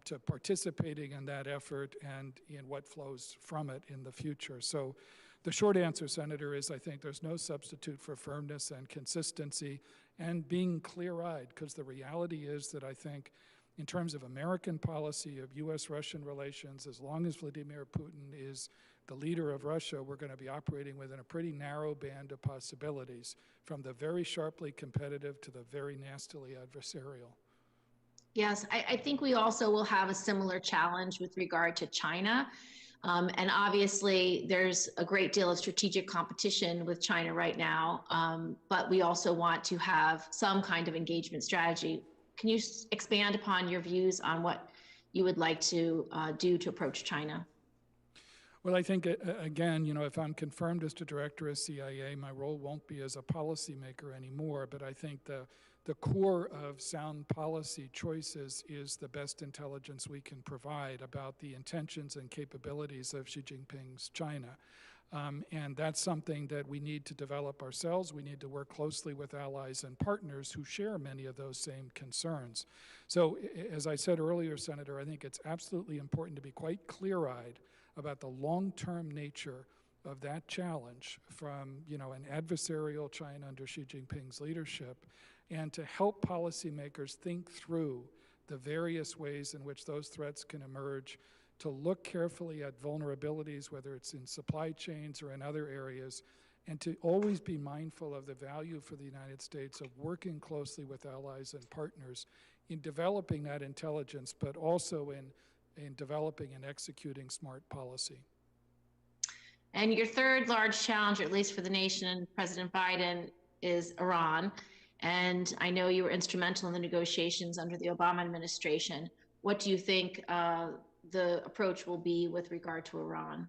to participating in that effort and in what flows from it in the future. So the short answer, Senator, is I think there's no substitute for firmness and consistency and being clear-eyed, because the reality is that I think in terms of American policy of U.S.-Russian relations, as long as Vladimir Putin is the leader of Russia, we're going to be operating within a pretty narrow band of possibilities, from the very sharply competitive to the very nastily adversarial. Yes, I think we also will have a similar challenge with regard to China. And obviously, there's a great deal of strategic competition with China right now, but we also want to have some kind of engagement strategy. Can you expand upon your views on what you would like to do to approach China? Well, I think, again, if I'm confirmed as the director of CIA, my role won't be as a policymaker anymore, but I think the core of sound policy choices is the best intelligence we can provide about the intentions and capabilities of Xi Jinping's China. And that's something that we need to develop ourselves. We need to work closely with allies and partners who share many of those same concerns. So, as I said earlier, Senator, I think it's absolutely important to be quite clear-eyed about the long-term nature of that challenge from, an adversarial China under Xi Jinping's leadership, and to help policymakers think through the various ways in which those threats can emerge, to look carefully at vulnerabilities, whether it's in supply chains or in other areas, and to always be mindful of the value for the United States of working closely with allies and partners in developing that intelligence, but also in developing and executing smart policy. And your third large challenge, or at least for the nation, President Biden, is Iran. And I know you were instrumental in the negotiations under the Obama administration. What do you think the approach will be with regard to Iran?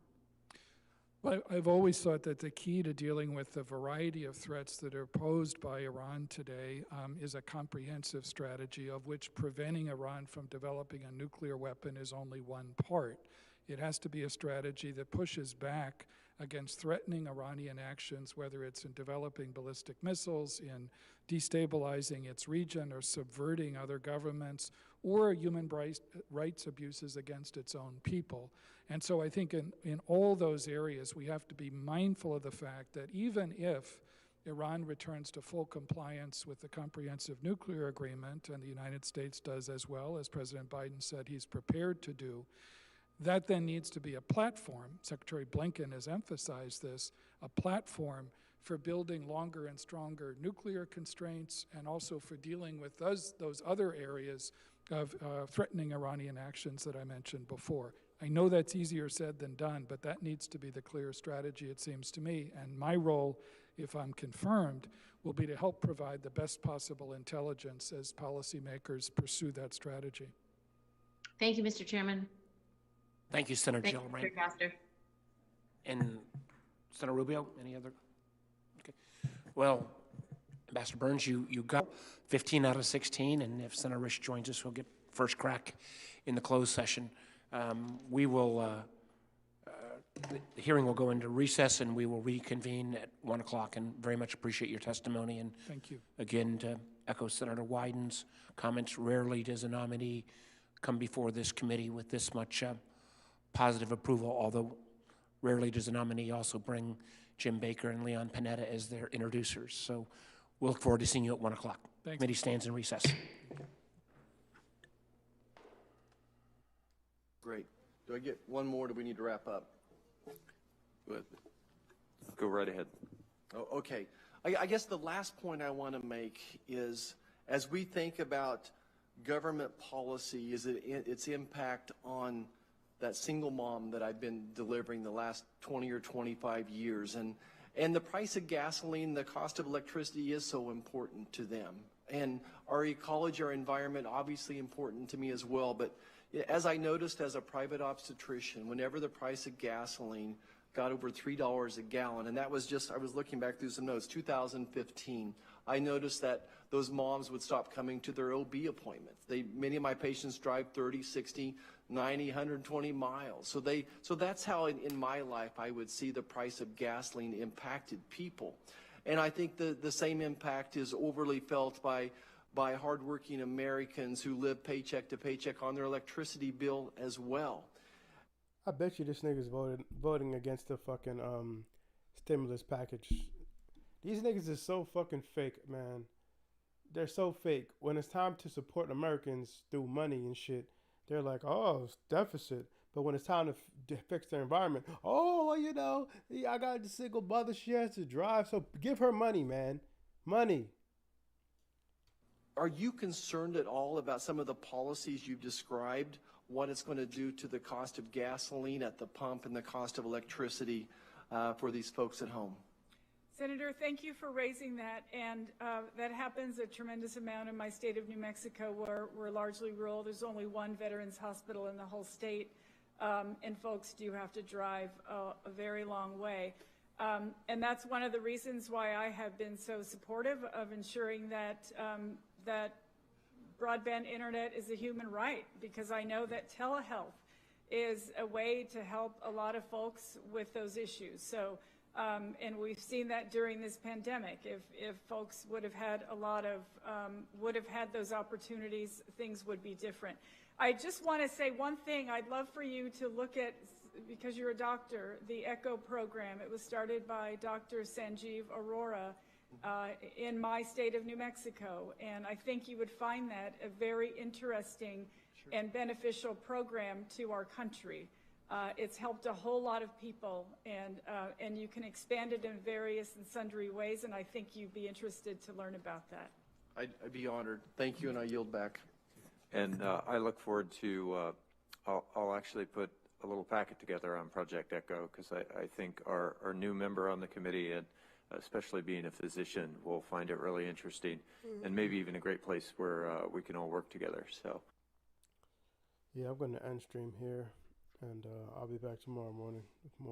Well, I've always thought that the key to dealing with the variety of threats that are posed by Iran today is a comprehensive strategy, of which preventing Iran from developing a nuclear weapon is only one part. It has to be a strategy that pushes back against threatening Iranian actions, whether it's in developing ballistic missiles, in destabilizing its region, or subverting other governments, or human rights abuses against its own people. And so I think in all those areas, we have to be mindful of the fact that even if Iran returns to full compliance with the Comprehensive Nuclear Agreement, and the United States does as well, as President Biden said he's prepared to do, that then needs to be a platform, Secretary Blinken has emphasized this, a platform for building longer and stronger nuclear constraints, and also for dealing with those other areas of threatening Iranian actions that I mentioned before. I know that's easier said than done, but that needs to be the clear strategy, it seems to me. And my role, if I'm confirmed, will be to help provide the best possible intelligence as policymakers pursue that strategy. Thank you, Mr. Chairman. Thank you, Senator Thank Gillibrand. you, Mr. Pastor. And Senator Rubio, any other? Okay. Well, Ambassador Burns, you got 15 out of 16, and if Senator Risch joins us, we'll get first crack in the closed session. We will, the hearing will go into recess, and we will reconvene at 1 o'clock, and very much appreciate your testimony. And thank you. Again, to echo Senator Wyden's comments, rarely does a nominee come before this committee with this much positive approval, although rarely does a nominee also bring Jim Baker and Leon Panetta as their introducers. So we'll look forward to seeing you at 1 o'clock. Committee stands in recess. Great. Do I get one more? Do we need to wrap up? Go ahead. Go right ahead. Oh, okay. I guess the last point I want to make is, as we think about government policy, is its impact on that single mom that I've been delivering the last 20 or 25 years. And the price of gasoline, the cost of electricity is so important to them. And our ecology, our environment, obviously important to me as well. But as I noticed as a private obstetrician, whenever the price of gasoline got over $3 a gallon, and that was just, I was looking back through some notes, 2015, I noticed that those moms would stop coming to their OB appointments. Many of my patients drive 30, 60, 90, 120 miles. So that's how in my life I would see the price of gasoline impacted people. And I think the same impact is overly felt by hardworking Americans who live paycheck to paycheck on their electricity bill as well. I bet you this nigga's voting against the fucking stimulus package. These niggas is so fucking fake, man. They're so fake. When it's time to support Americans through money and shit, they're like, oh, it's deficit. But when it's time to fix their environment, oh, well, you know, I got the single mother, she has to drive. So give her money, man. Money. Are you concerned at all about some of the policies you've described, what it's going to do to the cost of gasoline at the pump and the cost of electricity for these folks at home? Senator, thank you for raising that, and that happens a tremendous amount in my state of New Mexico, where we're largely rural. There's only one veterans hospital in the whole state, and folks do have to drive a very long way. And that's one of the reasons why I have been so supportive of ensuring that that broadband internet is a human right, because I know that telehealth is a way to help a lot of folks with those issues. So. And we've seen that during this pandemic. If folks would have had those opportunities, things would be different. I just want to say one thing. I'd love for you to look at, because you're a doctor, the ECHO program. It was started by Dr. Sanjeev Arora in my state of New Mexico, and I think you would find that a very interesting and beneficial program to our country. It's helped a whole lot of people, and you can expand it in various and sundry ways, and I think you'd be interested to learn about that. I'd be honored. Thank you, and I yield back. And I look forward to, I'll actually put a little packet together on Project Echo, because I think our new member on the committee, and especially being a physician, will find it really interesting, and maybe even a great place where we can all work together. So. Yeah, I'm going to end stream here, and I'll be back tomorrow morning with more.